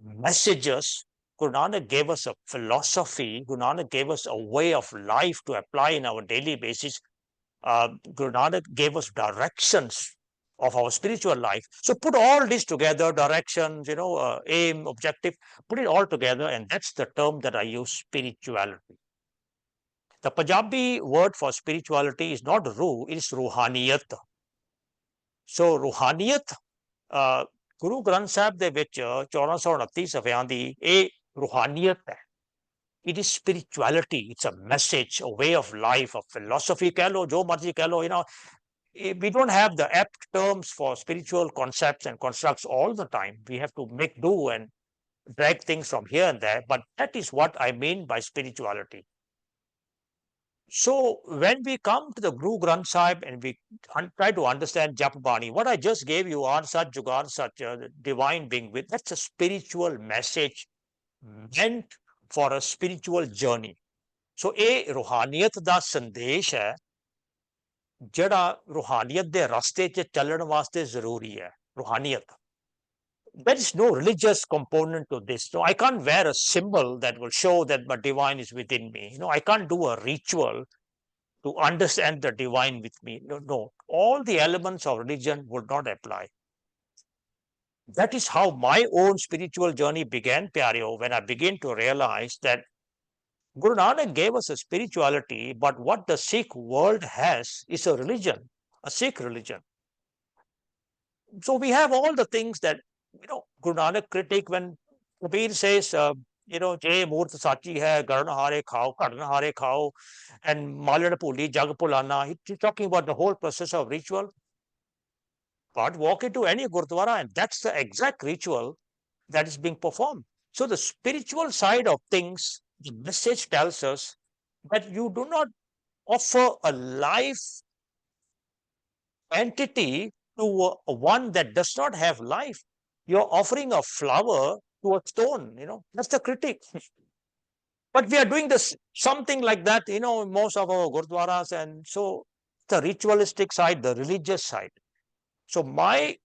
messages. Guru Nanak gave us a philosophy. Guru Nanak gave us a way of life to apply in our daily basis. Guru Nanak gave us directions of our spiritual life. So put all this together, directions, aim, objective, put it all together, and that's the term that I use, spirituality. The Punjabi word for spirituality is not ruh, it is ruhaniyat. So ruhaniyat, Guru Granth Sahib ਦੇ ਵਿੱਚ 1429 ਸਫ਼ਿਆਂ ਦੀ ਇਹ ਰੂਹਾਨੀਅਤ ਹੈ. It is spirituality. It's a message, a way of life, a philosophy. ਕਹਿ ਲਓ, ਜੋ ਮਰਜ਼ੀ ਕਹਿ ਲਓ, we don't have the apt terms for spiritual concepts and constructs all the time. We have to make do and drag things from here and there. But that is what I mean by spirituality. So when we come to the Guru Granth Sahib and we try to understand Jap Bani, what I just gave you, Ar Sat, Jugar Sat, divine being with, that's a spiritual message meant for a spiritual journey. So ਇਹ ਰੂਹਾਨੀਅਤ ਦਾ ਸੰਦੇਸ਼ ਹੈ ਜਿਹੜਾ ਰੂਹਾਨੀਅਤ ਦੇ ਰਸਤੇ 'ਚ ਚੱਲਣ ਵਾਸਤੇ ਜ਼ਰੂਰੀ ਹੈ. ਰੂਹਾਨੀਅਤ. There is no religious component to this. So I can't wear a symbol that will show that my divine is within me. I can't do a ritual to understand the divine with me. No. All the elements of religion would not apply. That is how my own spiritual journey began, Pyareo, when I began to realize that Guru Nanak gave us a spirituality, but what the Sikh world has is a religion, a Sikh religion. So we have all the things that Guru Nanak critic, when Kabir says, Je Murt Sachi hai, Garn Hare Khao, Karn Hare Khao, and Malad Puli, Jag Pulana, he's talking about the whole process of ritual. But walk into any Gurdwara, and that's the exact ritual that is being performed. So the spiritual side of things, the message tells us that you do not offer a life entity to one that does not have life. You're offering a flower to a stone, that's the critique. But we are doing this something like that, most of our gurdwaras, and so the ritualistic side, the religious side. So my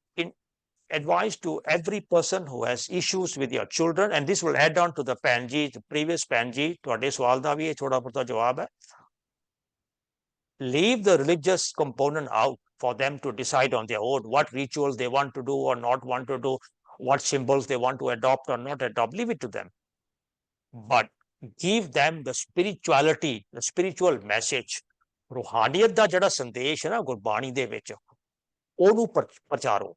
advice to every person who has issues with your children, and this will add on to the Panji, the previous Panji, ਤੁਹਾਡੇ ਸਵਾਲ ਦਾ ਵੀ ਇਹ ਥੋੜਾ ਬਹੁਤਾ ਜਵਾਬ ਹੈ. Leave the religious component out for them to decide on their own what rituals they want to do or not want to do, what symbols they want to adopt or not adopt. Leave it to them. But give them the spirituality, the spiritual message. ਰੂਹਾਨੀਅਤ ਦਾ ਜਿਹੜਾ ਸੰਦੇਸ਼ ਹੈ ਨਾ ਗੁਰਬਾਣੀ ਦੇ ਵਿੱਚ, ਉਹਨੂੰ ਪ੍ਰਚਾਰੋ,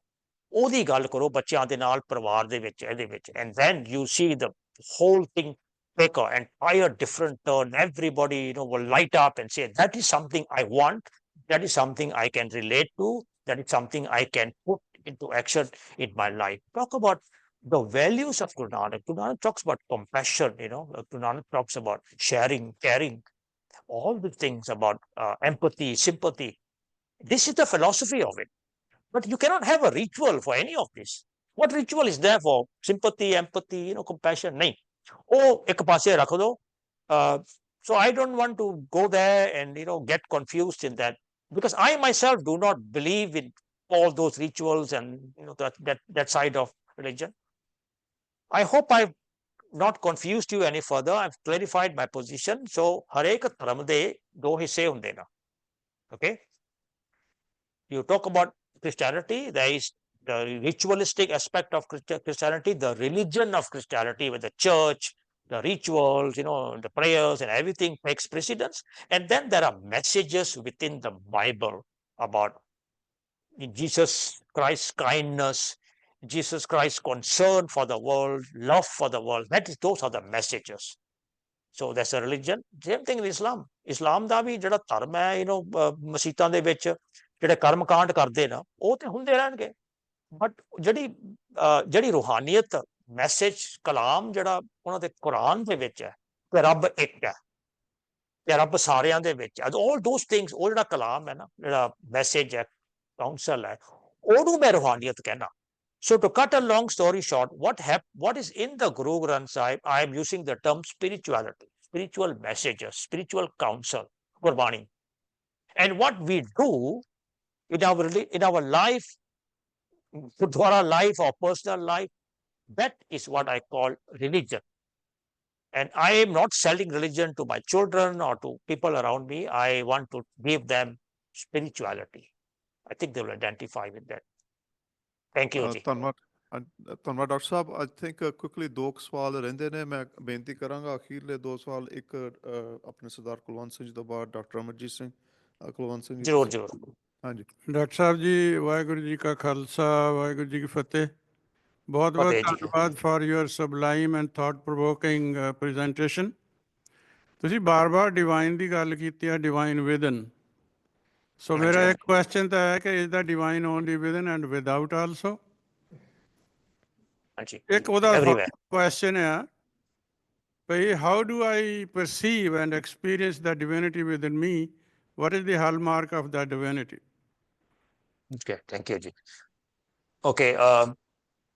ਉਹਦੀ ਗੱਲ ਕਰੋ ਬੱਚਿਆਂ ਦੇ ਨਾਲ, ਪਰਿਵਾਰ ਦੇ ਵਿੱਚ, ਇਹਦੇ ਵਿੱਚ, and then you see the whole thing take an entire different turn. Everybody, will light up and say, that is something I want, that is something I can relate to, that is something I can put into action in my life. Talk about the values of Guru Nanak. Guru Nanak talks about compassion, Guru Nanak talks about sharing, caring, all the things about empathy, sympathy. This is the philosophy of it. But you cannot have a ritual for any of this. What ritual is there for sympathy, empathy, compassion? Nahin. Oh, ek paase rakh do. So I don't want to go there and get confused in that, because I myself do not believe in all those rituals and that side of religion. I hope I've not confused you any further. I've clarified my position. So harek dharam de do hisse hunde na. Okay. You talk about Christianity, there is the ritualistic aspect of Christianity, the religion of Christianity with the church, the rituals, the prayers and everything takes precedence. And then there are messages within the Bible about Jesus Christ's kindness, Jesus Christ's concern for the world, love for the world. Those are the messages. So that's a religion. Same thing in Islam. Islam ਦਾ ਵੀ ਜਿਹੜਾ ਧਰਮ ਹੈ, ਮਸੀਤਾਂ ਦੇ ਵਿੱਚ ਜਿਹੜੇ ਕਰਮ ਕਾਂਡ ਕਰਦੇ ਨਾ, ਉਹ ਤੇ ਹੁੰਦੇ ਰਹਿਣਗੇ. ਬਟ ਜਿਹੜੀ ਰੂਹਾਨੀਅਤ ਮੈਸੇਜ ਕਲਾਮ ਜਿਹੜਾ ਉਹਨਾਂ ਦੇ ਕੁਰਾਨ ਦੇ ਵਿੱਚ ਹੈ ਕਿ ਰੱਬ ਇੱਕ ਹੈ ਤੇ ਰੱਬ ਸਾਰਿਆਂ ਦੇ ਵਿੱਚ ਹੈ, all those things, ਉਹ ਜਿਹੜਾ ਕਲਾਮ ਹੈ ਨਾ, ਜਿਹੜਾ ਮੈਸੇਜ ਹੈ, ਕਾਉਂਸਲ ਹੈ, ਉਹਨੂੰ ਮੈਂ ਰੂਹਾਨੀਅਤ ਕਹਿਣਾ. So to cut a long story short, what is in the Guru Granth Sahib, I am using the term spirituality, spiritual messages, spiritual counsel, Gurbani. And what we do in our life, Gurdwara life or personal life, that is what I call religion. And I am not selling religion to my children or to people around me. I want to give them spirituality. I think they will identify with that. Thank you ਜੀ. ਧੰਨਵਾਦ doctor Sahib. I think quickly 2 ਸਵਾਲ ਰਹਿੰਦੇ ਨੇ. ਮੈਂ ਬੇਨਤੀ ਕਰਾਂਗਾ ਅਖੀਰਲੇ 2 ਸਵਾਲ, ਇੱਕ ਆਪਣੇ ਸਰਦਾਰ ਕੁਲਵੰਤ ਸਿੰਘ ਜੀ ਤੋਂ ਬਾਅਦ ਡਾਕਟਰ ਅਮਰਜੀਤ ਸਿੰਘ. ਕੁਲਵੰਤ ਸਿੰਘ ਜੀ ਜ਼ਰੂਰ. ਹਾਂਜੀ ਡਾਕਟਰ ਸਾਹਿਬ ਜੀ, ਵਾਹਿਗੁਰੂ ਜੀ ਕਾ ਖਾਲਸਾ, ਵਾਹਿਗੁਰੂ ਜੀ ਕੀ ਫਤਿਹ. ਬਹੁਤ ਬਹੁਤ ਧੰਨਵਾਦ for your sublime and thought provoking presentation. ਤੁਸੀਂ ਬਾਰ-ਬਾਰ ਡਿਵਾਈਨ ਦੀ ਗੱਲ ਕੀਤੀ ਹੈ, ਡਿਵਾਈਨ ਵਿਦਨ. ਸੋ ਮੇਰਾ ਇੱਕ ਕੁਐਸਚਨ ਤਾਂ ਹੈ ਕਿ is the divine only within and without also? ਇੱਕ ਉਹਦਾ ਕੁਐਸਚਨ ਹੈ ਭਈ how do I perceive and experience the divinity within me? What is the hallmark of that divinity? Okay, thank you ji. Okay,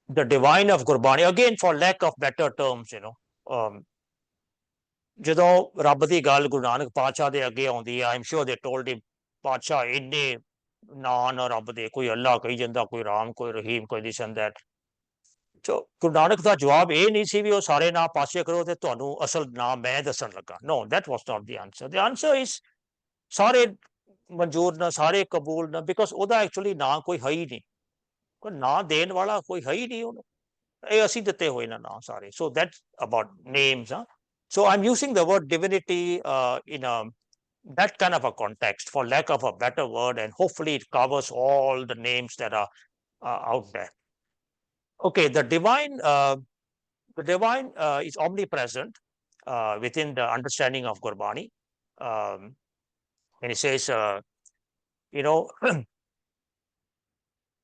the divine of Gurbani, again for lack of better terms, ਜਦੋਂ ਰੱਬ ਦੀ ਗੱਲ ਗੁਰੂ ਨਾਨਕ ਪਾਤਸ਼ਾਹ ਦੇ ਅੱਗੇ ਆਉਂਦੀ ਹੈ, I'm sure they told him, ਪਾਤਸ਼ਾਹ ਇੰਨੇ ਨਾਂ ਨਾ ਰੱਬ ਦੇ, ਕੋਈ ਅੱਲਾ ਕਹੀ ਜਾਂਦਾ, ਕੋਈ ਰਾਮ, ਕੋਈ ਰਹੀਮ, ਕੋਈ this and that. So Guru Nanak ਦਾ ਜਵਾਬ ਇਹ ਨਹੀਂ ਸੀ ਵੀ ਉਹ ਸਾਰੇ ਨਾਂ ਪਾਸੇ ਕਰੋ ਤੇ ਤੁਹਾਨੂੰ ਅਸਲ ਨਾਂ ਮੈਂ ਦੱਸਣ ਲੱਗਾ. No, that was not the answer. The answer is ਸਾਰੇ ਮਨਜ਼ੂਰ ਨਾ, ਸਾਰੇ ਕਬੂਲ ਨਾ, ਬਿਕੋਜ਼ ਉਹਦਾ ਐਕਚੁਅਲੀ ਨਾਂ ਕੋਈ ਹੈ ਹੀ ਨਹੀਂ, ਕੋਈ ਨਾਂ ਦੇਣ ਵਾਲਾ ਕੋਈ ਹੈ ਹੀ ਨਹੀਂ ਉਹਨੂੰ. ਇਹ ਅਸੀਂ ਦਿੱਤੇ ਹੋਏ ਨਾ ਨਾਂ ਸਾਰੇ. So that's about names. So I'm using the word divinity in that kind of a context for lack of a better word, and hopefully it covers all the names that are out there. Okay, the divine is omnipresent within the understanding of Gurbani. And he says, you know,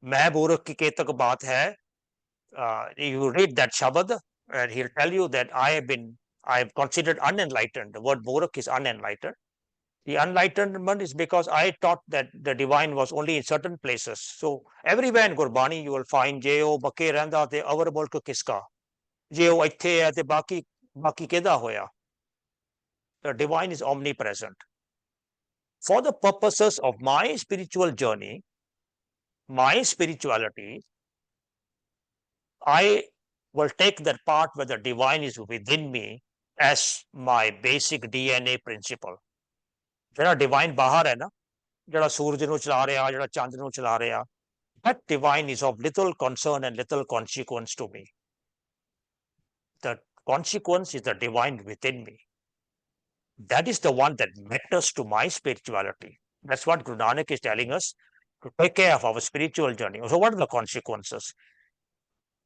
मैं बुरक की के तक बात है. You read that Shabad, and he'll tell you that I have considered unenlightened. The word Borak is unenlightened. The enlightenment is because I thought that the divine was only in certain places. So everywhere in Gurbani you will find Jeo Bake Randa te Avar Mulk Kiska. Jeo Ithe hai te Baki Keda Hoya. The divine is omnipresent. For the purposes of my spiritual journey, my spirituality, I will take that part where the divine is within me as my basic DNA principle. ਜਿਹੜਾ divine ਬਾਹਰ ਹੈ ਨਾ, ਜਿਹੜਾ ਸੂਰਜ ਨੂੰ ਚਲਾ ਰਿਹਾ, ਜਿਹੜਾ ਚੰਦ ਨੂੰ ਚਲਾ ਰਿਹਾ, that divine is of little concern and little consequence to me. The consequence is the divine within me. That is the one that matters to my spirituality. That's what Guru Nanak is telling us, to take care of our spiritual journey. So what are the consequences?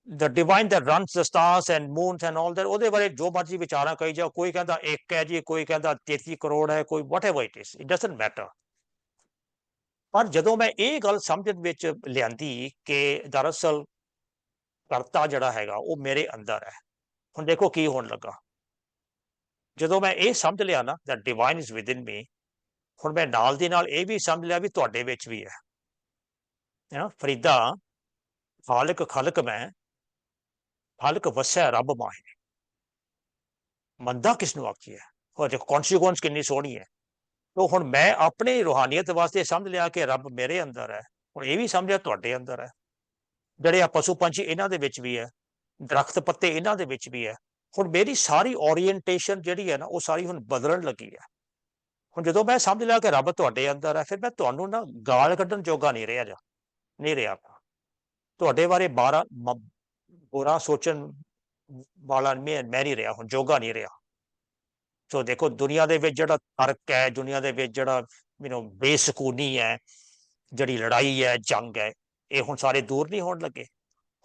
The divine that runs the stars and moons and all that, ਉਹਦੇ ਬਾਰੇ ਜੋ ਮਰਜ਼ੀ ਵਿਚਾਰਾਂ ਕਹੀ ਜਾਓ, ਕੋਈ ਕਹਿੰਦਾ 1 ਹੈ ਜੀ, ਕੋਈ ਕਹਿੰਦਾ 33 ਕਰੋੜ ਹੈ, ਕੋਈ whatever it is, it doesn't matter. ਪਰ ਜਦੋਂ ਮੈਂ ਇਹ ਗੱਲ ਸਮਝਣ ਵਿੱਚ ਲਿਆਂਦੀ ਕਿ ਦਰਅਸਲ ਕਰਤਾ ਜਿਹੜਾ ਹੈਗਾ ਉਹ ਮੇਰੇ ਅੰਦਰ ਹੈ, ਹੁਣ ਦੇਖੋ ਕੀ ਹੋਣ ਲੱਗਾ. ਜਦੋਂ ਮੈਂ ਇਹ ਸਮਝ ਲਿਆ ਨਾ that divine is within me, ਹੁਣ ਮੈਂ ਨਾਲ ਦੀ ਨਾਲ ਇਹ ਵੀ ਸਮਝ ਲਿਆ ਵੀ ਤੁਹਾਡੇ ਵਿੱਚ ਵੀ ਹੈ. ਫਰੀਦਾ ਖਾਲਕ ਖਲਕ ਮੈਂ ਖਾਲਕ ਵਸਿਆ ਰੱਬ ਮਾਹੇ. ਮੰਦਾ ਕਿਸ ਨੂੰ ਆਖੀਏ? ਉਹ ਦੇਖੋ ਕੌਨਸੀਕੁਐਂਸ ਕਿੰਨੀ ਸੋਹਣੀ ਹੈ. ਤੋ ਹੁਣ ਮੈਂ ਆਪਣੀ ਰੂਹਾਨੀਅਤ ਵਾਸਤੇ ਸਮਝ ਲਿਆ ਕਿ ਰੱਬ ਮੇਰੇ ਅੰਦਰ ਹੈ, ਹੁਣ ਇਹ ਵੀ ਸਮਝਿਆ ਤੁਹਾਡੇ ਅੰਦਰ ਹੈ. ਜਿਹੜੇ ਆ ਪਸ਼ੂ ਪੰਛੀ ਇਹਨਾਂ ਦੇ ਵਿੱਚ ਵੀ ਹੈ, ਦਰਖਤ ਪੱਤੇ ਇਹਨਾਂ ਦੇ ਵਿੱਚ ਵੀ ਹੈ. ਹੁਣ ਮੇਰੀ ਸਾਰੀ ਓਰੀਐਂਟੇਸ਼ਨ ਜਿਹੜੀ ਹੈ ਨਾ ਉਹ ਸਾਰੀ ਹੁਣ ਬਦਲਣ ਲੱਗੀ ਹੈ. ਹੁਣ ਜਦੋਂ ਮੈਂ ਸਮਝ ਲਿਆ ਕਿ ਰੱਬ ਤੁਹਾਡੇ ਅੰਦਰ ਹੈ, ਫਿਰ ਮੈਂ ਤੁਹਾਨੂੰ ਨਾ ਗਾਲ ਕੱਢਣ ਜੋਗਾ ਨਹੀਂ ਰਿਹਾ. ਤੁਹਾਡੇ ਬਾਰੇ ਬੁਰਾ ਸੋਚਣ ਵਾਲਾ ਮੈਂ ਨਹੀਂ ਰਿਹਾ, ਹੁਣ ਜੋਗਾ ਨਹੀਂ ਰਿਹਾ. ਸੋ ਦੇਖੋ ਦੁਨੀਆ ਦੇ ਵਿੱਚ ਜਿਹੜਾ ਤਰਕ ਹੈ, ਦੁਨੀਆ ਦੇ ਵਿੱਚ ਜਿਹੜਾ ਬੇਸਕੂਨੀ ਹੈ, ਜਿਹੜੀ ਲੜਾਈ ਹੈ, ਜੰਗ ਹੈ, ਇਹ ਹੁਣ ਸਾਰੇ ਦੂਰ ਨਹੀਂ ਹੋਣ ਲੱਗੇ.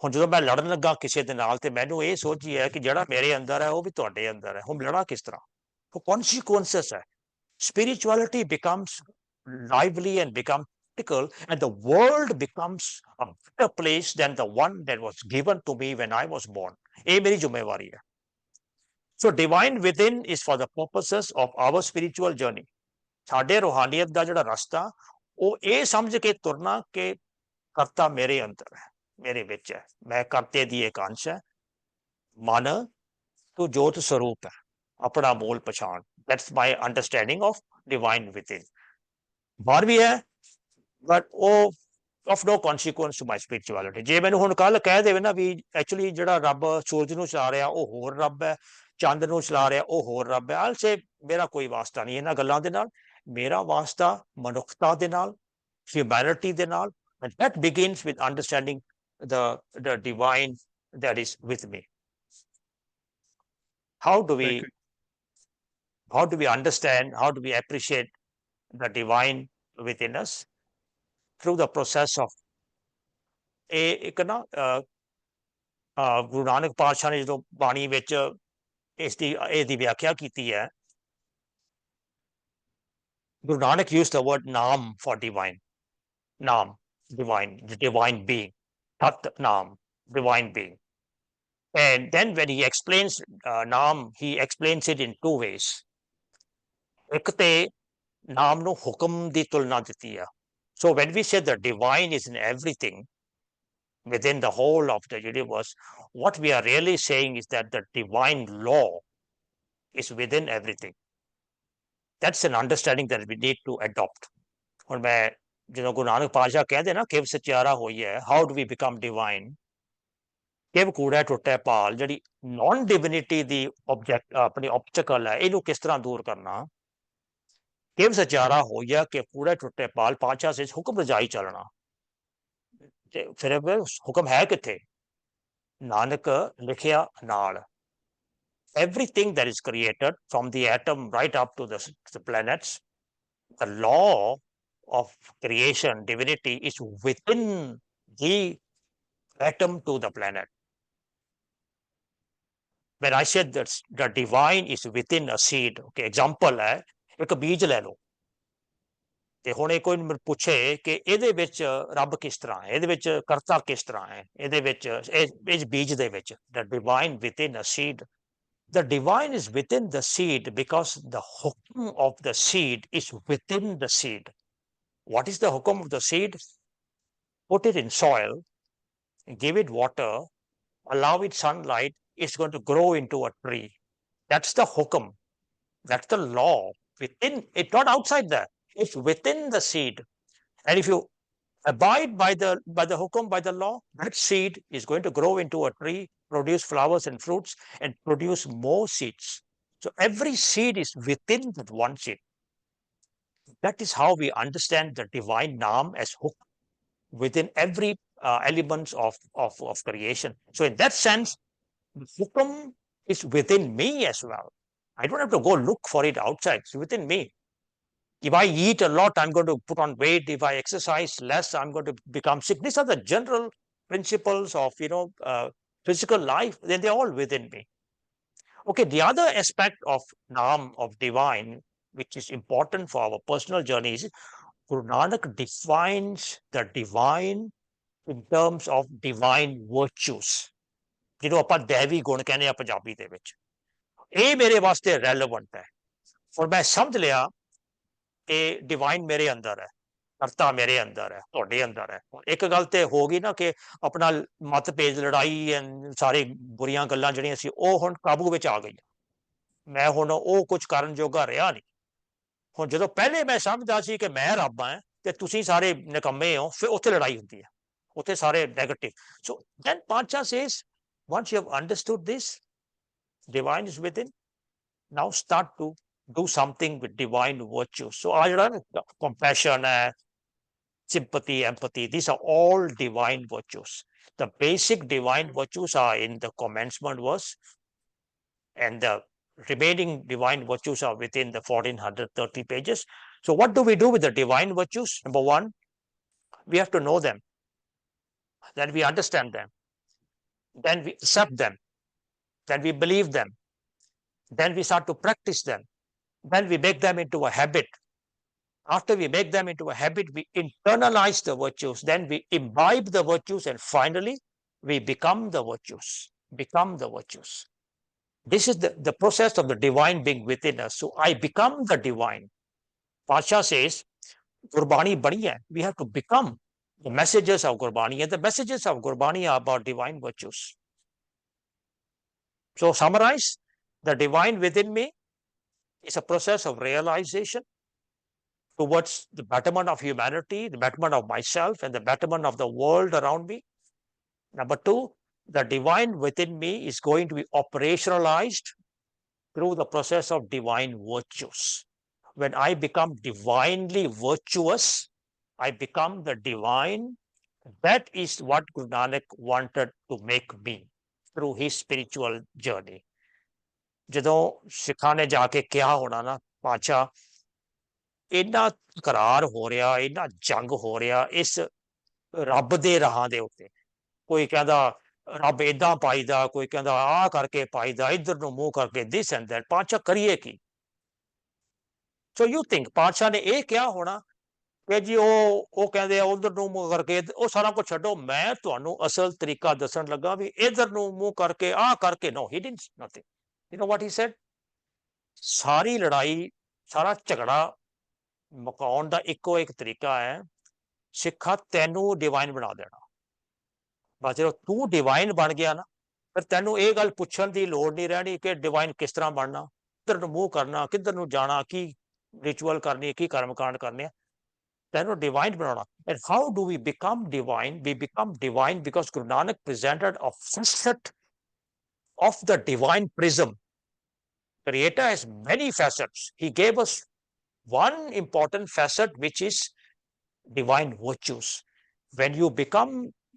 ਹੁਣ ਜਦੋਂ ਮੈਂ ਲੜਨ ਲੱਗਾ ਕਿਸੇ ਦੇ ਨਾਲ ਤੇ ਮੈਨੂੰ ਇਹ ਸੋਚੀ ਹੈ ਕਿ ਜਿਹੜਾ ਮੇਰੇ ਅੰਦਰ ਹੈ ਉਹ ਵੀ ਤੁਹਾਡੇ ਅੰਦਰ ਹੈ. ਹੁਣ ਲੜਾ ਕਿਸ ਤਰ੍ਹਾਂ? ਉਹ ਕੌਨਸੀਕੁਐਂਸਸ ਹੈ. Spirituality becomes lively and becomes practical, and the world becomes a better place than the one that was given to me when I was born. ਇਹ ਮੇਰੀ ਜ਼ਿੰਮੇਵਾਰੀ ਹੈ. So divine within is for the purposes of our spiritual journey. ਸਾਡੇ ਰੂਹਾਨੀਅਤ ਦਾ ਜਿਹੜਾ ਰਸਤਾ ਉਹ ਇਹ ਸਮਝ ਕੇ ਤੁਰਨਾ ਕਿ ਕਰਤਾ ਮੇਰੇ ਅੰਦਰ ਹੈ, ਮੇਰੇ ਵਿੱਚ ਹੈ, ਮੈਂ ਕਰਤੇ ਦੀ ਇੱਕ ਅੰਸ਼ ਹੈ. ਮਨ ਤੂੰ ਜੋਤ ਸਰੂਪ ਹੈ, ਆਪਣਾ ਮੂਲ ਪਛਾਣ. That's my understanding of divine within. ਬਾਹਰ ਵੀ ਹੈ, but ਉਹ of no consequence to my spirituality. ਜੇ ਮੈਨੂੰ ਹੁਣ ਕੱਲ ਕਹਿ ਦੇਵੇ ਨਾ ਵੀ ਐਕਚੁਅਲੀ ਜਿਹੜਾ ਰੱਬ ਸੂਰਜ ਨੂੰ ਚਲਾ ਰਿਹਾ ਉਹ ਹੋਰ ਰੱਬ ਹੈ, ਚੰਦ ਨੂੰ ਚਲਾ ਰਿਹਾ ਉਹ ਹੋਰ ਰੱਬ ਹੈ, I'll say ਮੇਰਾ ਕੋਈ ਵਾਸਤਾ ਨਹੀਂ ਇਹਨਾਂ ਗੱਲਾਂ ਦੇ ਨਾਲ. ਮੇਰਾ ਵਾਸਤਾ ਮਨੁੱਖਤਾ ਦੇ ਨਾਲ, humanity ਦੇ ਨਾਲ, and that begins with understanding the divine that is with me. How do we understand, how do we appreciate the divine within us? Through the process of ਇੱਕ ਨਾ ਗੁਰੂ ਨਾਨਕ ਪਾਤਸ਼ਾਹ ਨੇ ਜਦੋਂ ਬਾਣੀ ਵਿੱਚ ਇਹਦੀ ਵਿਆਖਿਆ ਕੀਤੀ ਹੈ, Guru Nanak used the word Naam for divine. Naam, divine, the divine being. Tat Naam, divine being. And then when he explains Naam, he explains it in two ways. ਇੱਕ ਤੇ ਨਾਮ ਨੂੰ ਹੁਕਮ ਦੀ ਤੁਲਨਾ ਦਿੱਤੀ ਹੈ. So when we say the divine is in everything, within the whole of the universe, what we are really saying is that the divine law is within everything. That's an understanding that we need to adopt. ਹੁਣ ਮੈਂ ਜਦੋਂ ਗੁਰੂ ਨਾਨਕ ਪਾਤਸ਼ਾਹ ਕਹਿੰਦੇ ਨਾ ਕਿਵ ਸਚਿਆਰਾ ਹੋਈ ਹੈ, how do we become divine? ਕਿਵ ਕੂੜਾ ਟੁੱਟੇ ਭਾਲ, ਜਿਹੜੀ ਨॉन ਡਿਵਿਨਿਟੀ ਦੀ ਆਪਣੀ ਆਬਜੈਕਲ ਹੈ, ਇਹਨੂੰ ਕਿਸ ਤਰ੍ਹਾਂ ਦੂਰ ਕਰਨਾ? ਕਿਵ ਸਚਿਆਰਾ ਹੋਇਆ ਕਿ ਕੂੜਾ ਟੁੱਟੇ ਭਾਲ, ਪਾਤਸ਼ਾਹ ਸੇ ਹੁਕਮ ਰਜਾਈ ਚੱਲਣਾ. ਤੇ ਫਿਰ ਹੁਕਮ ਹੈ ਕਿੱਥੇ? ਨਾਨਕ ਲਿਖਿਆ ਨਾਲ. Everything that is created, from the atom right up to the planets, the law of creation, divinity, is within the atom to the planet. when I said that the divine is within a seed, okay, example है एक बीज ले लो ਤੇ ਹੁਣ ਇਹ ਕੋਈ ਮੈਨੂੰ ਪੁੱਛੇ ਕਿ ਇਹਦੇ ਵਿੱਚ ਰੱਬ ਕਿਸ ਤਰ੍ਹਾਂ ਹੈ, ਇਹਦੇ ਵਿੱਚ ਕਰਤਾ ਕਿਸ ਤਰ੍ਹਾਂ ਹੈ, ਇਹਦੇ ਵਿੱਚ ਇਸ ਬੀਜ ਦੇ ਵਿੱਚ the divine within a seed. The divine is within the seed because the hukum of the seed is within the seed. What is the hukum of the seed? Put it in soil, give it water, allow it sunlight, it's going to grow into a tree. That's the hukum. That's the law within it, not outside that. It's within the seed. And if you abide by the hukum, by the law, that seed is going to grow into a tree, produce flowers and fruits, and produce more seeds. So every seed is within that one seed. That is how we understand the divine naam as hukum within every elements of creation. So in that sense, the hukum is within me as well. I don't have to go look for it outside. It's within me. If I eat a lot, I'm going to put on weight. If I exercise less, I'm going to become sick. These are the general principles of, physical life. Then they're all within me. Okay, the other aspect of Naam, of divine, which is important for our personal journey is Guru Nanak defines the divine in terms of divine virtues. ਜਿਹਨੂੰ ਆਪਾਂ ਦੇਵੀ ਗੁਣ ਕਹਿੰਦੇ ਆ ਪੰਜਾਬੀ ਦੇ ਵਿੱਚ, ਇਹ ਮੇਰੇ ਵਾਸਤੇ ਰੈਲੇਵੈਂਟ ਹੈ। ਔਰ ਮੈਂ ਸਮਝ ਲਿਆ ਕਿ ਡਿਵਾਈਨ ਮੇਰੇ ਅੰਦਰ ਹੈ, ਕਰਤਾ ਮੇਰੇ ਅੰਦਰ ਹੈ, ਤੁਹਾਡੇ ਅੰਦਰ ਹੈ। ਇੱਕ ਗੱਲ ਤੇ ਹੋ ਗਈ ਨਾ ਕਿ ਆਪਣਾ ਮਤਭੇਦ, ਲੜਾਈ, ਸਾਰੇ ਬੁਰੀਆਂ ਗੱਲਾਂ ਜਿਹੜੀਆਂ ਸੀ ਉਹ ਹੁਣ ਕਾਬੂ ਵਿੱਚ ਆ ਗਈਆਂ। ਮੈਂ ਹੁਣ ਉਹ ਕੁਝ ਕਰਨ ਜੋਗਾ ਰਿਹਾ ਨਹੀਂ। ਹੁਣ ਜਦੋਂ ਪਹਿਲੇ ਮੈਂ ਸਮਝਦਾ ਸੀ ਕਿ ਮੈਂ ਰੱਬ ਹਾਂ ਤੇ ਤੁਸੀਂ ਸਾਰੇ ਨਿਕੰਮੇ ਹੋ, ਫਿਰ ਉੱਥੇ ਲੜਾਈ ਹੁੰਦੀ ਹੈ, ਉੱਥੇ ਸਾਰੇ ਨੈਗੇਟਿਵ। ਸੋ ਦੈਨ ਪਾਤਸ਼ਾਹ says, once you have understood this, divine is within, now start to do something with divine virtues. So compassion, sympathy, empathy, these are all divine virtues. The basic divine virtues are in the commencement verse, and the remaining divine virtues are within the 1430 pages. So what do we do with the divine virtues? Number one, we have to know them, then we understand them, then we accept them, then we believe them, then we start to practice them, then we make them into a habit. After we make them into a habit, we internalize the virtues, then we imbibe the virtues, and finally we become the virtues. This is the process of the divine being within us. So I become the divine. Pasha says, Gurbani bani hai. We have to become the messages of Gurbani, and the messages of Gurbani are about divine virtues. So summarize, the divine within me is a process of realization towards the betterment of humanity, the betterment of myself, and the betterment of the world around me. Number two, the divine within me is going to be operationalized through the process of divine virtues. When I become divinely virtuous, I become the divine. That is what Guru Nanak wanted to make me through his spiritual journey. ਜਦੋਂ ਸਿੱਖਾਂ ਨੇ ਜਾ ਕੇ ਕਿਹਾ ਹੋਣਾ ਨਾ, ਪਾਤਸ਼ਾਹ ਇੰਨਾ ਤਕਰਾਰ ਹੋ ਰਿਹਾ, ਇੰਨਾ ਜੰਗ ਹੋ ਰਿਹਾ ਇਸ ਰੱਬ ਦੇ ਰਾਹਾਂ ਦੇ ਉੱਤੇ, ਕੋਈ ਕਹਿੰਦਾ ਰੱਬ ਏਦਾਂ ਪਾਈਦਾ, ਕੋਈ ਕਹਿੰਦਾ ਆਹ ਕਰਕੇ ਪਾਈਦਾ, ਇੱਧਰ ਨੂੰ ਮੂੰਹ ਕਰਕੇ, ਦਿਸ ਐਂਡ ਦੈਟ, ਪਾਤਸ਼ਾਹ ਕਰੀਏ ਕੀ? ਸੋ ਯੂ ਥਿੰਕ ਪਾਤਸ਼ਾਹ ਨੇ ਇਹ ਕਿਹਾ ਹੋਣਾ ਕਿ ਜੀ ਉਹ ਕਹਿੰਦੇ ਆ ਉਧਰ ਨੂੰ ਮੂੰਹ ਕਰਕੇ, ਉਹ ਸਾਰਾ ਕੁਝ ਛੱਡੋ, ਮੈਂ ਤੁਹਾਨੂੰ ਅਸਲ ਤਰੀਕਾ ਦੱਸਣ ਲੱਗਾ ਵੀ ਇੱਧਰ ਨੂੰ ਮੂੰਹ ਕਰਕੇ, ਆਹ ਕਰਕੇ। No, he didn't, nothing. You know what he said? ਸਾਰੀ ਲੜਾਈ, ਸਾਰਾ ਝਗੜਾ ਮੁਕਾਉਣ ਦਾ ਇੱਕੋ ਇੱਕ ਤਰੀਕਾ ਹੈ, ਸਿੱਖਾ ਤੈਨੂੰ ਡਿਵਾਈਨ ਬਣਾ ਦੇਣਾ। ਬਸ ਜਦੋਂ ਤੂੰ ਡਿਵਾਈਨ ਬਣ ਗਿਆ ਨਾ, ਫਿਰ ਤੈਨੂੰ ਇਹ ਗੱਲ ਪੁੱਛਣ ਦੀ ਲੋੜ ਨਹੀਂ ਰਹਿਣੀ ਕਿ ਡਿਵਾਈਨ ਕਿਸ ਤਰ੍ਹਾਂ ਬਣਨਾ, ਕਿੱਧਰ ਨੂੰ ਮੂੰਹ ਕਰਨਾ, ਕਿੱਧਰ ਨੂੰ ਜਾਣਾ, ਕੀ ਰਿਚੁਅਲ ਕਰਨੀ, ਕੀ ਕਰਮਕਾਂਡ ਕਰਨੇ ਆ, ਤੈਨੂੰ ਡਿਵਾਈਨ ਬਣਾਉਣਾ। And how do we become divine? We become divine because Guru Nanak presented a facet of the divine prism. Creator has many facets. He gave us one important facet, which is divine virtues. When you become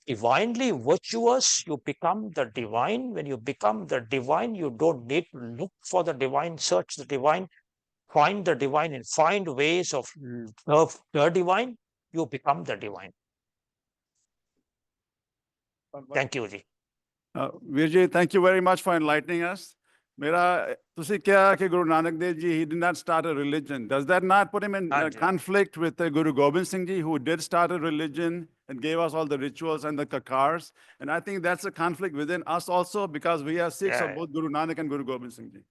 divinely virtuous, you become the divine. When you become the divine, you don't need to look for the divine, search the divine, find the divine, and find ways of the divine. You become the divine. Thank you, Ji. Virji, thank you very much for enlightening us. Mera, ਤੁਸੀਂ ਕਿਹਾ ਕਿ Guru Nanak Dev Ji, he did not start a religion. Does that not put him in ਹਾਂਜੀ। conflict with Guru Gobind Singh Ji, who did start a religion and gave us all the rituals and the kakars? And I think that's a conflict within us also, because we are Sikhs of Yeah. both Guru Nanak and Guru Gobind Singh Ji.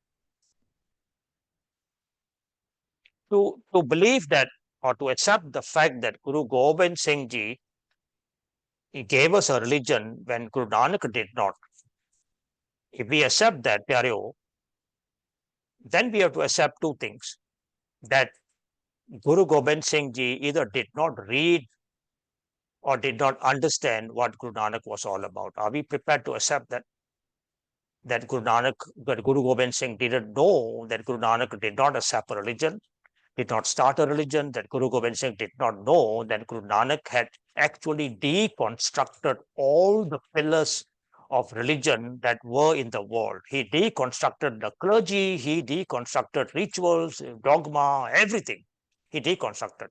To believe that or to accept the fact that Guru Gobind Singh Ji, he gave us a religion when Guru Nanak did not. If we accept that, Pyareo, then we have to accept two things. That Guru Gobind Singh Ji either did not read or did not understand what Guru Nanak was all about. Are we prepared to accept that? That Guru Gobind Singh didn't know that Guru Nanak did not accept a religion, did not start a religion, that Guru Gobind Singh did not know that Guru Nanak had actually deconstructed all the pillars of religion that were in the world. He deconstructed the clergy, he deconstructed rituals, dogma, everything. He deconstructed.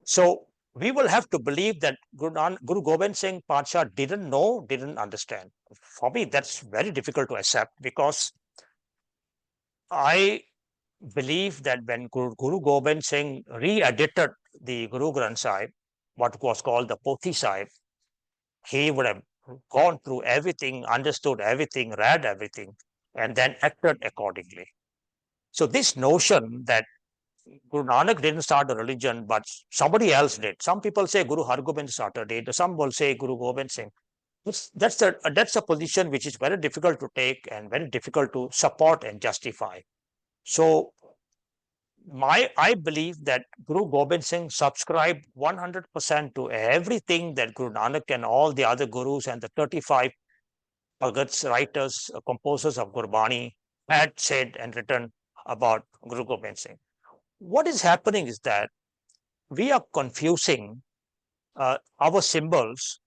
So we will have to believe that Guru Gobind Singh Padsha didn't know, didn't understand. For me, that's very difficult to accept, because I believe that when Guru Gobind Singh re-edited the Guru Granth Sahib, what was called the Pothi Sahib, he would have gone through everything, understood everything, read everything, and then acted accordingly. So this notion that Guru Nanak didn't start a religion, but somebody else did. Some people say Guru Hargobind started it. Some will say Guru Gobind Singh. That's a position which is very difficult to take and very difficult to support and justify. So I believe that Guru Gobind Singh subscribed 100% to everything that Guru Nanak and all the other gurus and the 35 Bhagats, writers, composers of Gurbani had said and written about Guru Gobind Singh. What is happening is that we are confusing our symbols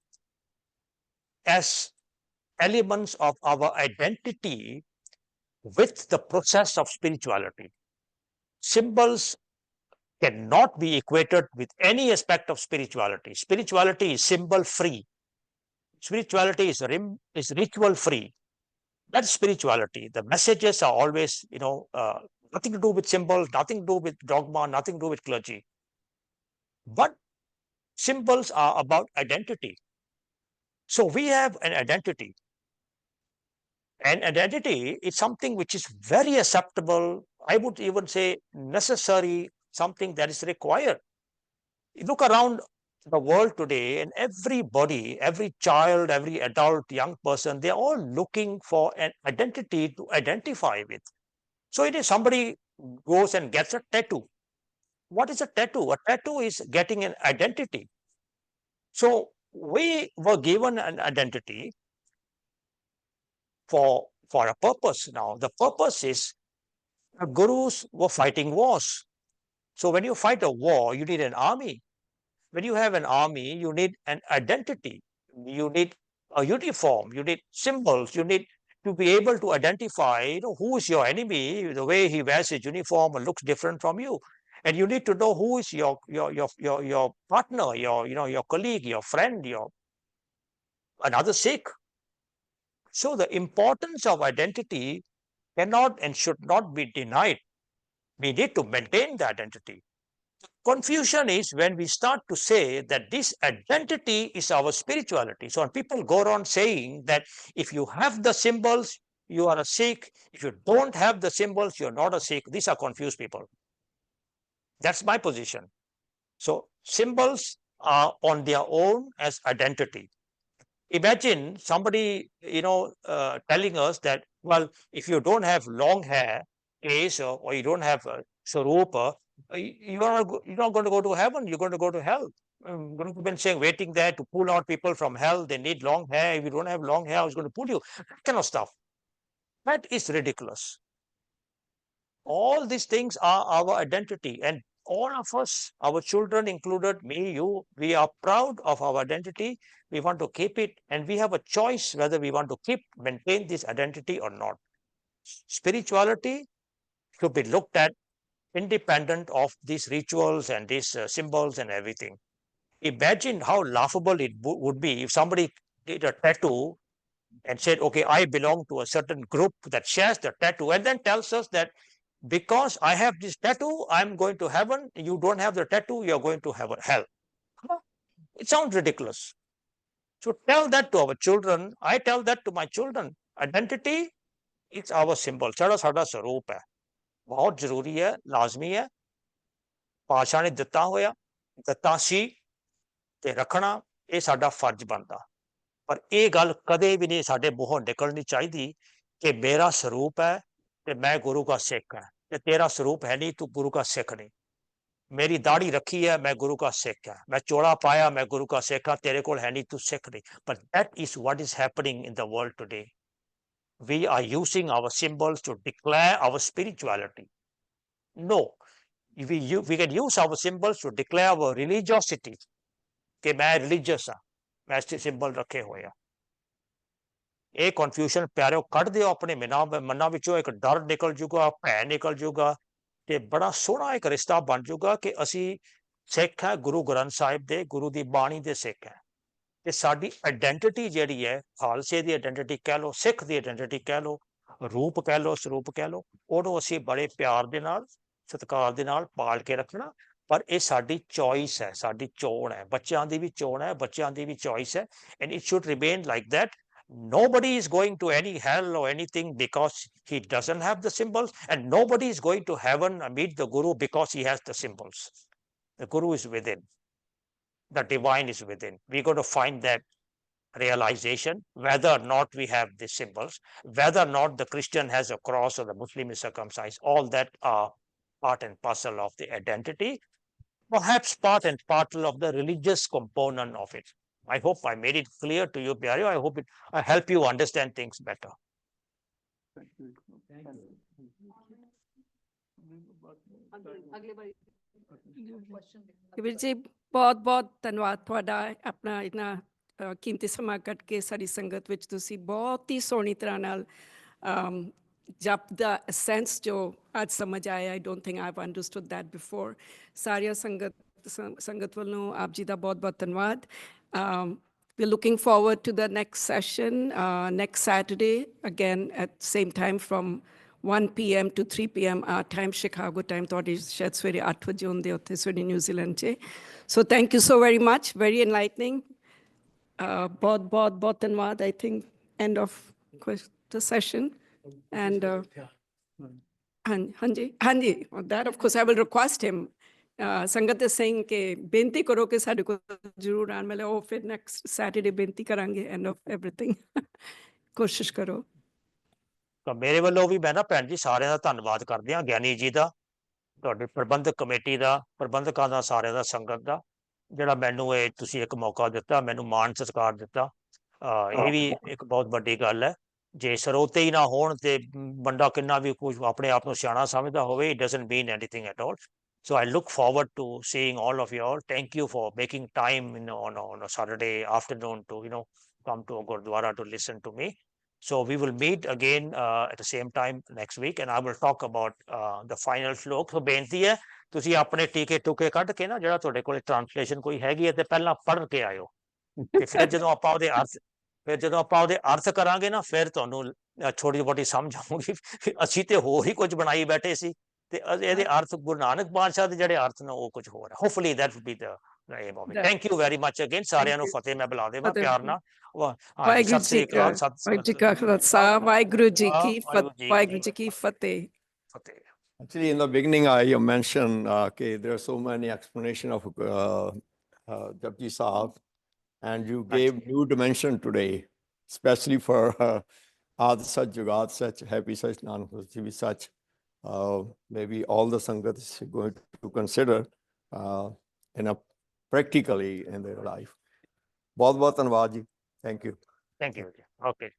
as elements of our identity with the process of spirituality. Symbols cannot be equated with any aspect of spirituality. Spirituality is symbol free. Spirituality is ritual free. That's spirituality. The messages are always, nothing to do with symbols, nothing to do with dogma, nothing to do with clergy. But symbols are about identity. So we have an identity. And identity is something which is very acceptable. I would even say necessary, something that is required. You look around the world today, and everybody, every child, every adult, young person, they're all looking for an identity to identify with. So it is somebody goes and gets a tattoo. What is a tattoo? A tattoo is getting an identity. So we were given an identity for a purpose. Now, the purpose is the gurus were fighting wars. So when you fight a war, you need an army. When you have an army, you need an identity. You need a uniform. You need symbols. You need to be able to identify, who is your enemy. The way he wears his uniform looks different from you, and you need to know who is your partner, your colleague, your friend, another Sikh. So the importance of identity cannot and should not be denied. We need to maintain the identity. Confusion is when we start to say that this identity is our spirituality. So when people go around saying that if you have the symbols, you are a Sikh. If you don't have the symbols, you're not a Sikh. These are confused people. That's my position. So symbols are on their own as identity. Imagine somebody, telling us that, well, if you don't have long hair, or you don't have Sarupa, you're not going to go to heaven, you're going to go to hell. Guru have been saying, waiting there to pull out people from hell. They need long hair. If you don't have long hair, I was going to pull you. That kind of stuff. That is ridiculous. All these things are our identity, and all of us, our children included, me, you, we are proud of our identity. We want to keep it, and we have a choice whether we want to maintain this identity or not. Spirituality should be looked at independent of these rituals and these symbols and everything. Imagine how laughable it would be if somebody did a tattoo and said, okay, I belong to a certain group that shares the tattoo, and then tells us that because I have this tattoo, I'm going to heaven. You don't have the tattoo, you're going to heaven, hell. It sounds ridiculous. So tell that to our children. I tell that to my children. Identity, it's our symbol. ਸਾਡਾ ਸਾਡਾ ਸਰੂਪ ਹੈ, ਬਹੁਤ ਜ਼ਰੂਰੀ ਹੈ, ਲਾਜ਼ਮੀ ਹੈ। ਪਾਤਸ਼ਾਹ ਨੇ ਦਿੱਤਾ ਹੋਇਆ, ਦਿੱਤਾ ਸੀ ਤੇ ਰੱਖਣਾ, ਇਹ ਸਾਡਾ ਫਰਜ਼ ਬਣਦਾ। ਪਰ ਇਹ ਗੱਲ ਕਦੇ ਵੀ ਨਹੀਂ ਸਾਡੇ ਮੂੰਹੋਂ ਨਿਕਲਣੀ ਚਾਹੀਦੀ ਕਿ ਮੇਰਾ ਸਰੂਪ ਹੈ ਤੇ ਮੈਂ ਗੁਰੂ ਦਾ ਸਿੱਖ ਹਾਂ, ਤੇ ਤੇਰਾ ਸਰੂਪ ਹੈ ਨਹੀਂ, ਤੂੰ ਗੁਰੂ ਦਾ ਸਿੱਖ ਨਹੀਂ। ਮੇਰੀ ਦਾੜੀ ਰੱਖੀ ਹੈ, ਮੈਂ ਗੁਰੂ ਦਾ ਸਿੱਖ ਹਾਂ, ਮੈਂ ਚੋਲਾ ਪਾਇਆ, ਮੈਂ ਗੁਰੂ ਦਾ ਸਿੱਖ ਹਾਂ, ਤੇਰੇ ਕੋਲ ਹੈ ਨਹੀਂ, ਤੂੰ ਸਿੱਖ ਨਹੀਂ। But that is what is happening in the world today. We are using our symbols to declare our spirituality. No, we can use our symbols to declare our religiosity. ਕਿ ਮੈਂ religious ਹਾਂ, ਮੈਂ ਇਸ ਸਿੰਬਲ ਰੱਖੇ ਹੋਏ ਆ। ਇਹ confusion ਪਿਆਰਿਓ ਕੱਢ ਦਿਓ ਆਪਣੇ ਮਨਾਂ ਵਿੱਚੋਂ, ਇੱਕ ਡਰ ਨਿਕਲ ਜੂਗਾ, ਭੈ ਨਿਕਲ ਜੂਗਾ, ਤੇ ਬੜਾ ਸੋਹਣਾ ਇੱਕ ਰਿਸ਼ਤਾ ਬਣ ਜੂਗਾ ਕਿ ਅਸੀਂ ਸਿੱਖ ਹੈ, ਗੁਰੂ ਗ੍ਰੰਥ ਸਾਹਿਬ ਦੇ, ਗੁਰੂ ਦੀ ਬਾਣੀ ਦੇ ਸਿੱਖ ਹੈ। ਤੇ ਸਾਡੀ ਆਇਡੈਂਟੀਟੀ ਜਿਹੜੀ ਹੈ, ਖਾਲਸੇ ਦੀ ਆਇਡੈਂਟੀਟੀ ਕਹਿ ਲਓ, ਸਿੱਖ ਦੀ ਆਇਡੈਂਟੀਟੀ ਕਹਿ ਲਓ, ਰੂਪ ਕਹਿ ਲਓ, ਸਰੂਪ ਕਹਿ ਲਓ, ਉਹਨੂੰ ਅਸੀਂ ਬੜੇ ਪਿਆਰ ਦੇ ਨਾਲ, ਸਤਿਕਾਰ ਦੇ ਨਾਲ ਪਾਲ ਕੇ ਰੱਖਣਾ। ਪਰ ਇਹ ਸਾਡੀ ਚੋਇਸ ਹੈ, ਸਾਡੀ ਚੋਣ ਹੈ, ਬੱਚਿਆਂ ਦੀ ਵੀ ਚੋਣ ਹੈ, ਬੱਚਿਆਂ ਦੀ ਵੀ ਚੋਇਸ ਹੈ। And it should remain like that. Nobody is going to any hell or anything because he doesn't have the symbols, and nobody is going to heaven and meet the Guru because he has the symbols. The Guru is within. The divine is within. We're going to find that realization, whether or not we have the symbols, whether or not the Christian has a cross or the Muslim is circumcised, all that are part and parcel of the identity, perhaps part and parcel of the religious component of it. I hope I made it clear to you, Pyareo. I hope I help you understand things better. ਵੀਰ ਜੀ ਬਹੁਤ ਬਹੁਤ ਧੰਨਵਾਦ ਤੁਹਾਡਾ, ਆਪਣਾ ਇਤਨਾ ਕੀਮਤੀ ਸਮਾਂ ਕੱਢ ਕੇ ਸਾਡੀ ਸੰਗਤ ਵਿੱਚ ਤੁਸੀਂ ਬਹੁਤ ਹੀ ਸੋਹਣੀ ਤਰ੍ਹਾਂ ਨਾਲ ਜਪ ਦਾ ਸੈਂਸ ਜੋ ਅੱਜ ਸਮਝ ਆਇਆ। I don't think I have understood that before. ਸਾਰੀਆਂ ਸੰਗਤ ਵੱਲੋਂ ਆਪ ਜੀ ਦਾ ਬਹੁਤ ਬਹੁਤ ਧੰਨਵਾਦ। We're looking forward to the next session next Saturday, again at same time from 1 p.m. to 3 p.m. our time, Chicago time. ਤੁਹਾਡੀ ਸ਼ਾਇਦ ਸਵੇਰੇ 8 ਵਜੇ ਹੁੰਦੇ ਉੱਥੇ ਸਵੇਰੇ ਨਿਊਜ਼ੀਲੈਂਡ 'ਚ। So thank you so very much, very enlightening. ਬਹੁਤ ਬਹੁਤ ਬਹੁਤ ਧੰਨਵਾਦ। I think end of the session. And ਹਾਂਜੀ, that of course I will request him. ਸੰਗਤ ਸਿੰਘ ਕੇ ਬੇਨਤੀ ਕਰੋ ਕਿ ਸਾਡੇ ਕੋਲ ਜ਼ਰੂਰ ਆਉਣ, ਮਤਲਬ ਉਹ ਫਿਰ ਨੈਕਸਟ ਸੈਟਰਡੇ ਬੇਨਤੀ ਕਰਾਂਗੇ ਐਂਡ ਆਫ ਐਵਰੀਥਿੰਗ। ਕੋਸ਼ਿਸ਼ ਕਰੋ। ਤਾਂ ਮੇਰੇ ਵੱਲੋਂ ਵੀ ਮੈਂ ਨਾ ਭੈਣ ਜੀ ਸਾਰਿਆਂ ਦਾ ਧੰਨਵਾਦ ਕਰਦੇ ਹਾਂ, ਗਿਆਨੀ ਜੀ ਦਾ, ਤੁਹਾਡੀ ਪ੍ਰਬੰਧਕ ਕਮੇਟੀ ਦਾ, ਪ੍ਰਬੰਧਕਾਂ ਦਾ, ਸਾਰਿਆਂ ਦਾ, ਸੰਗਤ ਦਾ, ਜਿਹੜਾ ਮੈਨੂੰ ਇਹ ਤੁਸੀਂ ਇੱਕ ਮੌਕਾ ਦਿੱਤਾ, ਮੈਨੂੰ ਮਾਣ ਸਤਿਕਾਰ ਦਿੱਤਾ। ਇਹ ਵੀ ਇੱਕ ਬਹੁਤ ਵੱਡੀ ਗੱਲ ਹੈ। ਜੇ ਸਰੋਤੇ ਹੀ ਨਾ ਹੋਣ ਤੇ ਬੰਦਾ ਕਿੰਨਾ ਵੀ ਕੁਝ ਆਪਣੇ ਆਪ ਨੂੰ ਸਿਆਣਾ ਸਮਝਦਾ ਹੋਵੇ, it doesn't mean anything at all. So I look forward to seeing all of you all. Thank you for making time on a Saturday afternoon to come to a Gurdwara to listen to me. So we will meet again at the same time next week, and I will talk about the final slok. So ਬੇਨਤੀ ਹੈ ਤੁਸੀਂ ਆਪਣੇ ਟੀਕੇ ਟੁਕੇ ਕੱਢ ਕੇ ਨਾ, ਜਿਹੜਾ ਤੁਹਾਡੇ ਕੋਲ ਟ੍ਰਾਂਸਲੇਸ਼ਨ ਕੋਈ ਹੈਗੀ ਹੈ ਤੇ ਪਹਿਲਾਂ ਪੜ੍ਹ ਕੇ ਆਇਓ, ਤੇ ਫਿਰ ਜਦੋਂ ਆਪਾਂ ਉਹਦੇ ਅਰਥ ਕਰਾਂਗੇ ਨਾ, ਫਿਰ ਤੁਹਾਨੂੰ ਛੋਟੀ ਮੋਟੀ ਸਮਝ ਆਊਗੀ। ਅਸੀਂ ਤੇ ਹੋਰ ਹੀ ਕੁਝ ਬਣਾਈ ਬੈਠੇ ਸੀ, ਤੇ ਇਹਦੇ ਅਰਥ ਗੁਰੂ ਨਾਨਕ ਪਾਤਸ਼ਾਹ ਦੇ ਜਿਹੜੇ ਅਰਥ ਨੇ ਉਹ ਕੁਝ ਹੋਰ ਹੈ। Hopefully that will be the aim of it. Thank you very much again. ਸਾਰਿਆਂ ਨੂੰ ਫਤਿਹ ਮੈਂ ਬੁਲਾ ਦੇਵਾਂ ਪਿਆਰ ਨਾਲ। ਵਾਹਿਗੁਰੂ ਜੀ ਕਾ ਖਾਲਸਾ, ਵਾਹਿਗੁਰੂ ਜੀ ਕੀ ਫਤਿਹ, ਵਾਹਿਗੁਰੂ ਜੀ ਕੀ ਫਤਿਹ। Actually, in the beginning, I mentioned there are so many explanation of Japji Sahib, and you gave new dimension today, especially for Aad Sach, Jugaad Sach, Happy Sach, Nanak Sach, Sach. Maybe all the Sangat is going to consider practically in their life. बहुत बहुत धन्यवाद जी। Thank you. Thank you. Okay.